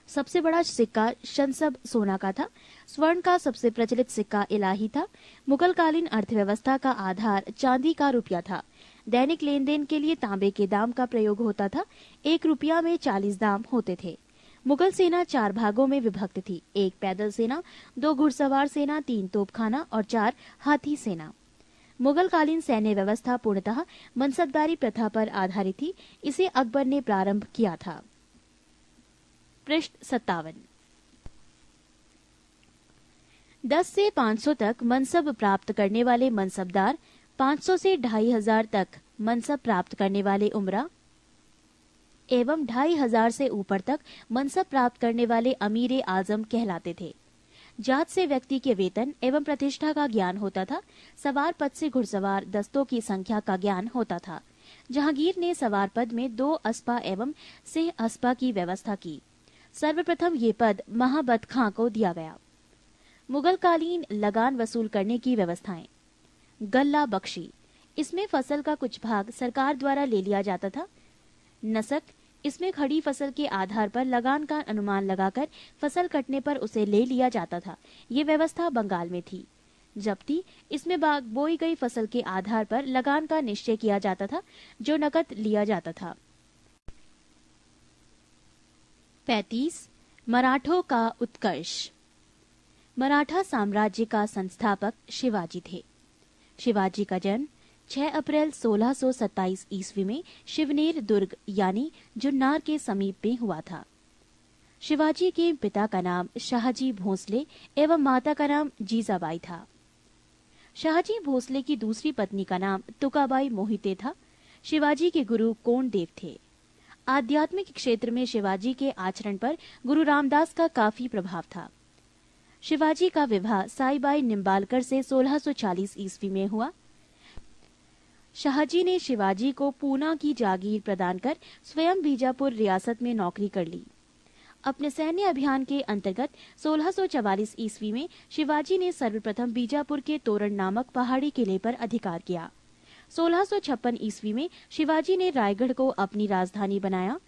सबसे बड़ा सिक्का शनसब सोना का था। स्वर्ण का सबसे प्रचलित सिक्का इलाही था। मुगलकालीन अर्थव्यवस्था का आधार चांदी का रुपया था। दैनिक लेन देन के लिए तांबे के दाम का प्रयोग होता था। 1 रुपया में 40 दाम होते थे। मुगल सेना 4 भागों में विभक्त थी। 1 पैदल सेना, 2 घुड़सवार सेना, 3 तोपखाना और 4 हाथी सेना। मुगलकालीन सैन्य व्यवस्था पूर्णतः मनसबदारी प्रथा पर आधारित थी। इसे अकबर ने प्रारंभ किया था। पृष्ठ 57। 10 से 500 तक मनसब प्राप्त करने वाले मनसबदार, 500 से 2500 तक मनसब प्राप्त करने वाले उमरा एवं 2500 से ऊपर तक मनसब प्राप्त करने वाले अमीर आजम कहलाते थे। जात से व्यक्ति के वेतन एवं प्रतिष्ठा का ज्ञान होता था। सवार पद से घुड़सवार दस्तों की संख्या का ज्ञान होता था। जहांगीर ने सवार पद में 2 अस्पा एवं सिंह अस्पा की व्यवस्था की। सर्वप्रथम ये पद महाबत खां को दिया गया। मुगलकालीन लगान वसूल करने की व्यवस्थाएं। गल्ला बख्शी, इसमें फसल का कुछ भाग सरकार द्वारा ले लिया जाता था। नसक, इसमें खड़ी फसल के आधार पर लगान का अनुमान लगाकर फसल कटने पर उसे ले लिया जाता था। ये व्यवस्था बंगाल में थी। जब्ती, इसमें बोई गई फसल के आधार पर लगान का निश्चय किया जाता था, जो नकद लिया जाता था। 35 मराठों का उत्कर्ष। मराठा साम्राज्य का संस्थापक शिवाजी थे। शिवाजी का जन्म 6 अप्रैल 1627 ईस्वी में शिवनेर दुर्ग यानी जुन्नार के समीप में हुआ था। शिवाजी के पिता का नाम शाहजी भोसले एवं माता का नाम जीजाबाई था। शाहजी भोसले की दूसरी पत्नी का नाम तुकाबाई मोहिते था। शिवाजी के गुरु कोंडदेव थे। आध्यात्मिक क्षेत्र में शिवाजी के आचरण पर गुरु रामदास का काफी प्रभाव था। शिवाजी का विवाह साईबाई निम्बालकर से 1640 ईस्वी में हुआ। शाहजी ने शिवाजी को पूना की जागीर प्रदान कर स्वयं बीजापुर रियासत में नौकरी कर ली। अपने सैन्य अभियान के अंतर्गत 1644 ईस्वी में शिवाजी ने सर्वप्रथम बीजापुर के तोरण नामक पहाड़ी किले पर अधिकार किया। 1656 ईस्वी में शिवाजी ने रायगढ़ को अपनी राजधानी बनाया।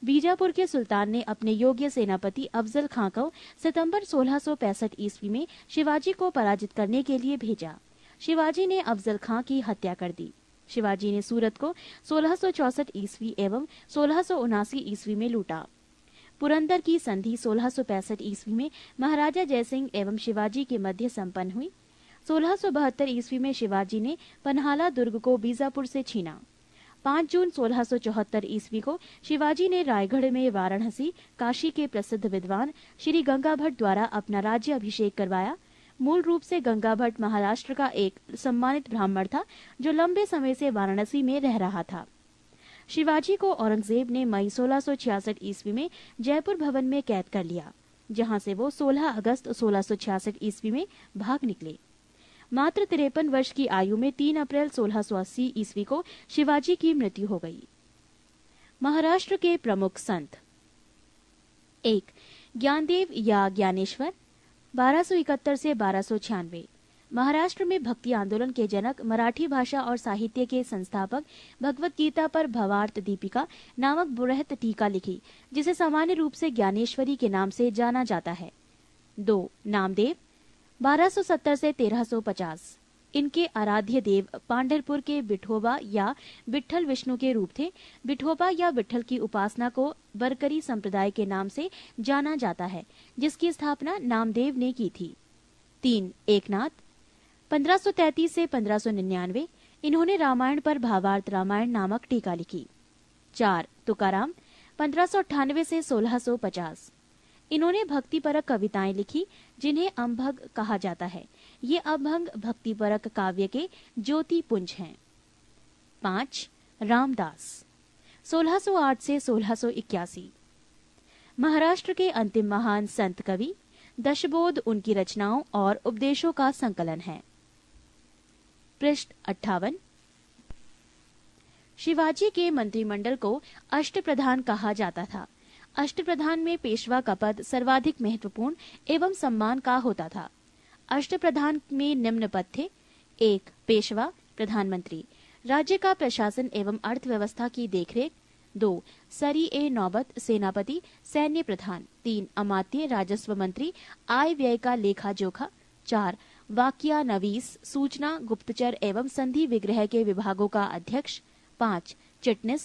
बीजापुर के सुल्तान ने अपने योग्य सेनापति अफजल खां को सितंबर 1665 ईस्वी में शिवाजी को पराजित करने के लिए भेजा। शिवाजी ने अफजल खां की हत्या कर दी। शिवाजी ने सूरत को 1664 ईस्वी एवं 1679 ईस्वी में लूटा। पुरंदर की संधि 1665 ईस्वी में महाराजा जयसिंह एवं शिवाजी के मध्य संपन्न हुई। 1672 ईस्वी में शिवाजी ने पन्हाला दुर्ग को बीजापुर से छीना। 5 जून 1674 ईस्वी को शिवाजी ने रायगढ़ में वाराणसी काशी के प्रसिद्ध विद्वान श्री गंगा भट्ट द्वारा अपना राज्य अभिषेक करवाया। मूल रूप से गंगा भट्ट महाराष्ट्र का एक सम्मानित ब्राह्मण था जो लंबे समय से वाराणसी में रह रहा था। शिवाजी को औरंगजेब ने मई 1666 ईस्वी में जयपुर भवन में कैद कर लिया, जहां से वो 16 अगस्त 1666 ईस्वी में भाग निकले। मात्र 53 वर्ष की आयु में 3 अप्रैल 1680 ईस्वी को शिवाजी की मृत्यु हो गई। महाराष्ट्र के प्रमुख संत। 1. ज्ञानदेव या ज्ञानेश्वर 1271 से 1296। महाराष्ट्र में भक्ति आंदोलन के जनक, मराठी भाषा और साहित्य के संस्थापक, भगवत गीता पर भवार्थ दीपिका नामक बृहत टीका लिखी, जिसे सामान्य रूप से ज्ञानेश्वरी के नाम से जाना जाता है। 2. नामदेव 1270 से 1350। इनके आराध्य देव पांढरपुर के विठोबा या विठल विष्णु के रूप थे। विठोबा या विठल की उपासना को बरकरी संप्रदाय के नाम से जाना जाता है, जिसकी स्थापना नामदेव ने की थी। 3. एकनाथ 1533 से 1599। इन्होंने रामायण पर भावार्थ रामायण नामक टीका लिखी। 4. तुकाराम 1598 से 1650। इन्होंने भक्तिपरक कविताएं लिखी, जिन्हें अम्भग कहा जाता है। ये अभंग भक्तिपरक काव्य के ज्योति पुंज हैं। 5. रामदास 1608 से 1681। महाराष्ट्र के अंतिम महान संत कवि। दशबोध उनकी रचनाओं और उपदेशों का संकलन है। पृष्ठ 58। शिवाजी के मंत्रिमंडल को अष्टप्रधान कहा जाता था। अष्टप्रधान में पेशवा का पद सर्वाधिक महत्वपूर्ण एवं सम्मान का होता था। अष्टप्रधान में निम्न पद थे। 1. पेशवा प्रधानमंत्री, राज्य का प्रशासन एवं अर्थव्यवस्था की देखरेख। 2. सरी ए नौबत सेनापति, सैन्य प्रधान। 3. अमात्य राजस्व मंत्री, आय व्यय का लेखा जोखा। 4. वाक्या नवीस, सूचना गुप्तचर एवं संधि विग्रह के विभागों का अध्यक्ष। 5. चिटनिस,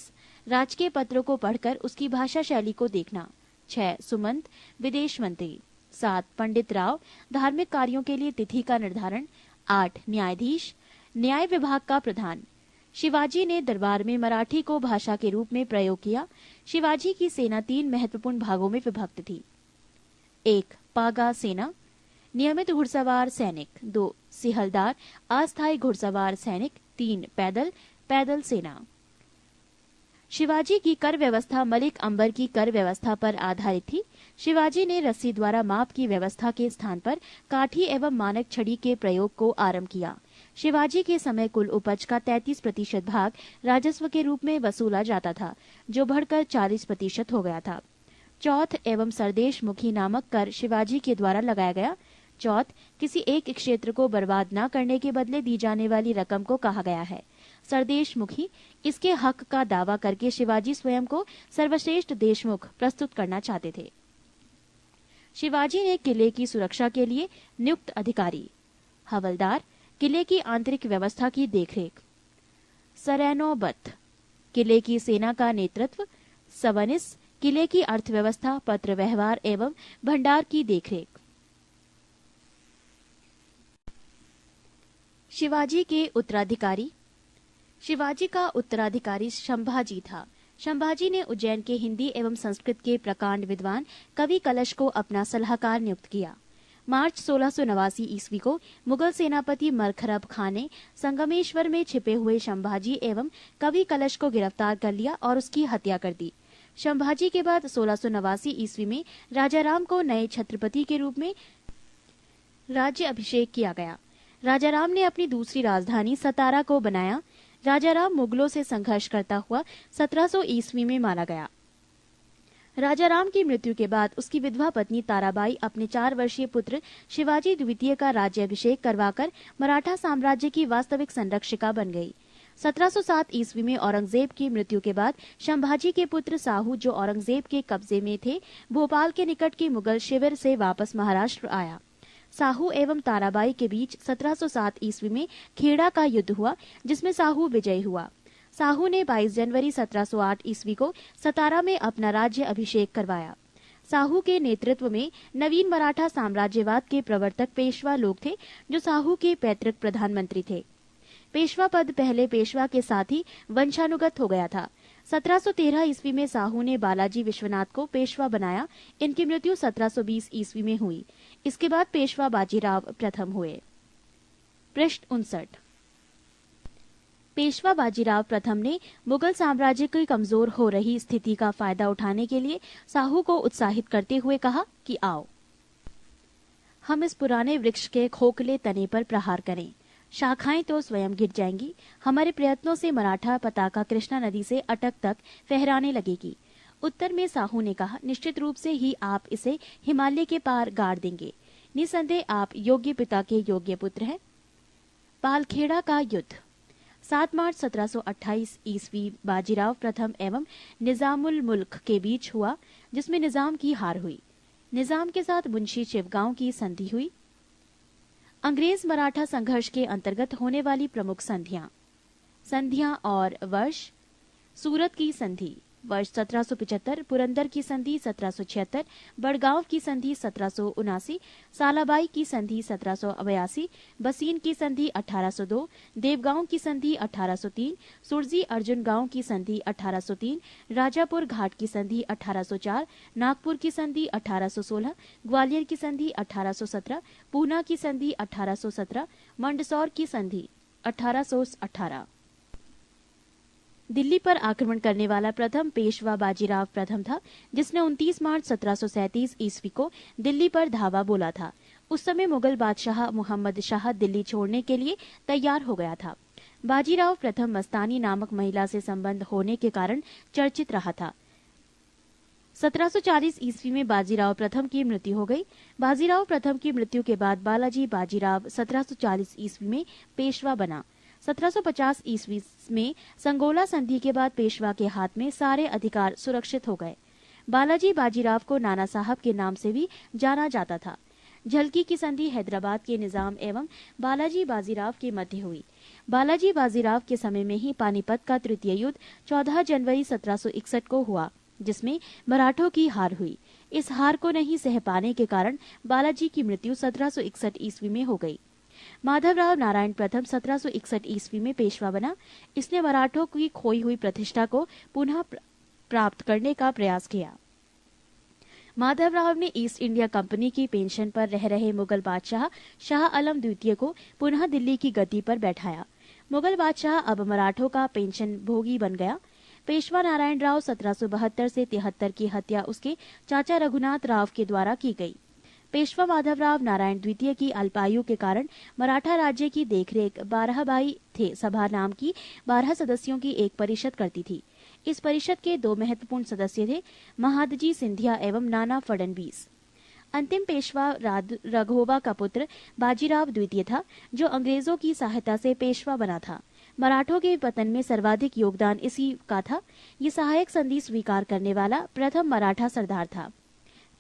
राजकीय पत्रों को पढ़कर उसकी भाषा शैली को देखना। 6. सुमंत, विदेश मंत्री। 7. पंडित राव, धार्मिक कार्यों के लिए तिथि का निर्धारण। 8. न्यायाधीश, न्याय विभाग का प्रधान। शिवाजी ने दरबार में मराठी को भाषा के रूप में प्रयोग किया। शिवाजी की सेना 3 महत्वपूर्ण भागों में विभक्त थी। 1. पागा सेना, नियमित घुड़सवार सैनिक। 2. सिहलदार, अस्थायी घुड़सवार सैनिक। 3. पैदल सेना। शिवाजी की कर व्यवस्था मलिक अंबर की कर व्यवस्था पर आधारित थी। शिवाजी ने रस्सी द्वारा माप की व्यवस्था के स्थान पर काठी एवं मानक छड़ी के प्रयोग को आरंभ किया। शिवाजी के समय कुल उपज का 33% भाग राजस्व के रूप में वसूला जाता था, जो बढ़कर 40% हो गया था। चौथ एवं सरदेश मुखी नामक कर शिवाजी के द्वारा लगाया गया। चौथ किसी एक क्षेत्र को बर्बाद न करने के बदले दी जाने वाली रकम को कहा गया है। सरदेश मुखी, इसके हक का दावा करके शिवाजी स्वयं को सर्वश्रेष्ठ देशमुख प्रस्तुत करना चाहते थे। शिवाजी ने किले की सुरक्षा के लिए नियुक्त अधिकारी। हवलदार, किले की आंतरिक व्यवस्था की देखरेख। सरैनोबत, किले की सेना का नेतृत्व। सवनिस, किले की अर्थव्यवस्था, पत्र व्यवहार एवं भंडार की देखरेख। शिवाजी के उत्तराधिकारी। शिवाजी का उत्तराधिकारी संभाजी था। संभाजी ने उज्जैन के हिंदी एवं संस्कृत के प्रकांड विद्वान कवि कलश को अपना सलाहकार नियुक्त किया। मार्च 1689 ईस्वी को मुगल सेनापति मरखरब खान ने संगमेश्वर में छिपे हुए संभाजी एवं कवि कलश को गिरफ्तार कर लिया और उसकी हत्या कर दी। संभाजी के बाद 1689 ईस्वी में राजाराम को नए छत्रपति के रूप में राज्य अभिषेक किया गया। राजाराम ने अपनी दूसरी राजधानी सतारा को बनाया। राजाराम मुगलों से संघर्ष करता हुआ 1700 ईस्वी में मारा गया। राजाराम की मृत्यु के बाद उसकी विधवा पत्नी ताराबाई अपने 4 वर्षीय पुत्र शिवाजी द्वितीय का राज्याभिषेक करवाकर मराठा साम्राज्य की वास्तविक संरक्षिका बन गई। 1707 ईस्वी में औरंगजेब की मृत्यु के बाद संभाजी के पुत्र साहू, जो औरंगजेब के कब्जे में थे, भोपाल के निकट के मुगल शिविर से वापस महाराष्ट्र आया। साहू एवं ताराबाई के बीच 1707 ईस्वी में खेड़ा का युद्ध हुआ, जिसमें साहू विजयी हुआ। साहू ने 22 जनवरी 1708 ईस्वी को सतारा में अपना राज्य अभिषेक करवाया। साहू के नेतृत्व में नवीन मराठा साम्राज्यवाद के प्रवर्तक पेशवा लोग थे, जो साहू के पैतृक प्रधानमंत्री थे। पेशवा पद पहले पेशवा के साथ ही वंशानुगत हो गया था। 1713 ईस्वी में साहू ने बालाजी विश्वनाथ को पेशवा बनाया। इनकी मृत्यु 1720 ईस्वी में हुई। इसके बाद पेशवा बाजीराव प्रथम हुए। पृष्ठ 59। पेशवा बाजीराव प्रथम ने मुगल साम्राज्य की कमजोर हो रही स्थिति का फायदा उठाने के लिए साहू को उत्साहित करते हुए कहा कि आओ, हम इस पुराने वृक्ष के खोखले तने पर प्रहार करें। शाखाएं तो स्वयं गिर जाएंगी। हमारे प्रयत्नों से मराठा पताका कृष्णा नदी से अटक तक फहराने लगेगी। उत्तर में साहू ने कहा, निश्चित रूप से ही आप इसे हिमालय के पार गाड़ देंगे। निसंदेह आप योग्य पिता के योग्य पुत्र हैं। पालखेड़ा का युद्ध 7 मार्च 1728 ईस्वी बाजीराव प्रथम एवं निजामुल मुल्क के बीच हुआ, जिसमें निजाम की हार हुई। निजाम के साथ मुंशी शिवगांव की संधि हुई। अंग्रेज मराठा संघर्ष के अंतर्गत होने वाली प्रमुख संधियां और वर्ष: सूरत की संधि वर्ष 1775, पुरंदर की संधि 1776, बड़गांव की संधि 1779, सालाबाई की संधि 1782, बसीन की संधि 1802, देवगांव की संधि 1803, सुरजी अर्जुन गांव की संधि 1803, राजापुर घाट की संधि 1804, नागपुर की संधि 1816, ग्वालियर की संधि 1817, पूना की संधि 1817, मंदसौर की संधि 1818। दिल्ली पर आक्रमण करने वाला प्रथम पेशवा बाजीराव प्रथम था, जिसने 29 मार्च 1737 ईस्वी को दिल्ली पर धावा बोला था। उस समय मुगल बादशाह मुहम्मद शाह दिल्ली छोड़ने के लिए तैयार हो गया था। बाजीराव प्रथम मस्तानी नामक महिला से संबंध होने के कारण चर्चित रहा था। 1740 ईस्वी में बाजीराव प्रथम की मृत्यु हो गई। बाजीराव प्रथम की मृत्यु के बाद बालाजी बाजीराव 1740 ईस्वी में पेशवा बना। 1750 ईस्वी में संगोला संधि के बाद पेशवा के हाथ में सारे अधिकार सुरक्षित हो गए। बालाजी बाजीराव को नाना साहब के नाम से भी जाना जाता था। झलकी की संधि हैदराबाद के निजाम एवं बालाजी बाजीराव के मध्य हुई। बालाजी बाजीराव के समय में ही पानीपत का तृतीय युद्ध 14 जनवरी 1761 को हुआ, जिसमें मराठों की हार हुई। इस हार को नहीं सह पाने के कारण बालाजी की मृत्यु 1761 ईस्वी में हो गई। माधवराव नारायण प्रथम 1761 ईस्वी में पेशवा बना। इसने मराठों की खोई हुई प्रतिष्ठा को पुनः प्राप्त करने का प्रयास किया। माधवराव ने ईस्ट इंडिया कंपनी की पेंशन पर रह रहे मुगल बादशाह शाह आलम द्वितीय को पुनः दिल्ली की गद्दी पर बैठाया। मुगल बादशाह अब मराठों का पेंशन भोगी बन गया। पेशवा नारायण राव 1772 से 73 की हत्या उसके चाचा रघुनाथ राव के द्वारा की गई। पेशवा माधवराव नारायण द्वितीय की अल्पायु के कारण मराठा राज्य की देखरेख 12 बाई थे सभा नाम की 12 सदस्यों की एक परिषद करती थी। इस परिषद के 2 महत्वपूर्ण सदस्य थे, महादजी सिंधिया एवं नाना फडणवीस। अंतिम पेशवा राघोबा का पुत्र बाजीराव द्वितीय था, जो अंग्रेजों की सहायता से पेशवा बना था। मराठों के पतन में सर्वाधिक योगदान इसी का था। ये सहायक संधि स्वीकार करने वाला प्रथम मराठा सरदार था।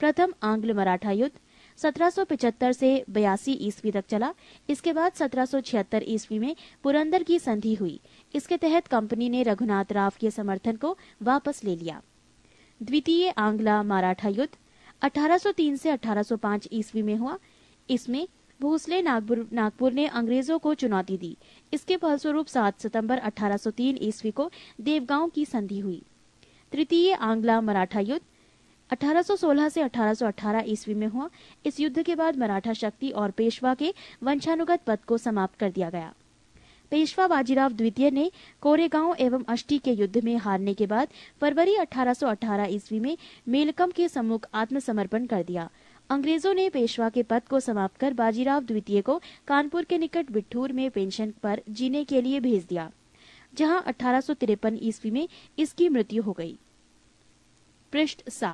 प्रथम आंग्ल मराठा युद्ध 1775 से 82 ईस्वी तक चला। इसके बाद 1776 ईस्वी में पुरंदर की संधि हुई। इसके तहत कंपनी ने रघुनाथ राव के समर्थन को वापस ले लिया। द्वितीय आंग्ला मराठा युद्ध 1803 से 1805 ईस्वी में हुआ। इसमें भोसले नागपुर ने अंग्रेजों को चुनौती दी। इसके फलस्वरूप 7 सितंबर 1803 ईस्वी को देवगांव की संधि हुई। तृतीय आंग्ला मराठा युद्ध 1816 से 1818 ईस्वी में हुआ। इस युद्ध के बाद मराठा शक्ति और पेशवा के वंशानुगत पद को समाप्त कर दिया गया। पेशवा बाजीराव द्वितीय ने कोरेगांव एवं अष्टी के युद्ध में हारने के बाद फरवरी 1818 ईस्वी में मेलकम के सम्मुख आत्मसमर्पण कर दिया अंग्रेजों ने पेशवा के पद को समाप्त कर बाजीराव द्वितीय को कानपुर के निकट बिठूर में पेंशन पर जीने के लिए भेज दिया, जहां 1853 ईस्वी में इसकी मृत्यु हो गई। पृष्ठ 7।